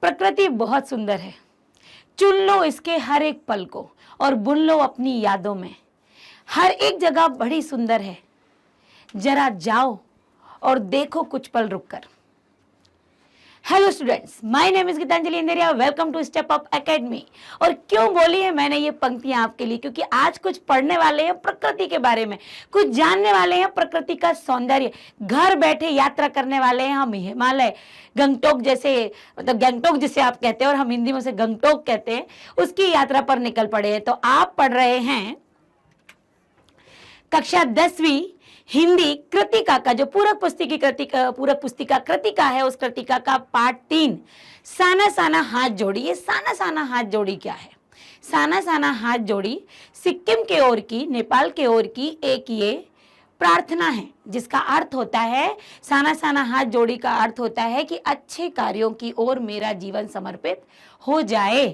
प्रकृति बहुत सुंदर है। चुन लो इसके हर एक पल को और बुन लो अपनी यादों में। हर एक जगह बड़ी सुंदर है, जरा जाओ और देखो कुछ पल रुककर। Hello students, my name is Gitanjali Inderia. Welcome to Step Up Academy. और क्यों बोली है मैंने ये पंक्तियां आपके लिए? क्योंकि आज कुछ पढ़ने वाले हैं प्रकृति के बारे में, कुछ जानने वाले हैं प्रकृति का सौंदर्य। घर बैठे यात्रा करने वाले हैं हम हिमालय, गंगटोक जैसे, मतलब गंगटोक जिसे आप कहते हैं और हम हिंदी में उसे गंगटोक कहते हैं, उसकी यात्रा पर निकल पड़े हैं। तो आप पढ़ रहे हैं कक्षा 10वीं हिंदी कृतिका का, जो पूरक पुस्तिका कृतिका है, उस कृतिका का पाठ 3 साना साना हाथ जोड़ी। ये साना साना हाथ जोड़ी क्या है? साना साना हाथ जोड़ी सिक्किम के ओर की, नेपाल के ओर की एक ये प्रार्थना है, जिसका अर्थ होता है, साना साना हाथ जोड़ी का अर्थ होता है कि अच्छे कार्यों की ओर मेरा जीवन समर्पित हो जाए।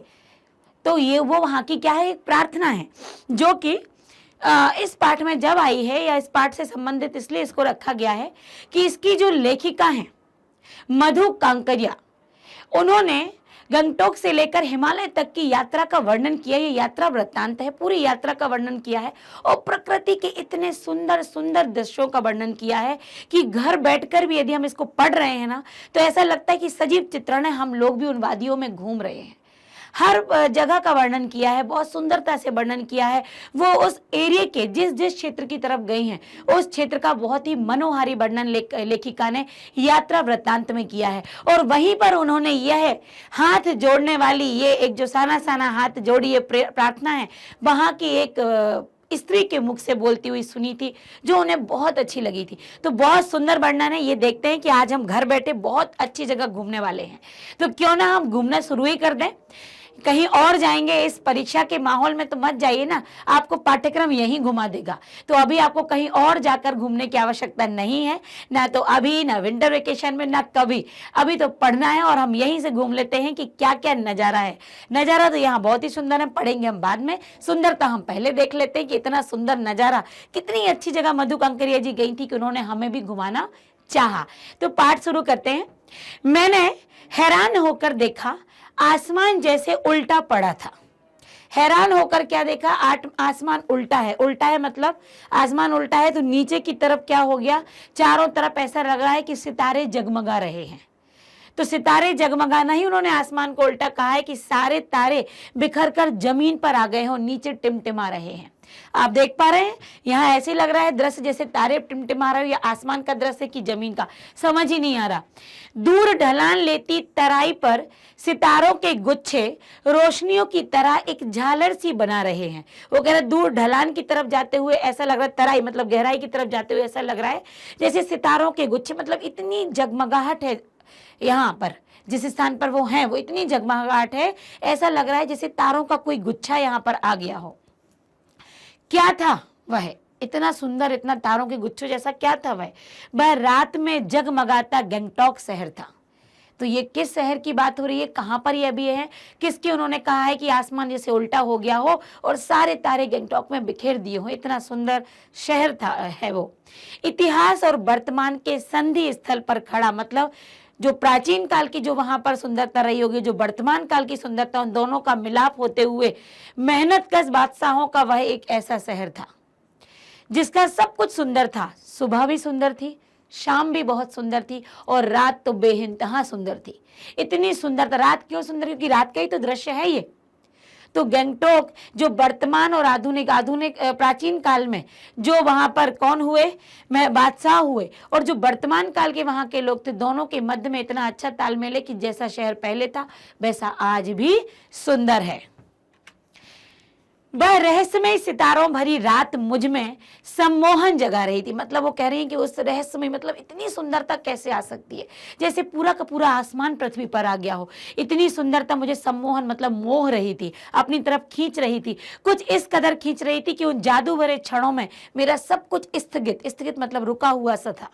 तो ये वो वहां की क्या है, एक प्रार्थना है, जो कि इस पाठ में जब आई है, या इस पाठ से संबंधित इसलिए इसको रखा गया है कि इसकी जो लेखिका है मधु कांकरिया, उन्होंने गंगटोक से लेकर हिमालय तक की यात्रा का वर्णन किया। ये यात्रा वृत्तांत है, पूरी यात्रा का वर्णन किया है और प्रकृति के इतने सुंदर सुंदर दृश्यों का वर्णन किया है कि घर बैठकर भी यदि हम इसको पढ़ रहे हैं ना, तो ऐसा लगता है कि सजीव चित्रण है, हम लोग भी उन वादियों में घूम रहे हैं। हर जगह का वर्णन किया है, बहुत सुंदरता से वर्णन किया है। वो उस एरिया के जिस जिस क्षेत्र की तरफ गई हैं, उस क्षेत्र का बहुत ही मनोहारी वर्णन लेखिका ने यात्रा वृत्तांत में किया है। और वहीं पर उन्होंने यह हाथ जोड़ने वाली, ये एक जो साना साना हाथ जोड़ी ये प्रार्थना है, वहां की एक स्त्री के मुख से बोलती हुई सुनी थी, जो उन्हें बहुत अच्छी लगी थी। तो बहुत सुंदर वर्णन है। ये देखते हैं कि आज हम घर बैठे बहुत अच्छी जगह घूमने वाले हैं, तो क्यों ना हम घूमना शुरू ही कर दें। कहीं और जाएंगे, इस परीक्षा के माहौल में तो मत जाइए ना, आपको पाठ्यक्रम यहीं घुमा देगा। तो अभी आपको कहीं और जाकर घूमने की आवश्यकता नहीं है, ना तो अभी, ना विंटर वेकेशन में, ना कभी। अभी तो पढ़ना है और हम यहीं से घूम लेते हैं कि क्या क्या नज़ारा है। नज़ारा तो यहाँ बहुत ही सुंदर है, पढ़ेंगे हम बाद में। सुंदरता हम पहले देख लेते हैं कि इतना सुंदर नज़ारा, कितनी अच्छी जगह मधु कांकरिया जी गई थी कि उन्होंने हमें भी घुमाना चाहा। तो पाठ शुरू करते हैं। मैंने हैरान होकर देखा, आसमान जैसे उल्टा पड़ा था। हैरान होकर क्या देखा? आसमान उल्टा है। उल्टा है मतलब आसमान उल्टा है तो नीचे की तरफ क्या हो गया? चारों तरफ ऐसा लग रहा है कि सितारे जगमगा रहे हैं। तो सितारे जगमगाना ही उन्होंने आसमान को उल्टा कहा है कि सारे तारे बिखर कर जमीन पर आ गए हैं और नीचे टिमटिमा रहे हैं। आप देख पा रहे हैं, यहाँ ऐसे लग रहा है दृश्य जैसे तारे टिमटिमा रहे हो, या आसमान का दृश्य की जमीन का, समझ ही नहीं आ रहा। दूर ढलान लेती तराई पर सितारों के गुच्छे रोशनियों की तरह एक झालर सी बना रहे हैं। वो कह रहे दूर ढलान की तरफ जाते हुए ऐसा लग रहा है, तराई मतलब गहराई की तरफ जाते हुए ऐसा लग रहा है जैसे सितारों के गुच्छे, मतलब इतनी जगमगाहट है यहाँ पर, जिस स्थान पर वो हैं वो इतनी जगमगाहट है, ऐसा लग रहा है जैसे तारों का कोई गुच्छा यहाँ पर आ गया हो। क्या था वह? इतना सुंदर, इतना तारों के गुच्छों जैसा क्या था वह रात में जगमगाता गंगटोक शहर था। तो ये किस शहर की बात हो रही है, कहां पर ये अभी है, किसकी उन्होंने कहा है कि आसमान जैसे उल्टा हो गया हो और सारे तारे गंगटोक में बिखेर दिए हो? इतना सुंदर शहर था है वो। इतिहास और वर्तमान के संधि स्थल पर खड़ा, मतलब जो प्राचीन काल की जो वहां पर सुंदरता रही होगी, जो वर्तमान काल की सुंदरता, उन दोनों का मिलाप होते हुए मेहनतकश बादशाहों का वह एक ऐसा शहर था जिसका सब कुछ सुंदर था। सुबह भी सुंदर थी, शाम भी बहुत सुंदर थी और रात तो बेइंतहा सुंदर थी। इतनी सुंदर था। रात क्यों सुंदर? क्योंकि रात का ही तो दृश्य है ये। तो गंगटोक जो वर्तमान और आधुनिक प्राचीन काल में जो वहां पर कौन हुए, मैं बादशाह हुए, और जो वर्तमान काल के वहां के लोग थे, दोनों के मध्य में इतना अच्छा तालमेल है कि जैसा शहर पहले था वैसा आज भी सुंदर है। वह रहस्यमय सितारों भरी रात मुझ में सम्मोहन जगा रही थी। मतलब वो कह रही हैं कि उस रहस्यमय, मतलब इतनी सुंदरता कैसे आ सकती है, जैसे पूरा का पूरा आसमान पृथ्वी पर आ गया हो। इतनी सुंदरता मुझे सम्मोहन मतलब मोह रही थी, अपनी तरफ खींच रही थी, कुछ इस कदर खींच रही थी कि उन जादू भरे क्षणों में मेरा सब कुछ स्थगित मतलब रुका हुआ सा था,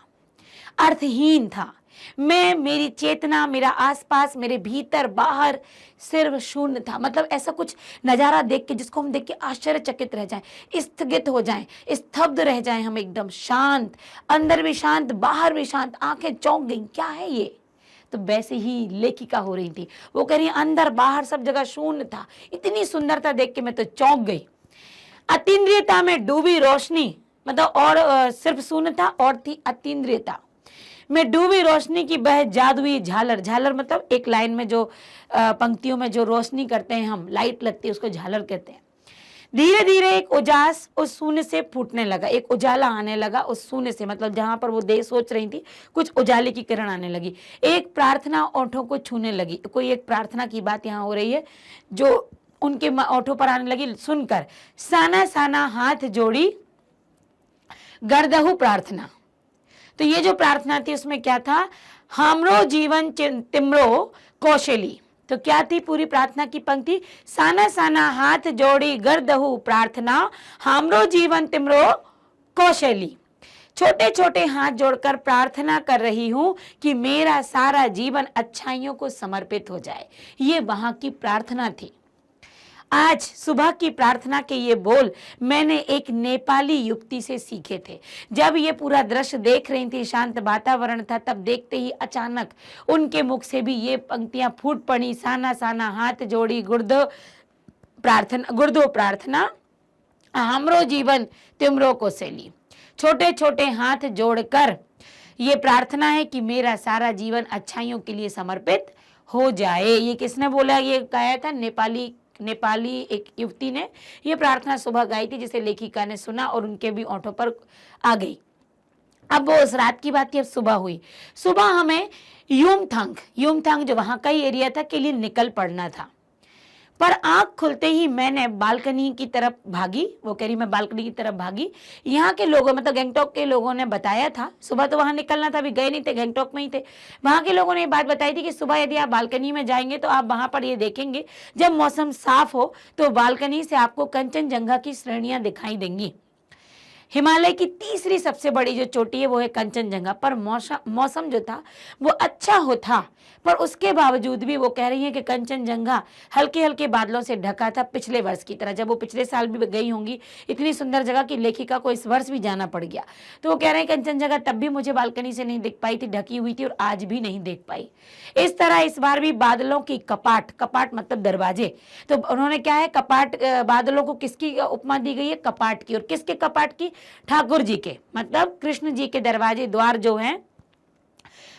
अर्थहीन था। मैं, मेरी चेतना, मेरा आसपास, मेरे भीतर बाहर सिर्फ शून्य था। मतलब ऐसा कुछ नजारा देख के जिसको हम देख के आश्चर्यचकित रह जाएं, स्थगित हो जाएं, स्तब्ध रह जाएं, हम एकदम शांत, अंदर भी शांत, बाहर भी शांत, आंखें चौंक गई, क्या है ये? तो वैसे ही लेखिका हो रही थी। वो कह रही है अंदर बाहर सब जगह शून्य था, इतनी सुंदरता देख के मैं तो चौंक गई। अतीन्द्रियता में डूबी रोशनी, मतलब और सिर्फ शून्य था और थी अतीन्द्रियता में डूबी रोशनी की बह जादुई झालर। झालर मतलब एक लाइन में जो पंक्तियों में जो रोशनी करते हैं हम, लाइट लगती है, उसको झालर कहते हैं। धीरे धीरे एक उजास उस शून्य से फूटने लगा, एक उजाला आने लगा उस शून्य से, मतलब जहां पर वो देह सोच रही थी कुछ उजाले की किरण आने लगी। एक प्रार्थना ओठों को छूने लगी, कोई एक प्रार्थना की बात यहाँ हो रही है जो उनके ओठों पर आने लगी। सुनकर साना साना हाथ जोड़ी गर्दहु प्रार्थना। तो ये जो प्रार्थना थी उसमें क्या था, हमरो जीवन तिमरो कौशली। तो क्या थी पूरी प्रार्थना की पंक्ति, साना साना हाथ जोड़ी गर्दहु प्रार्थना, हमरो जीवन तिमरो कौशली। छोटे छोटे हाथ जोड़कर प्रार्थना कर रही हूं कि मेरा सारा जीवन अच्छाइयों को समर्पित हो जाए। ये वहां की प्रार्थना थी। आज सुबह की प्रार्थना के ये बोल मैंने एक नेपाली युवती से सीखे थे। जब ये पूरा दृश्य देख रही थी, शांत वातावरण था, तब देखते ही अचानक उनके मुख से भी ये पंक्तियां फूट पड़ी, साना साना हाथ जोड़ी गुर्दो प्रार्थना, हमरो जीवन तिमरो कौशली। छोटे छोटे हाथ जोड़कर ये प्रार्थना है कि मेरा सारा जीवन अच्छाइयों के लिए समर्पित हो जाए। ये किसने बोला, ये गाया था नेपाली एक युवती ने ये प्रार्थना सुबह गाई थी, जिसे लेखिका ने सुना और उनके भी ओंठों पर आ गई। अब वो उस रात की बात थी, अब सुबह हुई। सुबह हमें युमथांग जो वहां का ही एरिया था के लिए निकल पड़ना था, पर आंख खुलते ही मैंने बालकनी की तरफ भागी। वो कह रही मैं बालकनी की तरफ भागी। यहाँ के लोगों, मतलब गैंगटॉक के लोगों ने बताया था, सुबह तो वहां निकलना था, अभी गए नहीं थे, गैंगटॉक में ही थे। वहां के लोगों ने ये बात बताई थी कि सुबह यदि आप बालकनी में जाएंगे तो आप वहां पर ये देखेंगे, जब मौसम साफ हो तो बालकनी से आपको कंचनजंगा की श्रेणियां दिखाई देंगी। हिमालय की तीसरी सबसे बड़ी जो चोटी है वो है कंचनजंगा। पर मौसम जो था वो अच्छा होता, पर उसके बावजूद भी वो कह रही है कि कंचनजंगा हल्के हल्के बादलों से ढका था, पिछले वर्ष की तरह। जब वो पिछले साल भी गई होंगी, इतनी सुंदर जगह की लेखिका को इस वर्ष भी जाना पड़ गया। तो वो कह रहे हैं कंचनजंगा तब भी मुझे बालकनी से नहीं दिख पाई थी, ढकी हुई थी, और आज भी नहीं देख पाई। इस तरह इस बार भी बादलों की कपाट मतलब दरवाजे, तो उन्होंने क्या है, कपाट, बादलों को किसकी उपमा दी गई है, कपाट की। और किसके कपाट की, ठाकुर जी के, मतलब कृष्ण जी के दरवाजे द्वार जो हैं,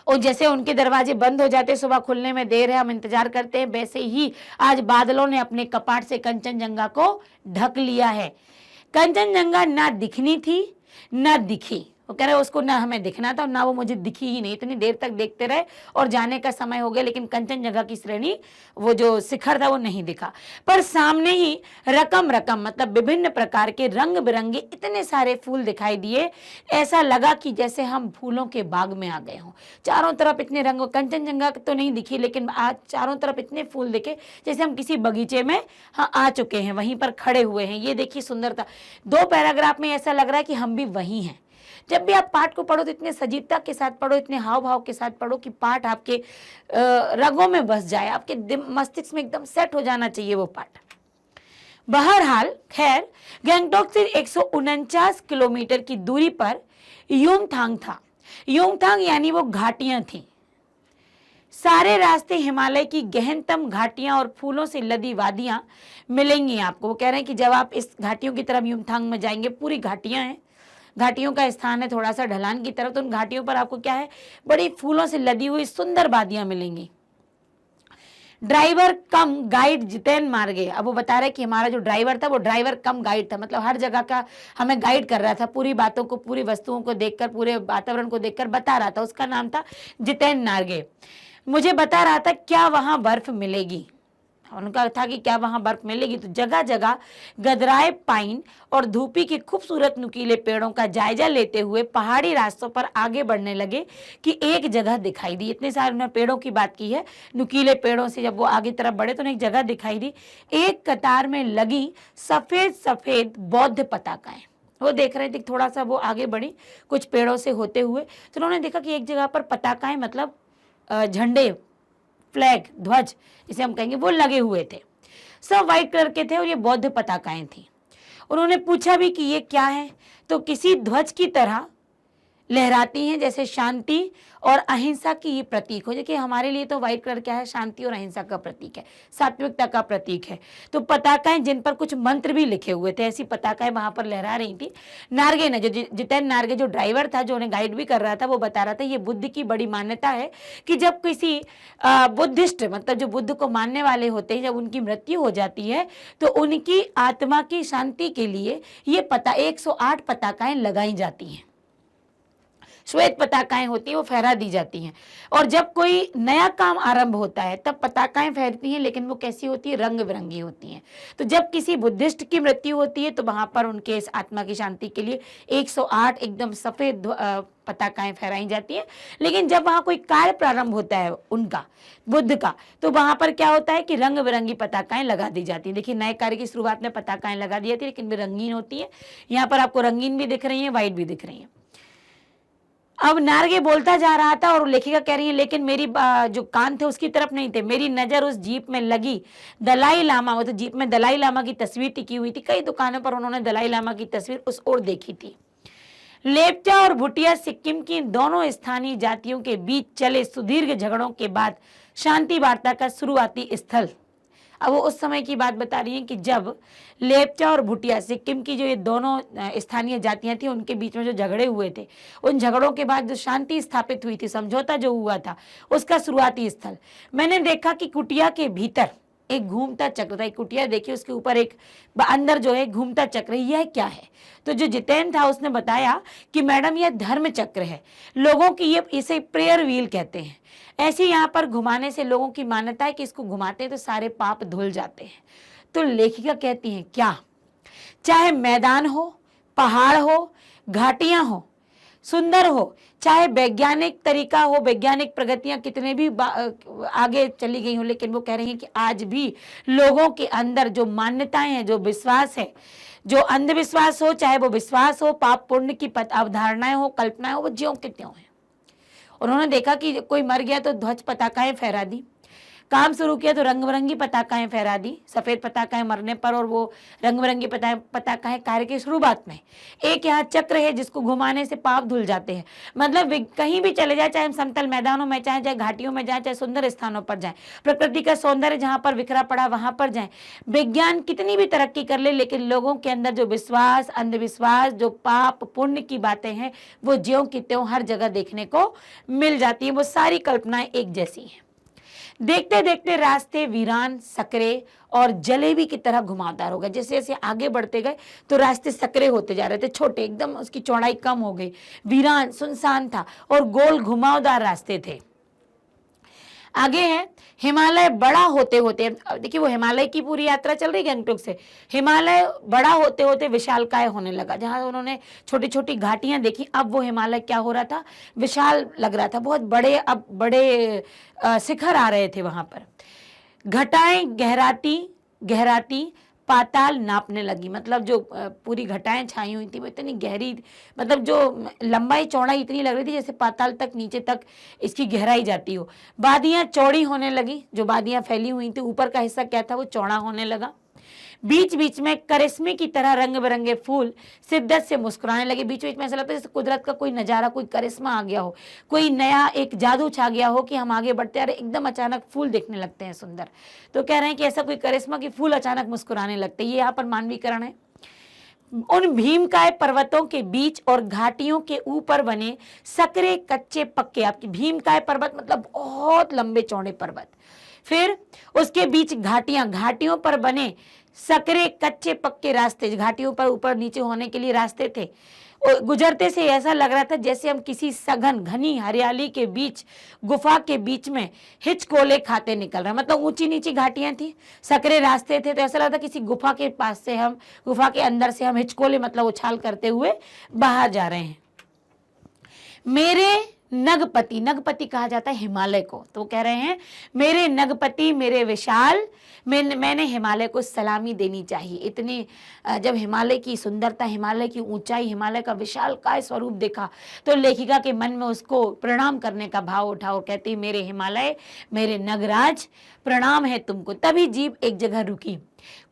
और जैसे उनके दरवाजे बंद हो जाते, सुबह खुलने में देर है, हम इंतजार करते हैं, वैसे ही आज बादलों ने अपने कपाट से कंचनजंगा को ढक लिया है। कंचनजंगा ना दिखनी थी ना दिखी। वो कह रहे उसको ना हमें दिखना था और ना वो मुझे दिखी ही नहीं। इतनी देर तक देखते रहे और जाने का समय हो गया, लेकिन कंचनजंगा की श्रेणी, वो जो शिखर था वो नहीं दिखा। पर सामने ही रकम मतलब विभिन्न प्रकार के रंग बिरंगे इतने सारे फूल दिखाई दिए। ऐसा लगा कि जैसे हम फूलों के बाग में आ गए हों। चारों तरफ इतने रंग, कंचनजंगा तो नहीं दिखी, लेकिन आज चारों तरफ इतने फूल दिखे जैसे हम किसी बगीचे में आ चुके हैं, वहीं पर खड़े हुए हैं। ये देखिए सुंदरता। 2 पैराग्राफ में ऐसा लग रहा है कि हम भी वहीं हैं। जब भी आप पाठ को पढ़ो तो इतने सजीवता के साथ पढ़ो, इतने हाव भाव के साथ पढ़ो कि पाठ आपके रगों में बस जाए, आपके मस्तिष्क में एकदम सेट हो जाना चाहिए वो पाठ। बहरहाल खैर, गैंगटॉक से 149 किलोमीटर की दूरी पर युमथांग था। युमथांग यानी वो घाटियां थी। सारे रास्ते हिमालय की गहनतम घाटियां और फूलों से लदी वादियां मिलेंगी आपको। वो कह रहे हैं कि जब आप इस घाटियों की तरफ युमथांग में जाएंगे, पूरी घाटियां हैं, घाटियों का स्थान है थोड़ा सा ढलान की तरफ, तो उन घाटियों पर आपको क्या है, बड़ी फूलों से लदी हुई सुंदर वादियां मिलेंगी। ड्राइवर कम गाइड जितेन मार्गे। अब वो बता रहे कि हमारा जो ड्राइवर था वो ड्राइवर कम गाइड था, मतलब हर जगह का हमें गाइड कर रहा था, पूरी बातों को, पूरी वस्तुओं को देखकर, पूरे वातावरण को देखकर बता रहा था। उसका नाम था जितेन नार्गे। मुझे बता रहा था क्या वहां बर्फ मिलेगी। उनका था कि क्या वहां बर्फ मिलेगी। तो जगह जगह गदराए पाइन और धूपी के खूबसूरत नुकीले पेड़ों का जायजा लेते हुए पहाड़ी रास्तों पर आगे बढ़ने लगे कि एक जगह दिखाई दी। इतने सारे उन्होंने पेड़ों की बात की है, नुकीले पेड़ों से जब वो आगे तरफ बढ़े तो उन्हें एक जगह दिखाई दी, एक कतार में लगी सफेद सफेद बौद्ध पताकाएं। वो देख रहे थे, थोड़ा सा वो आगे बढ़ी कुछ पेड़ों से होते हुए, तो उन्होंने देखा कि एक जगह पर पताकाएं, मतलब झंडे, फ्लैग, ध्वज इसे हम कहेंगे, वो लगे हुए थे। सब व्हाइट कलर के थे और ये बौद्ध पताकाएं थी। उन्होंने पूछा भी कि ये क्या है, तो किसी ध्वज की तरह लहराती हैं, जैसे शांति और अहिंसा की ये प्रतीक हो। देखिए हमारे लिए तो व्हाइट कलर क्या है, शांति और अहिंसा का प्रतीक है, सात्विकता का प्रतीक है। तो पताकाएं जिन पर कुछ मंत्र भी लिखे हुए थे, ऐसी पताकाएं वहां पर लहरा रही थी। नार्गे ने, जो जितेंद्र नार्गे जो ड्राइवर था, जो उन्हें गाइड भी कर रहा था, वो बता रहा था ये बुद्ध की बड़ी मान्यता है कि जब किसी बुद्धिस्ट, मतलब जो बुद्ध को मानने वाले होते हैं, जब उनकी मृत्यु हो जाती है तो उनकी आत्मा की शांति के लिए ये 108 पताकाएं लगाई जाती हैं, श्वेत पताकाएं होती हैं, वो फहरा दी जाती हैं। और जब कोई नया काम आरंभ होता है तब पताकाएं फहरती हैं, लेकिन वो कैसी होती है, रंग बिरंगी होती हैं। तो जब किसी बुद्धिस्ट की मृत्यु होती है तो वहां पर उनके इस आत्मा की शांति के लिए 108 एकदम सफेद पताकाएं फहराई जाती है। लेकिन जब वहां कोई कार्य प्रारंभ होता है उनका, बुद्ध का, तो वहां पर क्या होता है कि रंग बिरंगी पताकाएं लगा दी जाती हैं। देखिए नए कार्य की शुरुआत में पताकाएं लगा दी जाती है, लेकिन वे रंगीन होती है। यहाँ पर आपको रंगीन भी दिख रही है, व्हाइट भी दिख रही है। अब नार्गे बोलता जा रहा था और लेखिका कह रही है लेकिन मेरी जो कान थे उसकी तरफ नहीं थे, मेरी नजर उस जीप में लगी दलाई लामा, वो तो जीप में दलाई लामा की तस्वीर टिकी हुई थी, कई दुकानों पर उन्होंने दलाई लामा की तस्वीर उस ओर देखी थी। लेप्चा और भूटिया सिक्किम की दोनों स्थानीय जातियों के बीच चले सुदीर्घ झगड़ों के बाद शांति वार्ता का शुरुआती स्थल। अब वो उस समय की बात बता रही है कि जब लेप्चा और भूटिया सिक्किम की जो ये दोनों स्थानीय जातियां थी, उनके बीच में जो झगड़े हुए थे, उन झगड़ों के बाद जो शांति स्थापित हुई थी, समझौता जो हुआ था, उसका शुरुआती स्थल। मैंने देखा कि कुटिया के भीतर एक घूमता चक्र था। एक कुटिया देखिए, उसके ऊपर एक अंदर जो है घूमता चक्र, यह क्या है? तो जो जितेंद्र था उसने बताया कि मैडम यह धर्म चक्र है, लोगों की ये इसे प्रेयर व्हील कहते हैं। ऐसे यहाँ पर घुमाने से लोगों की मान्यता है कि इसको घुमाते हैं तो सारे पाप धुल जाते हैं। तो लेखिका कहती हैं क्या, चाहे मैदान हो, पहाड़ हो, घाटियां हो, सुंदर हो, चाहे वैज्ञानिक तरीका हो, वैज्ञानिक प्रगतियां कितने भी आगे चली गई हो, लेकिन वो कह रही हैं कि आज भी लोगों के अंदर जो मान्यताएं हैं, जो विश्वास है, जो अंधविश्वास हो, चाहे वो विश्वास हो, पाप पुण्य की अवधारणाएं हो, कल्पनाएं हो, वो ज्यों के त्यों है। उन्होंने देखा कि कोई मर गया तो ध्वज पताकाएं फहरा दी, काम शुरू किया तो रंग बिरंगी पताकाएं फहरा दी, सफेद पताकाएं मरने पर, और वो रंग बिरंगी पताकाएं कार्य की शुरुआत में। एक यहाँ चक्र है जिसको घुमाने से पाप धुल जाते हैं। मतलब कहीं भी चले जाए, चाहे हम समतल मैदानों में चाहे घाटियों में जाए, चाहे सुंदर स्थानों पर जाए, प्रकृति का सौंदर्य जहाँ पर बिखरा पड़ा वहां पर जाए, विज्ञान कितनी भी तरक्की कर ले, लेकिन लोगों के अंदर जो विश्वास, अंधविश्वास, जो पाप पुण्य की बातें हैं, वो ज्यों की त्यों हर जगह देखने को मिल जाती है। वो सारी कल्पनाएं एक जैसी हैं। देखते देखते रास्ते वीरान, सकरे और जलेबी की तरह घुमावदार हो गए। जैसे जैसे आगे बढ़ते गए तो रास्ते सकरे होते जा रहे थे, छोटे, एकदम उसकी चौड़ाई कम हो गई, वीरान सुनसान था और गोल घुमावदार रास्ते थे। आगे है हिमालय बड़ा होते होते, देखिए वो हिमालय की पूरी यात्रा चल रही गंगटोक से, हिमालय बड़ा होते होते विशालकाय होने लगा। जहां उन्होंने छोटी छोटी घाटियां देखी, अब वो हिमालय क्या हो रहा था, विशाल लग रहा था, बहुत बड़े, अब बड़े शिखर आ रहे थे वहां पर। घटाएं गहराती पाताल नापने लगी, मतलब जो पूरी घटाएं छाई हुई थी वो इतनी गहरी, मतलब जो लंबाई चौड़ाई इतनी लग रही थी जैसे पाताल तक, नीचे तक इसकी गहराई जाती हो। वादियां चौड़ी होने लगी, जो वादियां फैली हुई थी, ऊपर का हिस्सा क्या था वो चौड़ा होने लगा। बीच बीच में करिश्मे की तरह रंग बिरंगे फूल शिद्दत से मुस्कुराने लगे। बीच बीच में ऐसा लगता है जैसे कुदरत का कोई नजारा, कोई करिश्मा आ गया हो, कोई नया एक जादू छा गया हो कि हम आगे बढ़ते आ रहे, एकदम अचानक फूल दिखने लगते हैं सुंदर। तो कह रहे हैं कि ऐसा कोई करिश्मा कि फूल अचानक मुस्कुराने लगते हैं। ये यहाँ पर मानवीकरण है। उन भीमकाय पर्वतों के बीच और घाटियों के ऊपर बने सकरे कच्चे पक्के, आपकी भीमकाय पर्वत मतलब बहुत लंबे चौड़े पर्वत, फिर उसके बीच घाटियां, घाटियों पर बने सकरे कच्चे पक्के रास्ते, घाटियों पर ऊपर नीचे होने के लिए रास्ते थे। गुजरते से ऐसा लग रहा था जैसे हम किसी सघन घनी हरियाली के बीच, गुफा के बीच में हिचकोले खाते निकल रहे हैं। मतलब ऊंची नीची घाटियां थी, सकरे रास्ते थे, तो ऐसा लगता किसी गुफा के पास से हम, गुफा के अंदर से हम हिचकोले मतलब उछाल करते हुए बाहर जा रहे हैं। मेरे नगपति, नगपति कहा जाता है हिमालय को, तो कह रहे हैं मेरे नगपति, मेरे विशाल, मैंने हिमालय को सलामी देनी चाहिए। इतनी जब हिमालय की सुंदरता, हिमालय की ऊंचाई, हिमालय का विशालकाय स्वरूप देखा तो लेखिका के मन में उसको प्रणाम करने का भाव उठा और कहती, मेरे हिमालय, मेरे नगराज, प्रणाम है तुमको। तभी जीप एक जगह रुकी।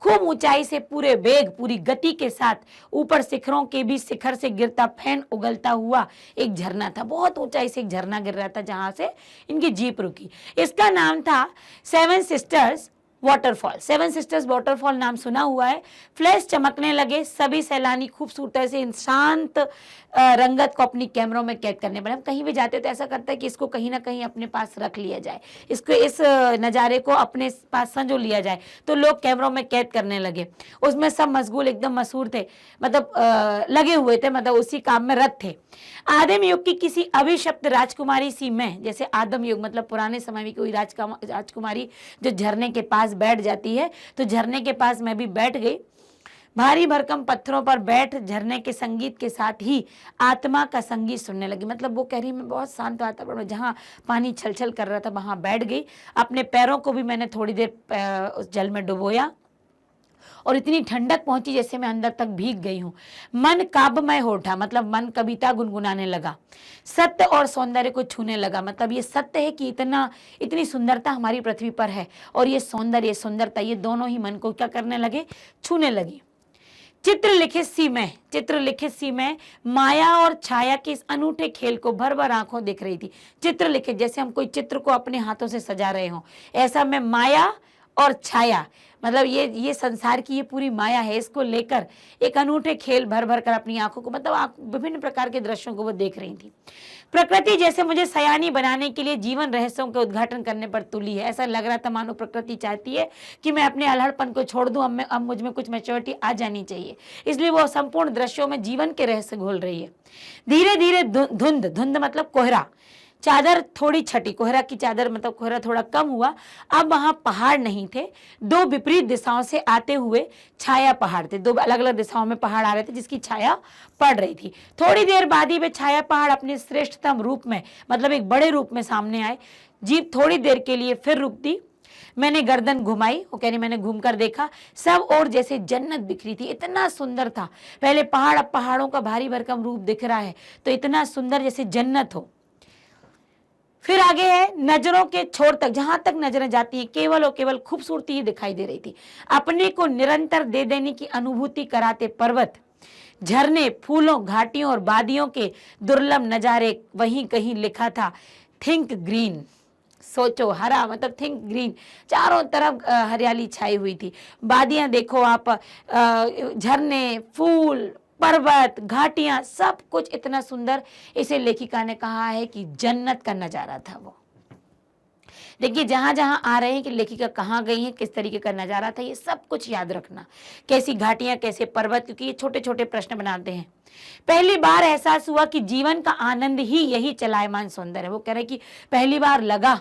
खूब ऊंचाई से पूरे वेग, पूरी गति के साथ ऊपर शिखरों के भी शिखर से गिरता फैन उगलता हुआ एक झरना था। बहुत ऊंचाई से एक झरना गिर रहा था जहां से इनकी जीप रुकी। इसका नाम था seven sisters waterfall. Seven sisters waterfall नाम सुना हुआ है। फ्लैश चमकने लगे। सभी सैलानी खूबसूरती से इन शांत रंगत को अपनी कैमरों में कैद करने पड़े। हम कहीं भी जाते तो ऐसा करता है कि इसको कहीं ना कहीं अपने पास रख लिया जाए, इसको, इस नज़ारे को अपने पास संजो लिया जाए। तो लोग कैमरों में कैद करने लगे। उसमें सब मशगूल, एकदम मशहूर थे, मतलब लगे हुए थे, मतलब उसी काम में रत थे। आदिम युग की किसी अभिशप्त राजकुमारी सी मैं, जैसे आदम युग मतलब पुराने समय में कोई राजकुमारी जो झरने के पास बैठ जाती है, तो झरने के पास मैं भी बैठ गई। भारी भरकम पत्थरों पर बैठ झरने के संगीत के साथ ही आत्मा का संगीत सुनने लगी। मतलब वो कह रही, मैं बहुत शांत वातावरण में जहाँ पानी छल छल कर रहा था वहां बैठ गई। अपने पैरों को भी मैंने थोड़ी देर उस जल में डुबोया और इतनी ठंडक पहुंची जैसे मैं अंदर तक भीग गई हूँ। मन काव्यमय हो उठा, मतलब मन कविता गुनगुनाने लगा। सत्य और सौंदर्य को छूने लगा। मतलब ये सत्य है कि इतनी सुंदरता हमारी पृथ्वी पर है, और ये सौंदर्य, सुंदरता, ये दोनों ही मन को क्या करने लगे, छूने लगी। चित्रलिखित सी मैं माया और छाया के इस अनूठे खेल को भर भर आंखों देख रही थी। चित्रलिखित, जैसे हम कोई चित्र को अपने हाथों से सजा रहे हो, ऐसा मैं माया और छाया, मतलब ये संसार की ये पूरी माया है, इसको लेकर एक अनूठे खेल भर भर कर अपनी आंखों को, मतलब विभिन्न प्रकार के दृश्यों को वो देख रही थी। प्रकृति जैसे मुझे सयानी बनाने के लिए जीवन रहस्यों के उद्घाटन करने पर तुली है। ऐसा लग रहा था मानो प्रकृति चाहती है कि मैं अपने अल्हड़पन को छोड़ दूं, अब मुझ में कुछ मैच्योरिटी आ जानी चाहिए। इसलिए वो संपूर्ण दृश्यों में जीवन के रहस्य घोल रही है। धीरे धीरे धुंध मतलब कोहरा, चादर थोड़ी छटी, कोहरा की चादर मतलब कोहरा थोड़ा कम हुआ। अब वहां पहाड़ नहीं थे, दो विपरीत दिशाओं से आते हुए छाया पहाड़ थे। दो अलग अलग दिशाओं में पहाड़ आ रहे थे जिसकी छाया पड़ रही थी। थोड़ी देर बाद ही वे छाया पहाड़ अपने श्रेष्ठतम रूप में, मतलब एक बड़े रूप में सामने आए। जीप थोड़ी देर के लिए फिर रुक दी। मैंने गर्दन घुमाई, वो कह रही, मैंने घूमकर देखा, सब और जैसे जन्नत बिखरी थी। इतना सुंदर था पहले पहाड़, अब पहाड़ों का भारी भरकम रूप दिख रहा है तो इतना सुंदर जैसे जन्नत हो। फिर आगे है नजरों के छोर तक, जहां तक नजरें जाती हैं केवल और केवल खूबसूरती ही दिखाई दे रही थी। अपने को निरंतर दे देने की अनुभूति कराते पर्वत, झरने, फूलों, घाटियों और वादियों के दुर्लभ नजारे। वहीं कहीं लिखा था थिंक ग्रीन, सोचो, हरा मतलब थिंक ग्रीन। चारों तरफ हरियाली छाई हुई थी। वादियां देखो आप, झरने, फूल, पर्वत, घाटियां, सब कुछ इतना सुंदर। इसे लेखिका ने कहा है कि जन्नत का नजारा था वो। देखिए जहां जहां आ रहे हैं कि लेखिका कहाँ गई है, किस तरीके का नजारा था, ये सब कुछ याद रखना। कैसी घाटियां, कैसे पर्वत, क्योंकि ये छोटे छोटे प्रश्न बनाते हैं। पहली बार एहसास हुआ कि जीवन का आनंद ही यही चलायमान सौंदर्य है। वो कह रहे कि पहली बार लगा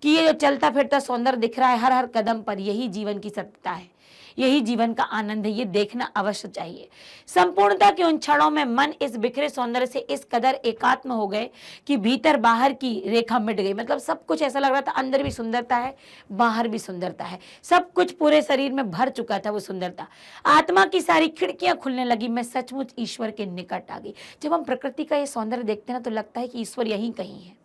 कि ये जो चलता फिरता सौंदर्य दिख रहा है हर हर कदम पर, यही जीवन की सत्यता है, यही जीवन का आनंद है, ये देखना अवश्य चाहिए। संपूर्णता के उन क्षणों में मन इस बिखरे सौंदर्य से इस कदर एकात्म हो गए कि भीतर बाहर की रेखा मिट गई। मतलब सब कुछ ऐसा लग रहा था, अंदर भी सुंदरता है, बाहर भी सुंदरता है, सब कुछ पूरे शरीर में भर चुका था वो सुंदरता। आत्मा की सारी खिड़कियां खुलने लगी। मैं सचमुच ईश्वर के निकट आ गई। जब हम प्रकृति का ये सौंदर्य देखते हैं ना तो लगता है कि ईश्वर यहीं कहीं है।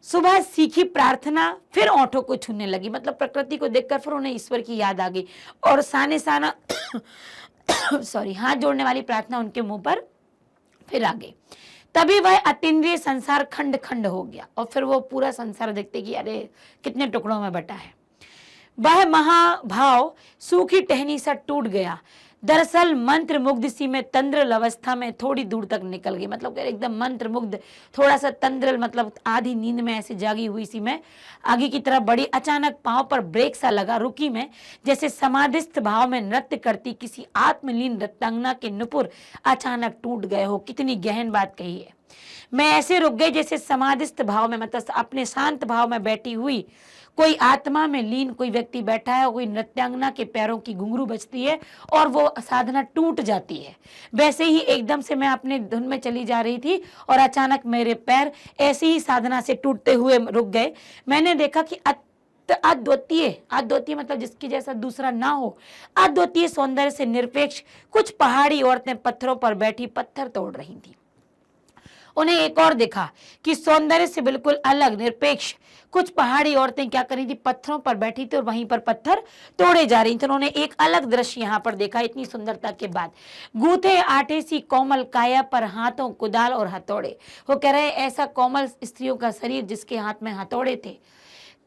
सुबह सीखी प्रार्थना फिर ओंठों को छूने लगी। मतलब प्रकृति को देखकर फिर उन्हें ईश्वर की याद आ गई और साने साना हाथ जोड़ने वाली प्रार्थना उनके मुंह पर फिर आ गई। तभी वह अतीन्द्रिय संसार खंड खंड हो गया और फिर वो पूरा संसार देखते कि अरे कितने टुकड़ों में बटा है। वह महाभाव सूखी टहनी सा टूट गया। दरअसल मंत्र मुग्ध सी में तंद्रल अवस्था में थोड़ी दूर तक निकल गई। मतलब एकदम मंत्र मुग्ध, थोड़ा सा तंद्रल मतलब आधी नींद में ऐसे जागी हुई सी मैं आगे की तरफ बढ़ी। अचानक पांव पर ब्रेक सा लगा, रुकी मैं, जैसे समाधिस्थ भाव में नृत्य करती किसी आत्मलीन नृत्यांगना के नुपुर अचानक टूट गए हो। कितनी गहन बात कही है। मैं ऐसे रुक गई जैसे समाधिस्थ भाव में, मतलब अपने शांत भाव में बैठी हुई कोई आत्मा में लीन कोई व्यक्ति बैठा है, कोई नृत्यांगना के पैरों की घुंघरू बजती है और वो साधना टूट जाती है। वैसे ही एकदम से मैं अपने धुन में चली जा रही थी और अचानक मेरे पैर ऐसे ही साधना से टूटते हुए रुक गए। मैंने देखा कि अद्वितीय, अद्वितीय मतलब जिसके जैसा दूसरा ना हो, अद्वितीय सौंदर्य से निरपेक्ष कुछ पहाड़ी औरतें पत्थरों पर बैठी पत्थर तोड़ रही थी। उन्हें एक और दिखा कि सौंदर्य से बिल्कुल अलग निरपेक्ष कुछ पहाड़ी औरतें क्या कर रही थी, पत्थरों पर बैठी थी और वहीं पर पत्थर तोड़े जा रही थी। उन्होंने एक अलग दृश्य यहाँ पर देखा इतनी सुंदरता के बाद। गूथे आटे सी कोमल काया पर हाथों कुदाल और हथौड़े। वो कह रहे ऐसा कोमल स्त्रियों का शरीर जिसके हाथ में हथौड़े थे।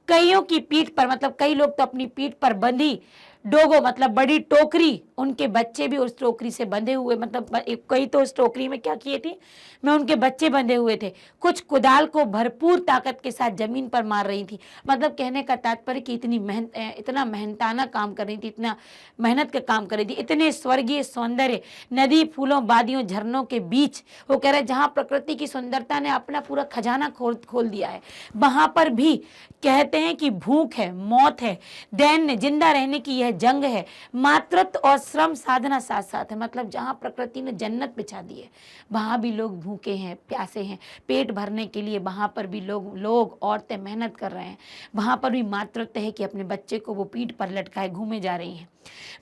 कईयों की पीठ पर, मतलब कई लोग तो अपनी पीठ पर बंधी डोगो मतलब बड़ी टोकरी, उनके बच्चे भी उस टोकरी से बंधे हुए, मतलब कई तो उस टोकरी में क्या किए थे, में उनके बच्चे बंधे हुए थे। कुछ कुदाल को भरपूर ताकत के साथ जमीन पर मार रही थी। मतलब कहने का तात्पर्य कि इतना मेहनताना काम कर रही थी, इतना मेहनत का काम कर रही थी। इतने स्वर्गीय सौंदर्य नदी, फूलों, वादियों, झरनों के बीच, वो कह रहे जहाँ प्रकृति की सुंदरता ने अपना पूरा खजाना खोल दिया है, वहां पर भी कहते हैं कि भूख है, मौत है, दैन्य, जिंदा रहने की यह जंग है, मातृत्व और श्रम साधना साथ साथ है। मतलब जहाँ प्रकृति ने जन्नत बिछा दी है, वहाँ भी लोग भूखे हैं, प्यासे हैं, पेट भरने के लिए वहाँ पर भी लोग औरतें मेहनत कर रहे हैं। वहाँ पर भी मातृत्व है कि अपने बच्चे को वो पीठ पर लटकाए घूमे जा रही हैं।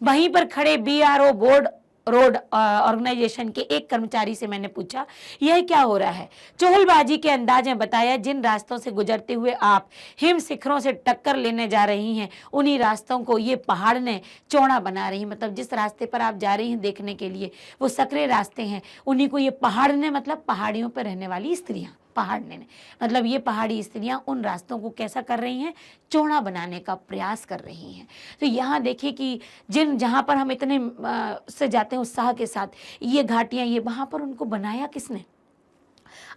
वहीं पर खड़े BRO बोर्ड रोड ऑर्गेनाइजेशन के एक कर्मचारी से मैंने पूछा यह क्या हो रहा है। चुगलबाजी के अंदाज में बताया जिन रास्तों से गुजरते हुए आप हिम शिखरों से टक्कर लेने जा रही हैं, उन्हीं रास्तों को ये पहाड़ ने चौड़ा बना रही है। मतलब जिस रास्ते पर आप जा रही हैं देखने के लिए, वो सकरे रास्ते हैं, उन्हीं को ये पहाड़ ने, मतलब पहाड़ियों पर रहने वाली स्त्रियां, पहाड़ ने मतलब ये पहाड़ी स्त्रियां उन रास्तों को कैसा कर रही हैं, चौड़ा बनाने का प्रयास कर रही हैं। तो यहाँ देखिए कि जहाँ पर हम इतने से जाते हैं उत्साह के साथ, ये घाटियां, ये वहां पर उनको बनाया किसने,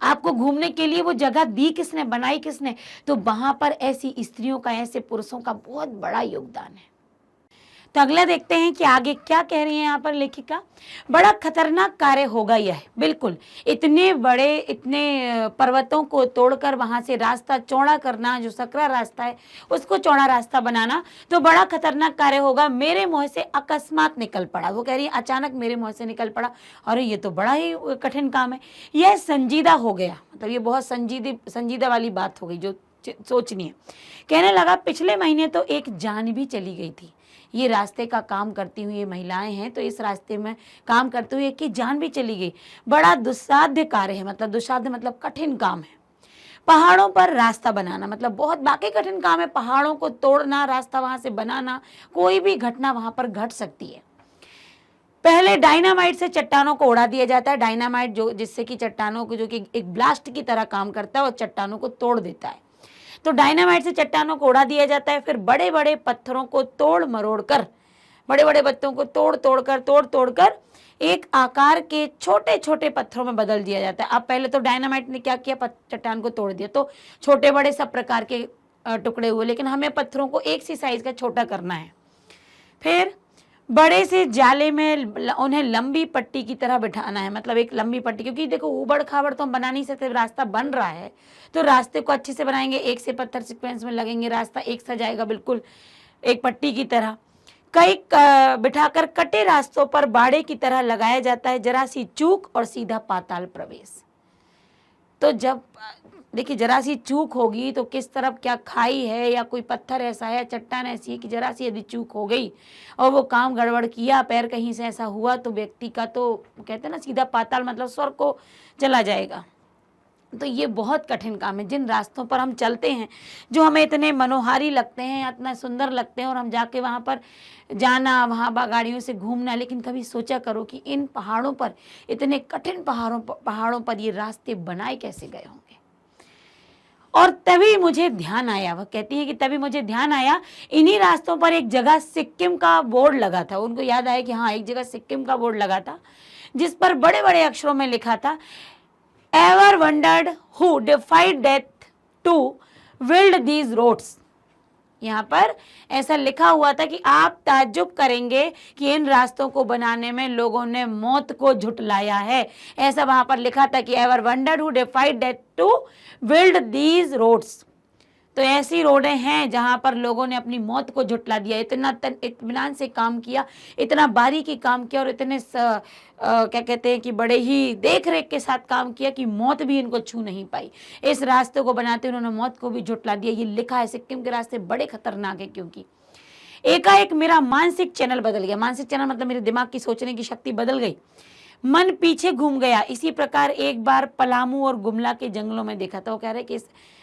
आपको घूमने के लिए वो जगह दी किसने, बनाई किसने। तो वहां पर ऐसी स्त्रियों का, ऐसे पुरुषों का बहुत बड़ा योगदान है। तो अगला देखते हैं कि आगे क्या कह रही है यहाँ पर लेखिका। बड़ा खतरनाक कार्य होगा यह, बिल्कुल इतने बड़े, इतने पर्वतों को तोड़कर वहां से रास्ता चौड़ा करना, जो सकरा रास्ता है उसको चौड़ा रास्ता बनाना, तो बड़ा खतरनाक कार्य होगा। मेरे मुंह से अकस्मात निकल पड़ा, वो कह रही है अचानक मेरे मुंह से निकल पड़ा, और ये तो बड़ा ही कठिन काम है। यह संजीदा हो गया, मतलब ये बहुत संजीदा वाली बात हो गई जो सोचनी है। कहने लगा पिछले महीने तो एक जान भी चली गई थी। ये रास्ते का काम करती हुई ये महिलाएं हैं, तो इस रास्ते में काम करते हुए की जान भी चली गई। बड़ा दुस्साध्य कार्य है, मतलब दुस्साध्य मतलब कठिन काम है। पहाड़ों पर रास्ता बनाना मतलब बहुत बाकी कठिन काम है। पहाड़ों को तोड़ना, रास्ता वहां से बनाना, कोई भी घटना वहां पर घट सकती है। पहले डायनामाइट से चट्टानों को उड़ा दिया जाता है। डायनामाइट जो जिससे कि चट्टानों को, जो कि एक ब्लास्ट की तरह काम करता है और चट्टानों को तोड़ देता है। तो डायनामाइट से चट्टानों को उड़ा दिया जाता है। फिर बड़े बड़े पत्थरों को तोड़ मरोड़ कर, बड़े बड़े पत्थरों को तोड़ तोड़कर एक आकार के छोटे छोटे पत्थरों में बदल दिया जाता है। अब पहले तो डायनामाइट ने क्या किया, चट्टान को तोड़ दिया, तो छोटे बड़े सब प्रकार के टुकड़े हुए, लेकिन हमें पत्थरों को एक सी साइज का छोटा करना है। फिर बड़े से जाले में उन्हें लंबी पट्टी की तरह बिठाना है, मतलब एक लंबी पट्टी, क्योंकि देखो उबड़ खाबड़ तो हम बना नहीं सकते, रास्ता बन रहा है तो रास्ते को अच्छे से बनाएंगे, एक से पत्थर सीक्वेंस में लगेंगे, रास्ता एक सा जाएगा बिल्कुल एक पट्टी की तरह। कई बिठाकर कटे रास्तों पर बाड़े की तरह लगाया जाता है, जरा सी चूक और सीधा पाताल प्रवेश। तो जब देखिए जरा सी चूक होगी तो किस तरफ क्या खाई है या कोई पत्थर ऐसा है, चट्टान ऐसी है कि जरा सी यदि चूक हो गई और वो काम गड़बड़ किया, पैर कहीं से ऐसा हुआ तो व्यक्ति का तो कहते हैं ना सीधा पाताल मतलब स्वर्ग को चला जाएगा। तो ये बहुत कठिन काम है। जिन रास्तों पर हम चलते हैं, जो हमें इतने मनोहारी लगते हैं, इतना सुंदर लगते हैं, और हम जाके वहाँ पर जाना, वहाँ गाड़ियों से घूमना, लेकिन कभी सोचा करो कि इन पहाड़ों पर, इतने कठिन पहाड़ों पर ये रास्ते बनाए कैसे गए होंगे। और तभी मुझे ध्यान आया, वह कहती है कि तभी मुझे ध्यान आया, इन्हीं रास्तों पर एक जगह सिक्किम का बोर्ड लगा था। उनको याद आया कि हाँ एक जगह सिक्किम का बोर्ड लगा था, जिस पर बड़े बड़े अक्षरों में लिखा था, ever wondered who defied death to build these roads. यहाँ पर ऐसा लिखा हुआ था कि आप ताज्जुब करेंगे कि इन रास्तों को बनाने में लोगों ने मौत को झुटलाया है। ऐसा वहां पर लिखा था कि ever wondered who defied death to build these roads. तो ऐसी रोडें हैं जहां पर लोगों ने अपनी मौत को झुठला दिया, इतना इत्मीनान से काम किया, इतना बारीकी काम किया और इतने क्या कहते हैं कि बड़े ही देख रेख के साथ काम किया कि मौत भी इनको छू नहीं पाई। इस रास्ते को बनाते उन्होंने मौत को भी झुठला दिया। ये लिखा है सिक्किम के रास्ते बड़े खतरनाक है, क्योंकि एकाएक मेरा मानसिक चैनल बदल गया। मानसिक चैनल मतलब मेरे दिमाग की सोचने की शक्ति बदल गई, मन पीछे घूम गया। इसी प्रकार एक बार पलामू और गुमला के जंगलों में देखा था। वो कह रहे कि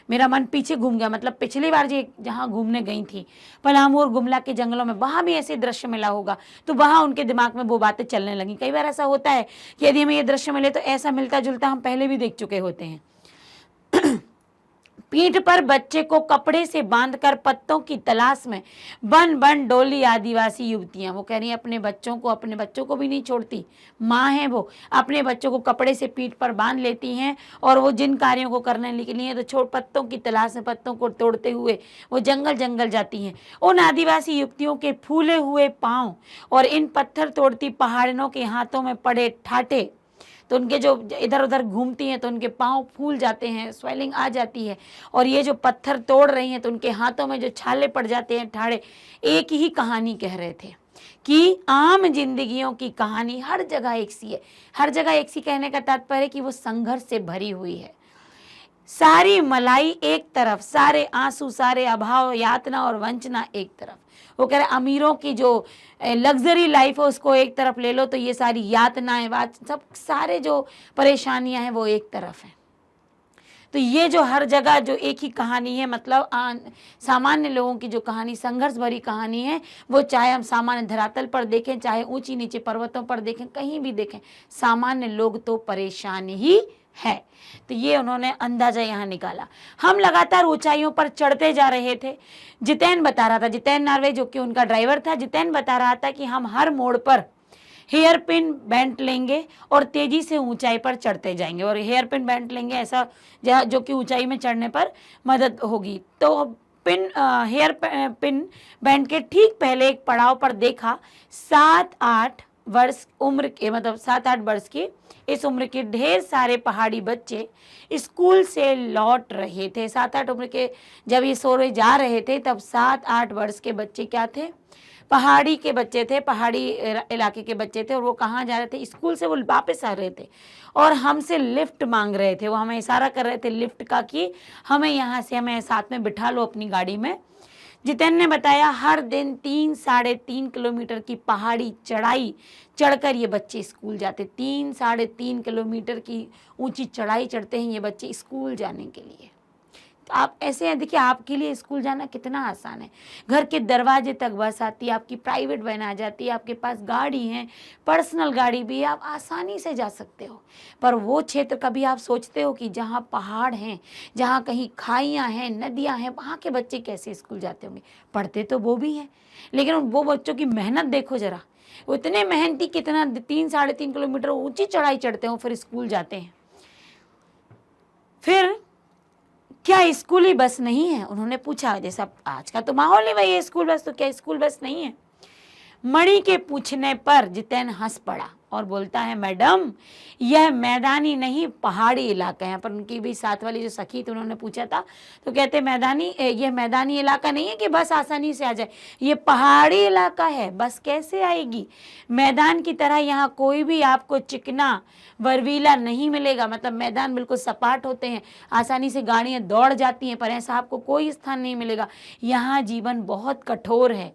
मेरा मन पीछे घूम गया, मतलब पिछली बार जो जहाँ घूमने गई थी पलामू और गुमला के जंगलों में, वहां भी ऐसे दृश्य मिला होगा, तो वहां उनके दिमाग में वो बातें चलने लगी। कई बार ऐसा होता है कि यदि हमें ये दृश्य मिले तो ऐसा मिलता जुलता हम पहले भी देख चुके होते हैं। पीठ पर बच्चे को कपड़े से बांधकर पत्तों की तलाश में बन बन डोली आदिवासी युवतियां। वो कह रही हैं अपने बच्चों को भी नहीं छोड़ती, माँ है वो, अपने बच्चों को कपड़े से पीठ पर बांध लेती हैं और वो जिन कार्यों को करने के लिए तो पत्तों की तलाश में पत्तों को तोड़ते हुए वो जंगल जंगल जाती हैं। उन आदिवासी युवतियों के फूले हुए पाँव और इन पत्थर तोड़ती पहाड़ियों के हाथों में पड़े ठाठे, तो उनके जो इधर उधर घूमती हैं तो उनके पाँव फूल जाते हैं, स्वेलिंग आ जाती है, और ये जो पत्थर तोड़ रही हैं तो उनके हाथों में जो छाले पड़ जाते हैं, ठाड़े। एक ही कहानी कह रहे थे कि आम जिंदगियों की कहानी हर जगह एक सी है। हर जगह एक सी कहने का तात्पर्य कि वो संघर्ष से भरी हुई है। सारी मलाई एक तरफ, सारे आंसू, सारे अभाव, यातना और वंचना एक तरफ। वो कह रहे अमीरों की जो लग्जरी लाइफ है उसको एक तरफ ले लो तो ये सारी यातनाएं, सब सारे जो परेशानियां हैं वो एक तरफ हैं। तो ये जो हर जगह जो एक ही कहानी है, मतलब सामान्य लोगों की जो कहानी, संघर्ष भरी कहानी है, वो चाहे हम सामान्य धरातल पर देखें, चाहे ऊंची नीचे पर्वतों पर देखें, कहीं भी देखें, सामान्य लोग तो परेशान ही है। तो ये उन्होंने अंदाजा यहाँ निकाला। हम लगातार ऊंचाइयों पर चढ़ते जा रहे थे। जितेन बता रहा था, जितेन नार्वे जो कि उनका ड्राइवर था, जितेन बता रहा था कि हम हर मोड़ पर हेयर पिन बेंट लेंगे और तेजी से ऊंचाई पर चढ़ते जाएंगे। और हेयर पिन बेंट लेंगे ऐसा जो कि ऊंचाई में चढ़ने पर मदद होगी। तो हेयर पिन बेंट के ठीक पहले एक पड़ाव पर देखा 7-8 वर्ष उम्र के, मतलब 7-8 वर्ष की इस उम्र के ढेर सारे पहाड़ी बच्चे स्कूल से लौट रहे थे। 7-8 उम्र के जब ये सोरे जा रहे थे तब 7-8 वर्ष के बच्चे क्या थे, पहाड़ी के बच्चे थे, पहाड़ी इलाके के बच्चे थे। और वो कहाँ जा रहे थे, स्कूल से वो वापस आ रहे थे और हमसे लिफ्ट मांग रहे थे। वो हमें इशारा कर रहे थे लिफ्ट का कि हमें यहाँ से हमें साथ में बिठा लो अपनी गाड़ी में। जितेन ने बताया हर दिन 3-3.5 किलोमीटर की पहाड़ी चढ़ाई चढ़कर ये बच्चे स्कूल जाते। 3-3.5 किलोमीटर की ऊंची चढ़ाई चढ़ते हैं ये बच्चे स्कूल जाने के लिए। तो आप ऐसे हैं, देखिए आपके लिए स्कूल जाना कितना आसान है। घर के दरवाजे तक बस आती है, आपकी प्राइवेट वैन आ जाती है, आपके पास गाड़ी है, पर्सनल गाड़ी भी है, आप आसानी से जा सकते हो। पर वो क्षेत्र कभी आप सोचते हो कि जहाँ पहाड़ हैं, जहाँ कहीं खाइयाँ हैं, नदियाँ हैं, वहाँ के बच्चे कैसे स्कूल जाते होंगे। पढ़ते तो वो भी हैं, लेकिन वो बच्चों की मेहनत देखो जरा, वो इतने मेहनती, कितना 3-3.5 किलोमीटर ऊंची चढ़ाई चढ़ते हो फिर स्कूल जाते हैं। फिर क्या स्कूली बस नहीं है, उन्होंने पूछा। जैसा आज का तो माहौल है वही है, स्कूल बस, तो क्या स्कूल बस नहीं है। मणि के पूछने पर जितेन हंस पड़ा और बोलता है मैडम यह मैदानी नहीं पहाड़ी इलाका है। पर उनकी भी साथ वाली जो सखी थी उन्होंने पूछा था तो कहते यह मैदानी इलाका नहीं है कि बस आसानी से आ जाए, ये पहाड़ी इलाका है, बस कैसे आएगी। मैदान की तरह यहाँ कोई भी आपको चिकना बर्फीला नहीं मिलेगा, मतलब मैदान बिल्कुल सपाट होते हैं, आसानी से गाड़ियाँ दौड़ जाती हैं, पर ऐसा आपको कोई स्थान नहीं मिलेगा। यहाँ जीवन बहुत कठोर है।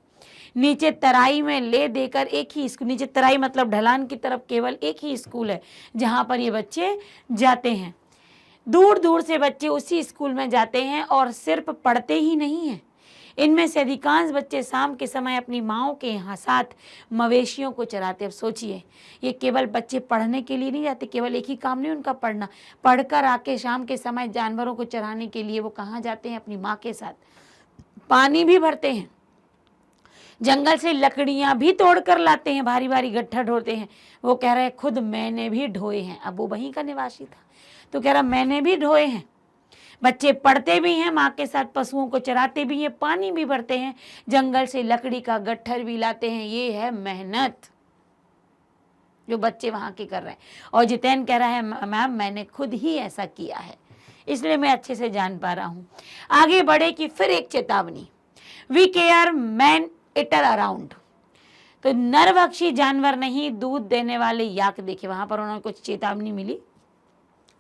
नीचे तराई में ले देकर एक ही स्कूल, नीचे तराई मतलब ढलान की तरफ केवल एक ही स्कूल है जहाँ पर ये बच्चे जाते हैं। दूर दूर से बच्चे उसी स्कूल में जाते हैं और सिर्फ पढ़ते ही नहीं हैं, इनमें से अधिकांश बच्चे शाम के समय अपनी माँओं के यहाँ साथ मवेशियों को चराते। अब सोचिए, ये केवल बच्चे पढ़ने के लिए नहीं जाते, केवल एक ही काम नहीं उनका पढ़ना, पढ़कर आके शाम के समय जानवरों को चराने के लिए वो कहाँ जाते हैं, अपनी माँ के साथ। पानी भी भरते हैं, जंगल से लकड़ियां भी तोड़ कर लाते हैं, भारी भारी गट्ठा ढोते हैं। वो कह रहे हैं खुद मैंने भी ढोए हैं। अब वो वहीं का निवासी था तो कह रहा मैंने भी ढोए हैं। बच्चे पढ़ते भी हैं, माँ के साथ पशुओं को चराते भी हैं, पानी भी भरते हैं, जंगल से लकड़ी का गट्ठर भी लाते हैं। ये है मेहनत जो बच्चे वहां के कर रहे हैं। और जितेन कह रहा है मैम मैंने खुद ही ऐसा किया है। इसलिए मैं अच्छे से जान पा रहा हूँ। आगे बढ़े कि फिर एक चेतावनी, beware man eater around. तो नरभक्षी जानवर नहीं, दूध देने वाले याक देखे, वहां पर उन्होंने कुछ चेतावनी मिली।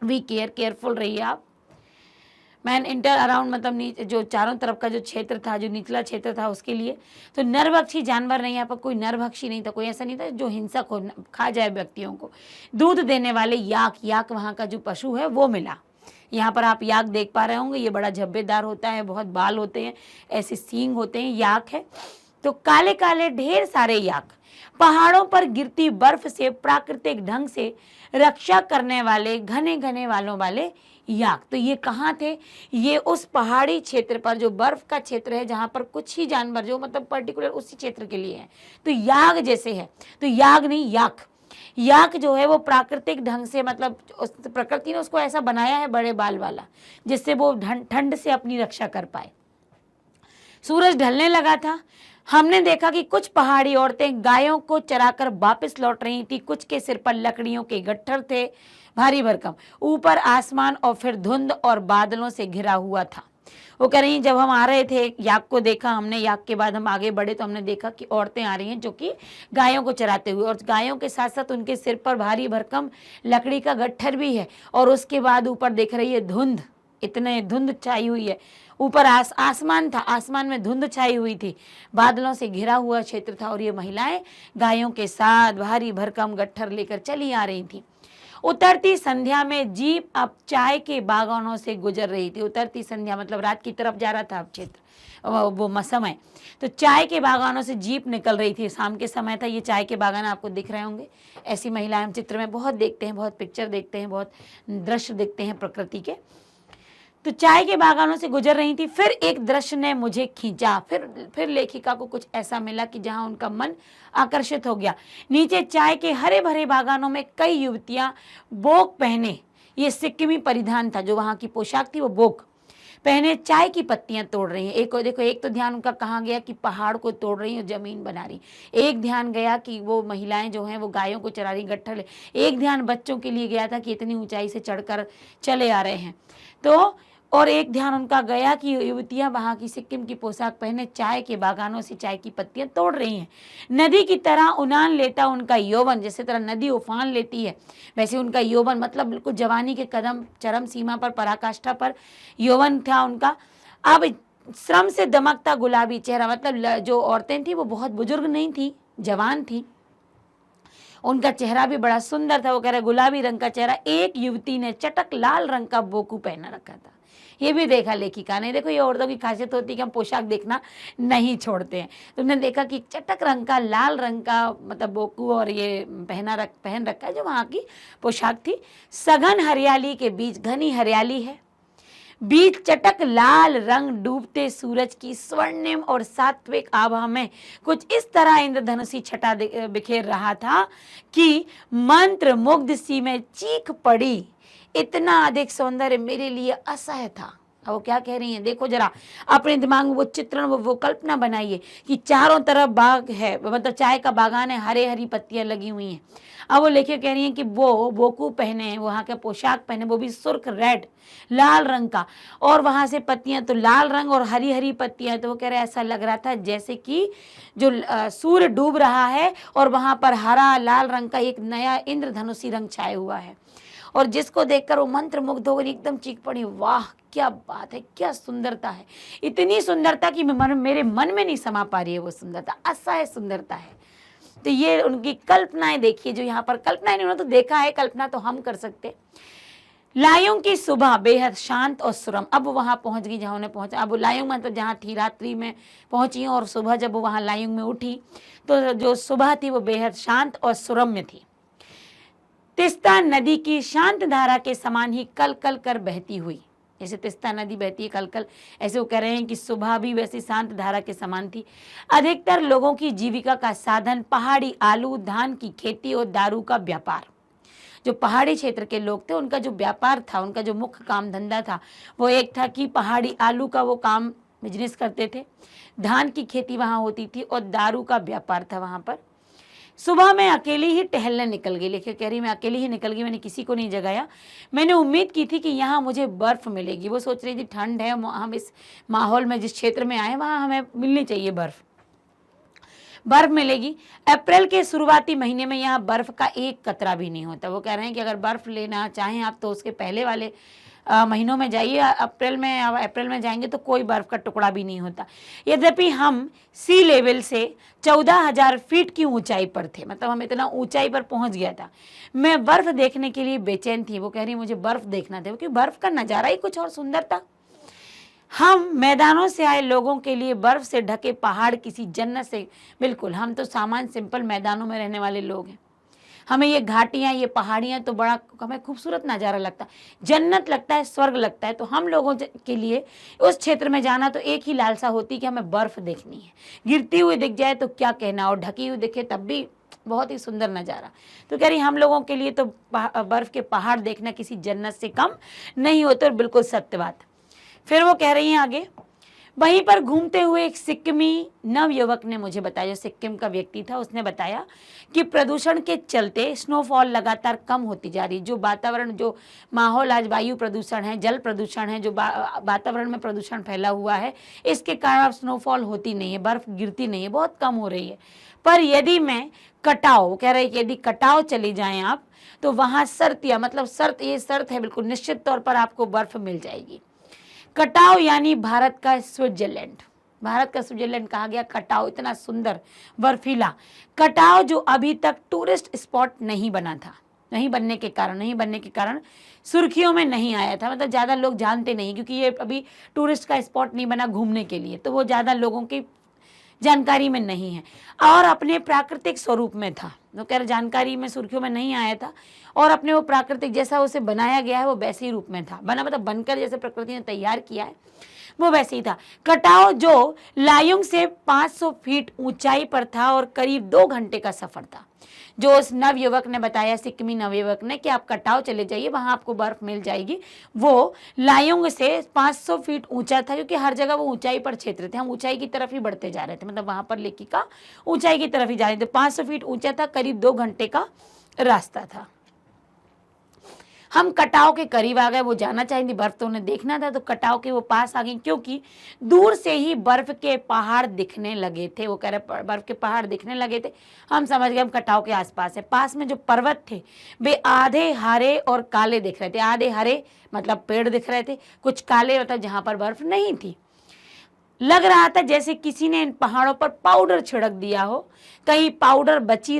वी केयर, केयरफुल रहिए आप। मैन इंटर अराउंड मतलब जो चारों तरफ का जो क्षेत्र था, जो निचला क्षेत्र था उसके लिए। तो नरभक्षी जानवर नहीं, यहाँ पर कोई नरभक्षी नहीं था, कोई ऐसा नहीं था जो हिंसक हो, खा जाए व्यक्तियों को। दूध देने वाले याक, याक वहाँ का जो पशु है वो मिला। यहाँ पर आप याक देख पा रहे होंगे, ये बड़ा झब्बेदार होता है, बहुत बाल होते हैं, ऐसे सींग होते हैं, याक है। तो काले काले ढेर सारे याक, पहाड़ों पर गिरती बर्फ से प्राकृतिक ढंग से रक्षा करने वाले घने घने वालों वाले याक। तो ये कहाँ थे? ये उस पहाड़ी क्षेत्र पर, जो बर्फ का क्षेत्र है, जहाँ पर कुछ ही जानवर जो मतलब पर्टिकुलर उसी क्षेत्र के लिए है। तो याग जैसे है, तो याग नहीं याक। याक जो है वो प्राकृतिक ढंग से, मतलब प्रकृति ने उसको ऐसा बनाया है बड़े बाल वाला, जिससे वो ठंड से अपनी रक्षा कर पाए। सूरज ढलने लगा था। हमने देखा कि कुछ पहाड़ी औरतें गायों को चराकर वापस लौट रही थी। कुछ के सिर पर लकड़ियों के गट्ठर थे, भारी भरकम। ऊपर आसमान और फिर धुंध और बादलों से घिरा हुआ था। वो कह रही, जब हम आ रहे थे याक को देखा हमने, याक के बाद हम आगे बढ़े तो हमने देखा कि औरतें आ रही हैं जो कि गायों को चराते हुए, और गायों के साथ साथ उनके सिर पर भारी भरकम लकड़ी का गट्ठर भी है। और उसके बाद ऊपर देख रही है धुंध, इतने धुंध छाई हुई है। ऊपर आसमान था, आसमान में धुंध छाई हुई थी, बादलों से घिरा हुआ क्षेत्र था, और ये महिलाएं गायों के साथ भारी भरकम गट्ठर लेकर चली आ रही थी। उतरती संध्या में जीप अब चाय के बागानों से गुजर रही थी। उतरती संध्या मतलब रात की तरफ जा रहा था अब क्षेत्र, वो समय। तो चाय के बागानों से जीप निकल रही थी, शाम के समय था। ये चाय के बागान आपको दिख रहे होंगे। ऐसी महिलाएं हम चित्र में बहुत देखते हैं, बहुत पिक्चर देखते हैं, बहुत दृश्य देखते हैं प्रकृति के। तो चाय के बागानों से गुजर रही थी। फिर एक दृश्य ने मुझे खींचा। फिर लेखिका को कुछ ऐसा मिला कि जहां उनका मन आकर्षित हो गया। नीचे चाय के हरे भरे बागानों में कई युवतियां बोक पहने, ये सिक्किमी परिधान था, जो वहां की पोशाक थी वो बोक पहने चाय की पत्तियां तोड़ रही हैं। एक तो ध्यान उनका कहाँ गया कि पहाड़ को तोड़ रही और जमीन बना रही। एक ध्यान गया कि वो महिलाएं जो हैं वो गायों को चरा रही, गट्ठर। एक ध्यान बच्चों के लिए गया था कि इतनी ऊंचाई से चढ़कर चले आ रहे हैं। तो और एक ध्यान उनका गया कि युवतियां वहां की सिक्किम की पोशाक पहने चाय के बागानों से चाय की पत्तियां तोड़ रही हैं। नदी की तरह उनान लेता उनका यौवन, जैसे तरह नदी उफान लेती है वैसे उनका यौवन, मतलब बिल्कुल जवानी के कदम चरम सीमा पर, पराकाष्ठा पर यौवन था उनका। अब श्रम से दमकता गुलाबी चेहरा, मतलब जो औरतें थी वो बहुत बुजुर्ग नहीं थी, जवान थी, उनका चेहरा भी बड़ा सुंदर था। वो कह रहे गुलाबी रंग का चेहरा। एक युवती ने चटक लाल रंग का बोकू पहना रखा था। ये भी देखा लेखिका ने। देखो ये औरतों की खासियत होती है कि हम पोशाक देखना नहीं छोड़ते हैं। तो उन्होंने देखा कि चटक रंग का, लाल रंग का मतलब बोकू और ये पहन रखा है, जो वहाँ की पोशाक थी। सघन हरियाली के बीच, घनी हरियाली है, बीच चटक लाल रंग डूबते सूरज की स्वर्णिम और सात्विक आभा में कुछ इस तरह इंद्रधनुषी छटा बिखेर रहा था कि मंत्र मुग्ध सी में चीख पड़ी, इतना अधिक सौंदर्य मेरे लिए असह्य था। अब वो क्या कह रही हैं, देखो जरा अपने दिमाग में वो चित्रण, वो कल्पना बनाइए कि चारों तरफ बाग है, मतलब चाय का बागान है, हरे हरी पत्तियां लगी हुई हैं। अब वो लेके कह रही हैं कि वो बोकू पहने, वहाँ का पोशाक पहने, वो भी सुर्ख रेड, लाल रंग का, और वहाँ से पत्तियां तो लाल रंग और हरी हरी पत्तियां। तो वो कह रहे ऐसा लग रहा था जैसे कि जो सूर्य डूब रहा है और वहाँ पर हरा लाल रंग का एक नया इंद्रधनुषी रंग छाया हुआ है। और जिसको देखकर वो मंत्र मुग्ध हो गई, एकदम चीख पड़ी, वाह क्या बात है, क्या सुंदरता है। इतनी सुंदरता कि मेरे मन में नहीं समा पा रही है वो सुंदरता, असह्य सुंदरता है। तो ये उनकी कल्पनाएं देखिए, जो यहाँ पर कल्पनाएं नहीं, उन्होंने तो देखा है, कल्पना तो हम कर सकते। लायुंग की सुबह बेहद शांत और सुरम। अब वहां पहुंच गई जहां उन्हें पहुंचा। अब लायुंग मतलब जहां थी रात्रि में पहुंची, और सुबह जब वो वहां लायुंग में उठी तो जो सुबह थी वो बेहद शांत और सुरम्य थी। तिस्ता नदी की शांत धारा के समान ही कल कल कर बहती हुई, जैसे तिस्ता नदी बहती है कल कल, ऐसे वो कह रहे हैं कि सुबह भी वैसी शांत धारा के समान थी। अधिकतर लोगों की जीविका का साधन पहाड़ी आलू, धान की खेती और दारू का व्यापार। जो पहाड़ी क्षेत्र के लोग थे उनका जो व्यापार था, उनका जो मुख्य काम धंधा था वो एक था कि पहाड़ी आलू का वो काम बिजनेस करते थे, धान की खेती वहाँ होती थी और दारू का व्यापार था वहाँ पर। सुबह मैं अकेली ही टहलने निकल गई। लेखिए कह रही मैं अकेली ही निकल गई, मैंने किसी को नहीं जगाया। मैंने उम्मीद की थी कि यहाँ मुझे बर्फ़ मिलेगी। वो सोच रही थी ठंड है, हम इस माहौल में जिस क्षेत्र में आए वहाँ हमें मिलनी चाहिए बर्फ़ मिलेगी। अप्रैल के शुरुआती महीने में यहाँ बर्फ़ का एक कतरा भी नहीं होता। वो कह रहे हैं कि अगर बर्फ़ लेना चाहें आप तो उसके पहले वाले महीनों में जाइए। अप्रैल में जाएंगे तो कोई बर्फ़ का टुकड़ा भी नहीं होता। यद्यपि हम सी लेवल से 14,000 फीट की ऊंचाई पर थे, मतलब हम इतना ऊंचाई पर पहुंच गया था। मैं बर्फ़ देखने के लिए बेचैन थी। वो कह रही मुझे बर्फ़ देखना था, क्योंकि बर्फ़ का नज़ारा ही कुछ और सुंदर था। हम मैदानों से आए लोगों के लिए बर्फ से ढके पहाड़ किसी जन्नत से, बिल्कुल हम तो सामान्य सिंपल मैदानों में रहने वाले लोग हैं। हमें ये घाटियाँ, ये पहाड़ियाँ तो बड़ा हमें खूबसूरत नज़ारा लगता है, जन्नत लगता है, स्वर्ग लगता है। तो हम लोगों के लिए उस क्षेत्र में जाना तो एक ही लालसा होती कि हमें बर्फ़ देखनी है। गिरती हुई दिख जाए तो क्या कहना, और ढकी हुई दिखे तब भी बहुत ही सुंदर नज़ारा। तो कह रही हम लोगों के लिए तो बर्फ़ के पहाड़ देखना किसी जन्नत से कम नहीं होते, और बिल्कुल सत्य बात। फिर वो कह रही हैं आगे, वहीं पर घूमते हुए एक सिक्किमी नवयुवक ने मुझे बताया, जो सिक्किम का व्यक्ति था, उसने बताया कि प्रदूषण के चलते स्नोफॉल लगातार कम होती जा रही। जो वातावरण, जो माहौल आज वायु प्रदूषण है, जल प्रदूषण है, जो वातावरण में प्रदूषण फैला हुआ है, इसके कारण अब स्नोफॉल होती नहीं है, बर्फ़ गिरती नहीं है, बहुत कम हो रही है। पर यदि मैं कटाव, कह रहे कि यदि कटाव चली जाएँ आप तो वहाँ शर्तिया, मतलब ये शर्त है बिल्कुल निश्चित तौर पर आपको बर्फ़ मिल जाएगी। कटाव यानी भारत का स्विट्जरलैंड, भारत का स्विट्जरलैंड कहा गया कटाव, इतना सुंदर बर्फीला कटाव जो अभी तक टूरिस्ट स्पॉट नहीं बना था, नहीं बनने के कारण सुर्खियों में नहीं आया था, मतलब ज़्यादा लोग जानते नहीं, क्योंकि ये अभी टूरिस्ट का स्पॉट नहीं बना घूमने के लिए, तो वो ज़्यादा लोगों की जानकारी में नहीं है, और अपने प्राकृतिक स्वरूप में था। वो कह रहे जानकारी में, सुर्खियों में नहीं आया था, और अपने वो प्राकृतिक जैसा उसे बनाया गया है वो वैसे ही रूप में था, बना मतलब बनकर जैसे प्रकृति ने तैयार किया है वो वैसे ही था। कटाव जो लायुंग से 500 फीट ऊंचाई पर था और करीब 2 घंटे का सफर था। जो उस नवयुवक ने बताया, सिक्किमी नवयुवक ने, कि आप कटाव चले जाइए, वहां आपको बर्फ मिल जाएगी। वो लायुंग से 500 फीट ऊंचा था, क्योंकि हर जगह वो ऊंचाई पर क्षेत्र थे, हम ऊंचाई की तरफ ही बढ़ते जा रहे थे, मतलब वहां पर लेखिका ऊंचाई की तरफ ही जा रहे थे। 500 फीट ऊंचा था, करीब 2 घंटे का रास्ता था। हम कटाव के करीब आ गए, वो जाना चाहेंगी, बर्फ तो उन्हें देखना था, तो कटाव के वो पास आ गई, क्योंकि दूर से ही बर्फ के पहाड़ दिखने लगे थे। वो कह रहे बर्फ के पहाड़ दिखने लगे थे, हम समझ गए हम कटाव के आसपास है। पास में जो पर्वत थे वे आधे हरे और काले दिख रहे थे। आधे हरे मतलब पेड़ दिख रहे थे, कुछ काले मतलब जहाँ पर बर्फ नहीं थी। लग रहा था जैसे किसी ने इन पहाड़ों पर पाउडर छिड़क दिया हो, कहीं पाउडर बची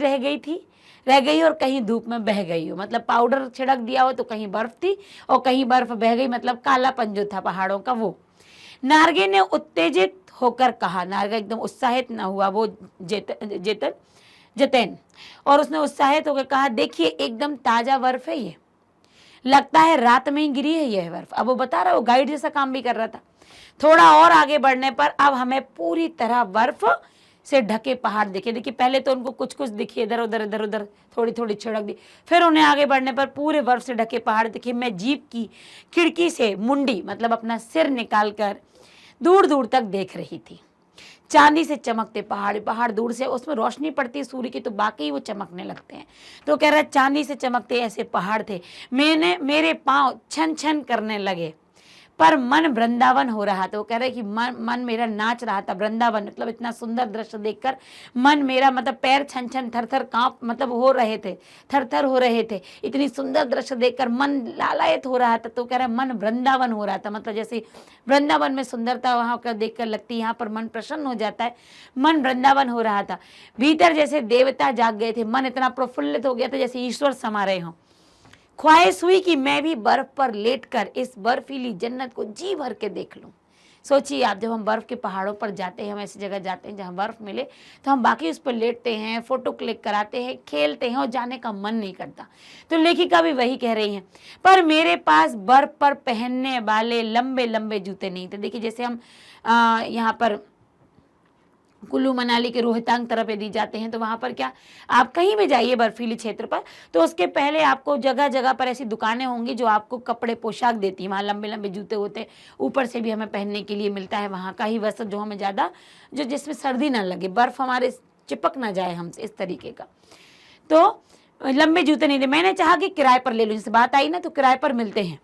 रह गई और कहीं धूप में बह गई हो, मतलब पाउडर छिड़क दिया हो तो कहीं बर्फ थी और कहीं बर्फ बह गई, मतलब कालापन जो था पहाड़ों का वो। नार्गे ने उत्तेजित होकर कहा, नार्गा एकदम उत्साहित न हुआ, वो जतन, और उसने उत्साहित होकर कहा, देखिए एकदम ताजा बर्फ है, ये लगता है रात में ही गिरी है यह बर्फ। अब वो बता रहा, वो गाइड जैसा काम भी कर रहा था। थोड़ा और आगे बढ़ने पर अब हमें पूरी तरह बर्फ से ढके पहाड़ दिखे। देखिए पहले तो उनको कुछ कुछ दिखे, इधर उधर थोड़ी थोड़ी छिड़क दी, फिर उन्हें आगे बढ़ने पर पूरे बर्फ से ढके पहाड़ दिखे। मैं जीप की खिड़की से मुंडी मतलब अपना सिर निकालकर दूर दूर तक देख रही थी। चांदी से चमकते पहाड़ दूर से, उसमें रोशनी पड़ती है सूर्य की तो बाकी वो चमकने लगते हैं। तो कह रहा है चांदी से चमकते ऐसे पहाड़ थे। मेरे पाँव छन छन करने लगे, पर मन वृंदावन हो रहा था। वो कह रहे कि मन मेरा नाच रहा था। वृंदावन मतलब इतना सुंदर दृश्य देखकर मन मेरा, मतलब पैर छन छन थर कांप मतलब हो रहे थे, थर हो रहे थे। इतनी सुंदर दृश्य देखकर मन लालायित हो रहा था। तो कह रहे मन वृंदावन हो रहा था, मतलब जैसे वृंदावन में सुंदरता वहाँ का देखकर लगती है, यहाँ पर मन प्रसन्न हो जाता है। मन वृंदावन हो रहा था, भीतर जैसे देवता जाग गए थे। मन इतना प्रफुल्लित हो गया था जैसे ईश्वर समा रहे हों। ख्वाहिश हुई कि मैं भी बर्फ पर लेटकर इस बर्फीली जन्नत को जी भर के देख लूं। सोचिए आप, जब हम बर्फ के पहाड़ों पर जाते हैं, हम ऐसी जगह जाते हैं जहां बर्फ मिले, तो हम बाकी उस पर लेटते हैं, फोटो क्लिक कराते हैं, खेलते हैं और जाने का मन नहीं करता। तो लेखिका भी वही कह रही हैं, पर मेरे पास बर्फ पर पहनने वाले लंबे लंबे जूते नहीं थे। देखिए जैसे हम यहाँ पर कुल्लू मनाली के रोहतांग तरफ यदि जाते हैं तो वहाँ पर क्या, आप कहीं भी जाइए बर्फीली क्षेत्र पर, तो उसके पहले आपको जगह जगह पर ऐसी दुकानें होंगी जो आपको कपड़े पोशाक देती हैं। वहाँ लंबे लंबे जूते होते हैं, ऊपर से भी हमें पहनने के लिए मिलता है वहाँ का ही वस्त्र जो हमें ज़्यादा, जो जिसमें सर्दी ना लगे। बर्फ़ हमारे चिपक ना जाए हमसे, इस तरीके का। तो लंबे जूते नहीं थे। मैंने चाहा कि किराए पर ले लूँ, जैसे बात आई ना, तो किराए पर मिलते हैं।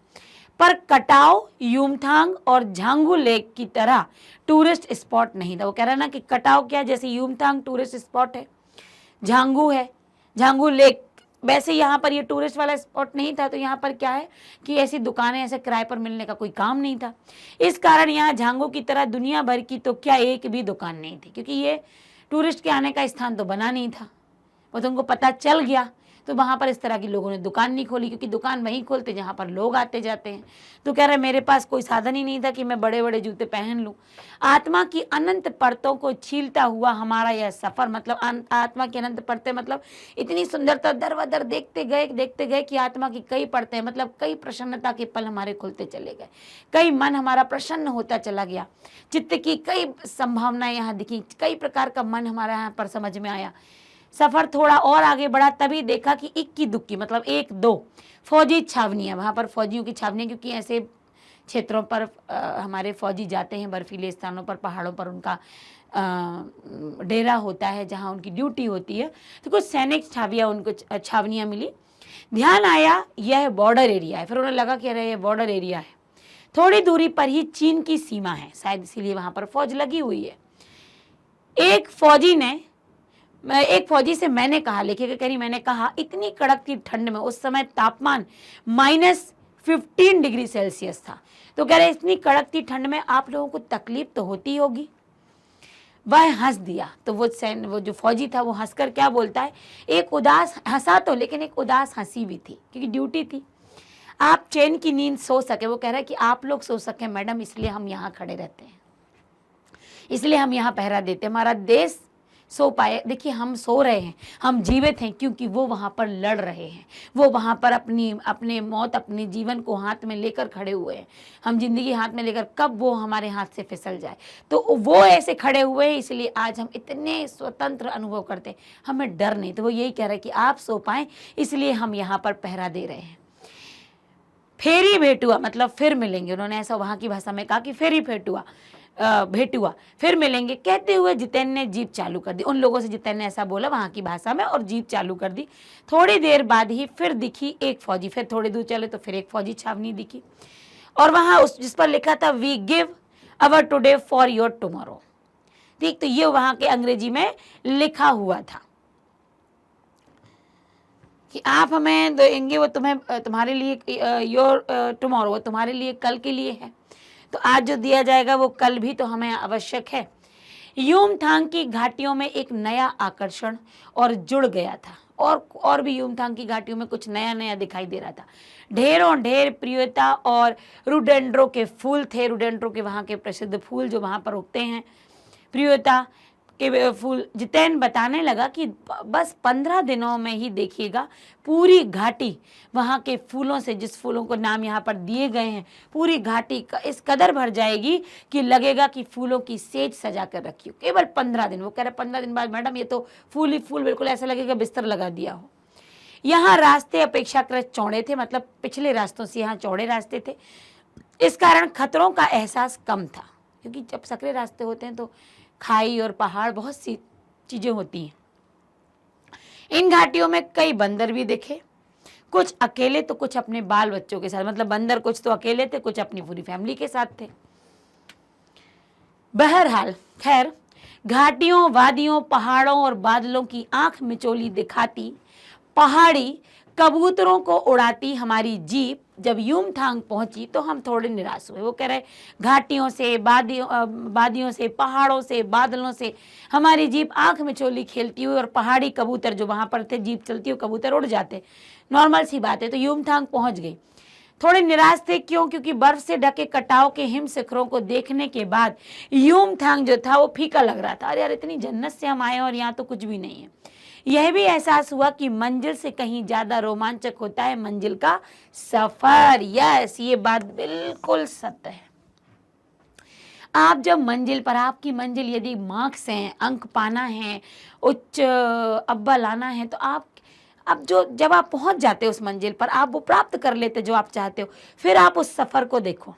पर कटाव युमथांग और झांगू लेक की तरह टूरिस्ट स्पॉट नहीं था। वो कह रहा है ना कि कटाव क्या, जैसे युमथांग टूरिस्ट स्पॉट है, झांगू है, झांगू लेक वैसे यहाँ पर ये टूरिस्ट वाला स्पॉट नहीं था। तो यहाँ पर क्या है कि ऐसी दुकानें, ऐसे किराए पर मिलने का कोई काम नहीं था। इस कारण यहाँ झांगू की तरह दुनिया भर की तो क्या एक भी दुकान नहीं थी, क्योंकि ये टूरिस्ट के आने का स्थान तो बना नहीं था। वो तो उनको पता चल गया, तो वहाँ पर इस तरह की लोगों ने दुकान नहीं खोली, क्योंकि दुकान वहीं खोलते जहाँ पर लोग आते जाते हैं। तो कह रहे मेरे पास कोई साधन ही नहीं था कि मैं बड़े बड़े जूते पहन लूँ। आत्मा की अनंत परतों को छीलता हुआ हमारा यह सफ़र, मतलब आत्मा की अनंत परतें, मतलब इतनी सुंदरता दर बदर देखते गए कि आत्मा की कई परतें, मतलब कई प्रसन्नता के पल हमारे खुलते चले गए, कई मन हमारा प्रसन्न होता चला गया, चित्त की कई संभावनाएं यहाँ दिखी, कई प्रकार का मन हमारा यहाँ पर समझ में आया। सफ़र थोड़ा और आगे बढ़ा, तभी देखा कि इक्की दुक्की, मतलब एक दो फौजी छावनियाँ, वहाँ पर फौजियों की छावनियाँ, क्योंकि ऐसे क्षेत्रों पर हमारे फौजी जाते हैं, बर्फीले स्थानों पर, पहाड़ों पर उनका डेरा होता है जहाँ उनकी ड्यूटी होती है। तो कुछ सैनिक छावनियाँ मिली। ध्यान आया यह बॉर्डर एरिया है। फिर उन्हें लगा कि अरे ये बॉर्डर एरिया है, थोड़ी दूरी पर ही चीन की सीमा है, शायद इसीलिए वहाँ पर फौज लगी हुई है। एक फौजी से मैंने कहा, लेखिका कह रही, मैंने कहा इतनी कड़कती ठंड में, उस समय तापमान -15 डिग्री सेल्सियस था। तो कह रहे इतनी कड़कती ठंड में आप लोगों को तकलीफ तो होती होगी। वह हंस दिया। तो वो जो फौजी था वो हंसकर क्या बोलता है, एक उदास हंसा तो, लेकिन एक उदास हंसी भी थी, क्योंकि ड्यूटी थी। आप चैन की नींद सो सके, वो कह रहा है कि आप लोग सो सके मैडम, इसलिए हम यहाँ खड़े रहते हैं, इसलिए हम यहाँ पहरा देते हैं, हमारा देश सो पाए। देखिए हम सो रहे हैं, हम जीवित हैं, क्योंकि वो वहाँ पर लड़ रहे हैं, वो वहाँ पर अपने मौत, अपने जीवन को हाथ में लेकर खड़े हुए हैं। हम जिंदगी हाथ में लेकर कब वो हमारे हाथ से फिसल जाए, तो वो ऐसे खड़े हुए हैं, इसलिए आज हम इतने स्वतंत्र अनुभव करते हैं, हमें डर नहीं। तो वो यही कह रहे हैं कि आप सो पाएं, इसलिए हम यहाँ पर पहरा दे रहे हैं। फेरी भेंट हुआ, मतलब फिर मिलेंगे। उन्होंने ऐसा वहाँ की भाषा में कहा कि फेरी भेंट हुआ, फिर मिलेंगे कहते हुए जितेन ने जीप चालू कर दी। उन लोगों से जितेन ने ऐसा बोला वहाँ की भाषा में, और जीप चालू कर दी। थोड़ी देर बाद ही फिर दिखी एक फौजी, फिर थोड़ी दूर चले तो फिर एक फौजी छावनी दिखी, और वहाँ उस जिस पर लिखा था we give our today for your tomorrow. ठीक, तो ये वहाँ के अंग्रेजी में लिखा हुआ था कि आप हमें देंगे, वो तुम्हारे लिए योर टुमारो, वो तुम्हारे लिए कल के लिए है। तो आज जो दिया जाएगा वो कल भी तो हमें आवश्यक है। युमथांग की घाटियों में एक नया आकर्षण और जुड़ गया था, और भी युमथांग की घाटियों में कुछ नया नया दिखाई दे रहा था। ढेरों ढेर प्रियता और रुडेंड्रो के फूल थे। रुडेंड्रो के वहाँ के प्रसिद्ध फूल जो वहाँ पर उगते हैं, प्रियता के फूल। जितेन बताने लगा कि बस 15 दिनों में ही देखिएगा पूरी घाटी वहाँ के फूलों से, जिस फूलों को नाम यहाँ पर दिए गए हैं, पूरी घाटी इस कदर भर जाएगी कि लगेगा कि फूलों की सेज सजा कर रखी हो। केवल 15 दिन। वो कह रहे 15 दिन बाद मैडम ये तो फूल ही फूल, बिल्कुल ऐसा लगेगा बिस्तर लगा दिया हो। यहाँ रास्ते अपेक्षाकृत चौड़े थे, मतलब पिछले रास्तों से यहाँ चौड़े रास्ते थे। इस कारण खतरों का एहसास कम था, क्योंकि जब सकरे रास्ते होते हैं तो खाई और पहाड़, बहुत सी चीजें होती हैं। इन घाटियों में कई बंदर भी दिखे, कुछ अकेले तो कुछ अपने बाल बच्चों के साथ, मतलब बंदर कुछ तो अकेले थे, कुछ अपनी पूरी फैमिली के साथ थे। बहरहाल खैर, घाटियों, वादियों, पहाड़ों और बादलों की आंख मिचोली दिखाती पहाड़ी कबूतरों को उड़ाती हमारी जीप जब युमथांग पहुंची तो हम थोड़े निराश हुए। वो कह रहे घाटियों से, वादियों से, पहाड़ों से, बादलों से हमारी जीप आंख में चोली खेलती हुई, और पहाड़ी कबूतर जो वहां पर थे, जीप चलती हुई कबूतर उड़ जाते, नॉर्मल सी बात है। तो युमथांग पहुंच गई। थोड़े निराश थे, क्यों? क्योंकि बर्फ से ढके कटाव के हिम शिखरों को देखने के बाद युमथांग जो था वो फीका लग रहा था। अरे यार, इतनी जन्नत से हम आए और यहाँ तो कुछ भी नहीं है। यह भी एहसास हुआ कि मंजिल से कहीं ज्यादा रोमांचक होता है मंजिल का सफर। यस, ये बात बिल्कुल सत्य है। आप जब मंजिल पर, आपकी मंजिल यदि मार्क्स हैं, अंक पाना है, उच्च अव्वल आना है, तो जब आप पहुंच जाते हो उस मंजिल पर, आप वो प्राप्त कर लेते जो आप चाहते हो, फिर आप उस सफर को देखो।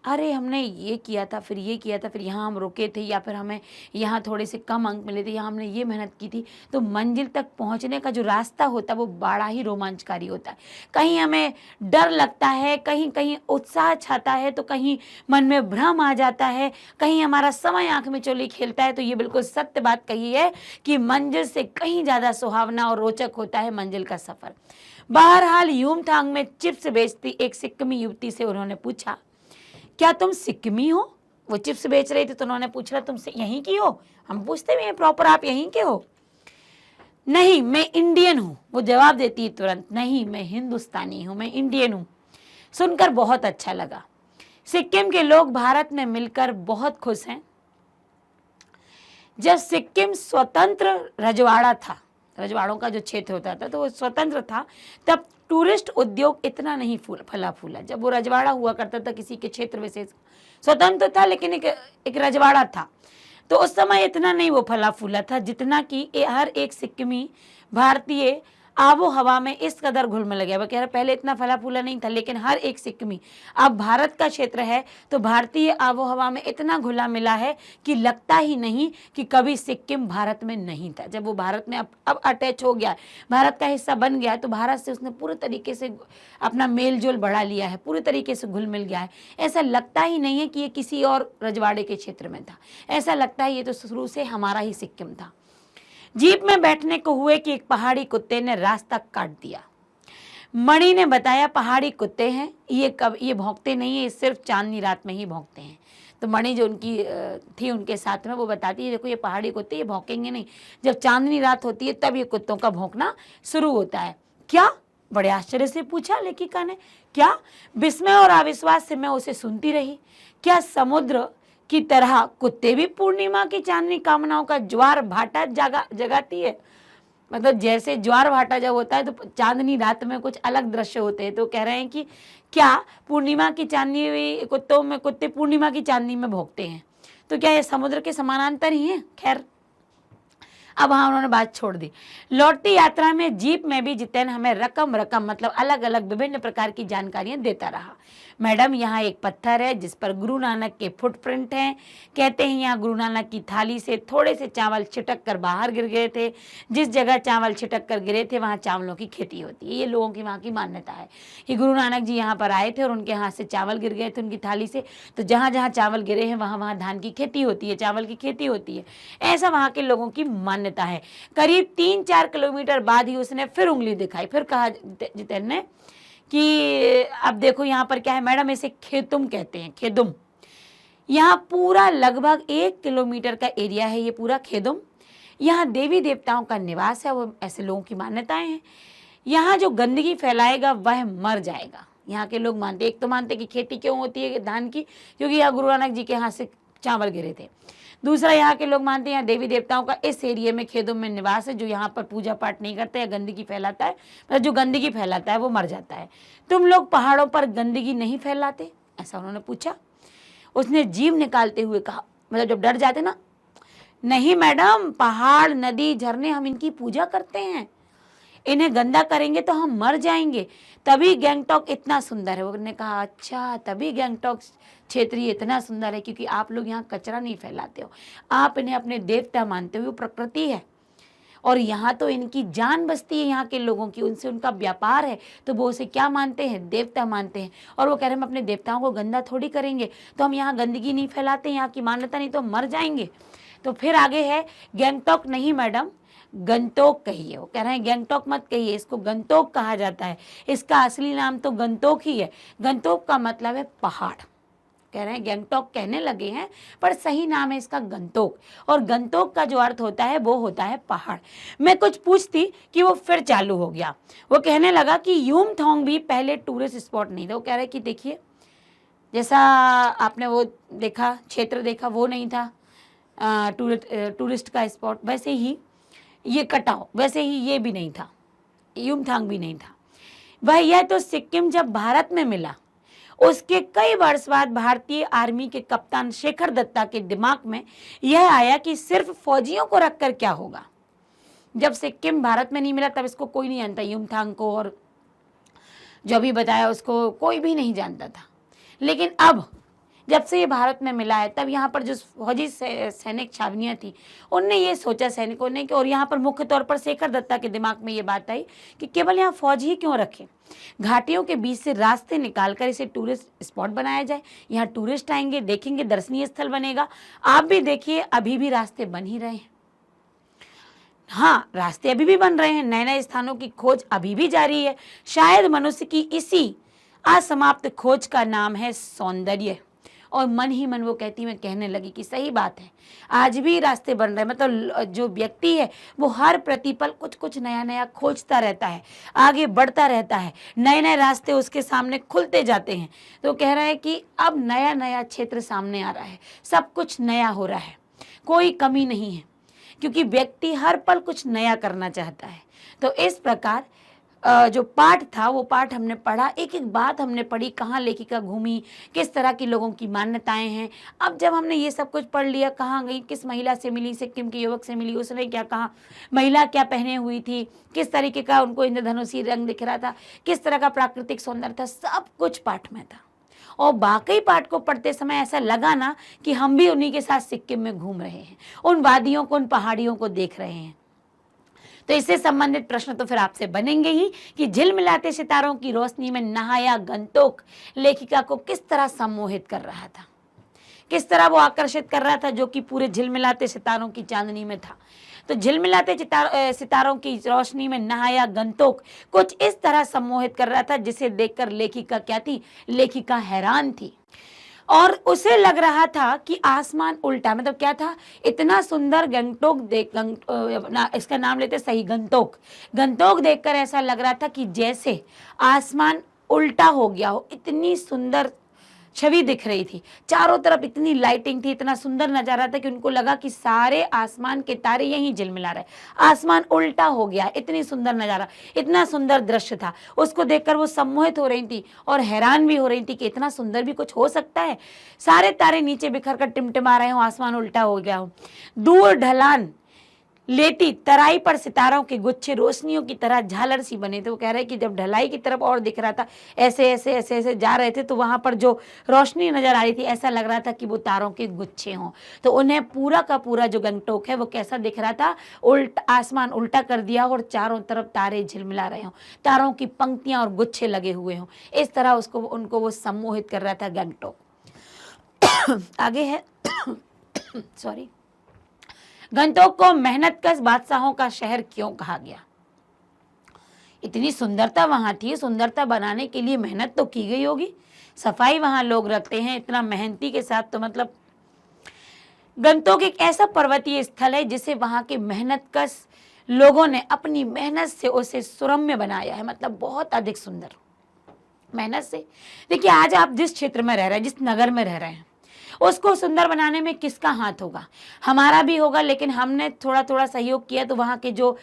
अरे हमने ये किया था, फिर ये किया था, फिर यहाँ हम रुके थे, या फिर हमें यहाँ थोड़े से कम अंक मिले थे, यहाँ हमने ये मेहनत की थी। तो मंजिल तक पहुँचने का जो रास्ता होता है वो बड़ा ही रोमांचकारी होता है। कहीं हमें डर लगता है, कहीं कहीं उत्साह छाता है, तो कहीं मन में भ्रम आ जाता है, कहीं हमारा समय आँख में चोली खेलता है। तो ये बिल्कुल सत्य बात कही है कि मंजिल से कहीं ज़्यादा सुहावना और रोचक होता है मंजिल का सफ़र। बहरहाल युमथांग में चिप्स बेचती एक सिक्किमी युवती से उन्होंने पूछा, क्या तुम सिक्किमी हो? वो चिप्स बेच रही थी तो उन्होंने पूछा, तुम यहीं की हो? हम पूछते भी हैं प्रॉपर, आप यहीं के हो? नहीं, मैं इंडियन हूँ। वो जवाब देती है तुरंत, नहीं मैं हिंदुस्तानी हूँ, मैं इंडियन हूँ। सुनकर बहुत अच्छा लगा। सिक्किम के लोग भारत में मिलकर बहुत खुश हैं। जब सिक्किम स्वतंत्र रजवाड़ा था, रजवाड़ों का जो क्षेत्र होता था, तो वो स्वतंत्र था, तब टूरिस्ट उद्योग इतना नहीं फला फूला। जब वो रजवाड़ा हुआ करता था, किसी के क्षेत्र विशेष स्वतंत्र था, लेकिन एक रजवाड़ा था, तो उस समय इतना नहीं वो फला फूला था जितना कि हर एक सिक्किमी भारतीय आबो हवा में इस कदर घुल मिल गया। वो कह रहे पहले इतना फला फूला नहीं था, लेकिन हर एक सिक्किमी, अब भारत का क्षेत्र है तो भारतीय आबो हवा में इतना घुला मिला है कि लगता ही नहीं कि कभी सिक्किम भारत में नहीं था। जब वो भारत में अब अटैच हो गया, भारत का हिस्सा बन गया, तो भारत से उसने पूरे तरीके से अपना मेल जोल बढ़ा लिया है, पूरे तरीके से घुल मिल गया है। ऐसा लगता ही नहीं है कि ये किसी और रजवाड़े के क्षेत्र में था, ऐसा लगता है ये तो शुरू से हमारा ही सिक्किम था। जीप में बैठने को हुए कि एक पहाड़ी कुत्ते ने रास्ता काट दिया। मणि ने बताया, पहाड़ी कुत्ते हैं, ये भौंकते नहीं है, ये सिर्फ चांदनी रात में ही भौंकते हैं। तो मणि जो उनकी थी उनके साथ में, वो बताती है, देखो ये पहाड़ी कुत्ते ये भौंकेंगे नहीं, जब चांदनी रात होती है तब ये कुत्तों का भौंकना शुरू होता है। क्या? बड़े आश्चर्य से पूछा लेखिका ने। क्या? विस्मय और अविश्वास से मैं उसे सुनती रही। क्या समुद्र की तरह कुत्ते भी पूर्णिमा की चांदनी कामनाओं का ज्वार भाटा जगाती है? मतलब जैसे ज्वार भाटा जब होता है तो चांदनी रात में कुछ अलग दृश्य होते हैं। तो कह रहे हैं कि क्या पूर्णिमा की चांदनी कुत्ते पूर्णिमा की चांदनी में भोगते हैं? तो क्या ये समुद्र के समानांतर ही है? खैर, अब हाँ उन्होंने बात छोड़ दी। लौटती यात्रा में जीप में भी जितेंद्र हमें रकम मतलब अलग अलग विभिन्न प्रकार की जानकारियां देता रहा। मैडम, यहाँ एक पत्थर है जिस पर गुरु नानक के फुटप्रिंट हैं। कहते हैं यहाँ गुरु नानक की थाली से थोड़े से चावल छिटक कर बाहर गिर गए थे। जिस जगह चावल छिटक कर गिरे थे वहाँ चावलों की खेती होती है। ये लोगों की वहाँ की मान्यता है कि गुरु नानक जी यहाँ पर आए थे और उनके हाथ से चावल गिर गए थे उनकी थाली से, तो जहाँ जहाँ चावल गिरे हैं वहाँ वहाँ धान की खेती होती है, चावल की खेती होती है। ऐसा वहाँ के लोगों की मान्यता है। करीब 3-4 किलोमीटर बाद ही उसने फिर उंगली दिखाई। फिर कहा जितेंद्र ने कि अब देखो यहाँ पर क्या है मैडम, इसे खेतुम कहते हैं, खेदुम। यहाँ पूरा लगभग 1 किलोमीटर का एरिया है ये पूरा खेदुम। यहाँ देवी देवताओं का निवास है, वो ऐसे लोगों की मान्यताएं हैं। यहाँ जो गंदगी फैलाएगा वह मर जाएगा। यहाँ के लोग मानते, एक तो मानते कि खेती क्यों होती है धान की, क्योंकि यहाँ गुरु नानक जी के हाथ से चावल गिरे थे। दूसरा, यहाँ के लोग मानते हैं यहाँ देवी देवताओं का इस एरिया में खेदों में निवास है, जो यहाँ पर पूजा पाठ नहीं करता या गंदगी फैलाता है, मतलब जो गंदगी फैलाता है वो मर जाता है। तुम लोग पहाड़ों पर गंदगी नहीं फैलाते? ऐसा उन्होंने पूछा। उसने जीभ निकालते हुए कहा, मतलब जब डर जाते ना, नहीं मैडम, पहाड़ नदी झरने हम इनकी पूजा करते हैं, इन्हें गंदा करेंगे तो हम मर जाएंगे, तभी गैंगटॉक इतना सुंदर है। उन्होंने कहा, अच्छा तभी गैंगटॉक क्षेत्र इतना सुंदर है क्योंकि आप लोग यहाँ कचरा नहीं फैलाते हो, आप इन्हें अपने देवता मानते हो, प्रकृति है और यहाँ तो इनकी जान बसती है यहाँ के लोगों की, उनसे उनका व्यापार है, तो वो उसे क्या मानते हैं? देवता मानते हैं। और वो कह रहे हैं हम अपने देवताओं को गंदा थोड़ी करेंगे, तो हम यहाँ गंदगी नहीं फैलाते, यहाँ की मान्यता नहीं तो मर जाएंगे। तो फिर आगे है, गैंगटॉक नहीं मैडम, गंतोक कहिए। वो कह रहे हैं गैंगटॉक मत कहिए, इसको गंतोक कहा जाता है, इसका असली नाम तो गंतोक ही है। गंतोक का मतलब है पहाड़। कह रहे हैं गैंगटॉक कहने लगे हैं पर सही नाम है इसका गंतोक, और गंतोक का जो अर्थ होता है वो होता है पहाड़। मैं कुछ पूछती कि वो फिर चालू हो गया। वो कहने लगा कि युमथांग भी पहले टूरिस्ट स्पॉट नहीं था। वो कह रहे कि देखिए, जैसा आपने वो देखा क्षेत्र देखा वो नहीं था टूरिस्ट का स्पॉट, वैसे ही ये कटाव, वैसे ही ये भी नहीं था, युमथांग भी नहीं था। वह यह तो सिक्किम जब भारत में मिला उसके कई वर्ष बाद भारतीय आर्मी के कप्तान शेखर दत्ता के दिमाग में यह आया कि सिर्फ फौजियों को रखकर क्या होगा। जब सिक्किम भारत में नहीं मिला तब इसको कोई नहीं जानता, युमथांग को और जो भी बताया उसको कोई भी नहीं जानता था। लेकिन अब जब से ये भारत में मिला है तब यहाँ पर जो फौजी सैनिक छावनियाँ थी, उनने ये सोचा सैनिकों ने कि, और यहाँ पर मुख्य तौर पर शेखर दत्ता के दिमाग में ये बात आई कि केवल यहाँ फौज ही क्यों रखें, घाटियों के बीच से रास्ते निकालकर इसे टूरिस्ट स्पॉट बनाया जाए। यहाँ टूरिस्ट आएंगे, देखेंगे, दर्शनीय स्थल बनेगा। आप भी देखिए, अभी भी रास्ते बन ही रहे हैं। हाँ, रास्ते अभी भी बन रहे हैं, नए नए स्थानों की खोज अभी भी जारी है। शायद मनुष्य की इसी असमाप्त खोज का नाम है सौंदर्य। और मन ही मन वो कहती, मैं कहने लगी कि सही बात है, आज भी रास्ते बन रहे हैं। मतलब जो व्यक्ति है वो हर प्रतिपल कुछ कुछ नया नया खोजता रहता है, आगे बढ़ता रहता है, नए नए रास्ते उसके सामने खुलते जाते हैं। तो कह रहा है कि अब नया नया क्षेत्र सामने आ रहा है, सब कुछ नया हो रहा है, कोई कमी नहीं है, क्योंकि व्यक्ति हर पल कुछ नया करना चाहता है। तो इस प्रकार जो पाठ था वो पाठ हमने पढ़ा, एक एक बात हमने पढ़ी, कहाँ लेखिका घूमी, किस तरह की लोगों की मान्यताएं हैं। अब जब हमने ये सब कुछ पढ़ लिया, कहाँ गई, किस महिला से मिली, सिक्किम के युवक से मिली, उसने क्या कहा, महिला क्या पहने हुई थी, किस तरीके का उनको इंद्रधनुषी रंग दिख रहा था, किस तरह का प्राकृतिक सौंदर्य था, सब कुछ पाठ में था। और बाकी पाठ को पढ़ते समय ऐसा लगा ना कि हम भी उन्हीं के साथ सिक्किम में घूम रहे हैं, उन वादियों को, उन पहाड़ियों को देख रहे हैं। तो इससे संबंधित प्रश्न तो फिर आपसे बनेंगे ही कि झिलमिलाते सितारों की रोशनी में नहाया गंतोक लेखिका को किस तरह सम्मोहित कर रहा था, किस तरह वो आकर्षित कर रहा था, जो कि पूरे झिलमिलाते सितारों की चांदनी में था। तो झिलमिलाते सितारों की रोशनी में नहाया गंतोक कुछ इस तरह सम्मोहित कर रहा था, जिसे देखकर लेखिका क्या थी, लेखिका हैरान थी। और उसे लग रहा था कि आसमान उल्टा, मतलब क्या था, इतना सुंदर गंगटोक देख, इसका नाम लेते सही, गंतोक, गंतोक देखकर ऐसा लग रहा था कि जैसे आसमान उल्टा हो गया हो। इतनी सुंदर छवि दिख रही थी, चारों तरफ इतनी लाइटिंग थी, इतना सुंदर नजारा था कि उनको लगा कि सारे आसमान के तारे यहीं झिलमिला रहे, आसमान उल्टा हो गया। इतनी सुंदर नजारा, इतना सुंदर दृश्य था, उसको देखकर वो सम्मोहित हो रही थी और हैरान भी हो रही थी कि इतना सुंदर भी कुछ हो सकता है। सारे तारे नीचे बिखर कर टिमटिमा रहे हो, आसमान उल्टा हो गया हो। दूर ढलान लेटी तराई पर सितारों के गुच्छे रोशनियों की तरह झालर सी बने थे। वो कह रहे कि जब ढलाई की तरफ और दिख रहा था, ऐसे ऐसे ऐसे ऐसे जा रहे थे, तो वहां पर जो रोशनी नजर आ रही थी, ऐसा लग रहा था कि वो तारों के गुच्छे हों। तो उन्हें पूरा का पूरा जो गंगटोक है वो कैसा दिख रहा था, आसमान उल्टा कर दिया और चारों तरफ तारे झिलमिला रहे हों, तारों की पंक्तियां और गुच्छे लगे हुए हों। इस तरह उनको वो सम्मोहित कर रहा था गंगटोक। आगे है सॉरी, गंतोक को मेहनतकश बादशाहों का शहर क्यों कहा गया? इतनी सुंदरता वहां थी, सुंदरता बनाने के लिए मेहनत तो की गई होगी, सफाई वहां लोग रखते हैं इतना मेहनती के साथ। तो मतलब गंतोक एक ऐसा पर्वतीय स्थल है जिसे वहां के मेहनतकश लोगों ने अपनी मेहनत से उसे सुरम्य बनाया है, मतलब बहुत अधिक सुंदर मेहनत से। देखिए, आज आप जिस क्षेत्र में रह रहे हैं, जिस नगर में रह रहे हैं, उसको सुंदर बनाने में किसका हाथ होगा? हमारा भी होगा, लेकिन हमने थोड़ा थोड़ा सहयोग किया तो वहाँ के जो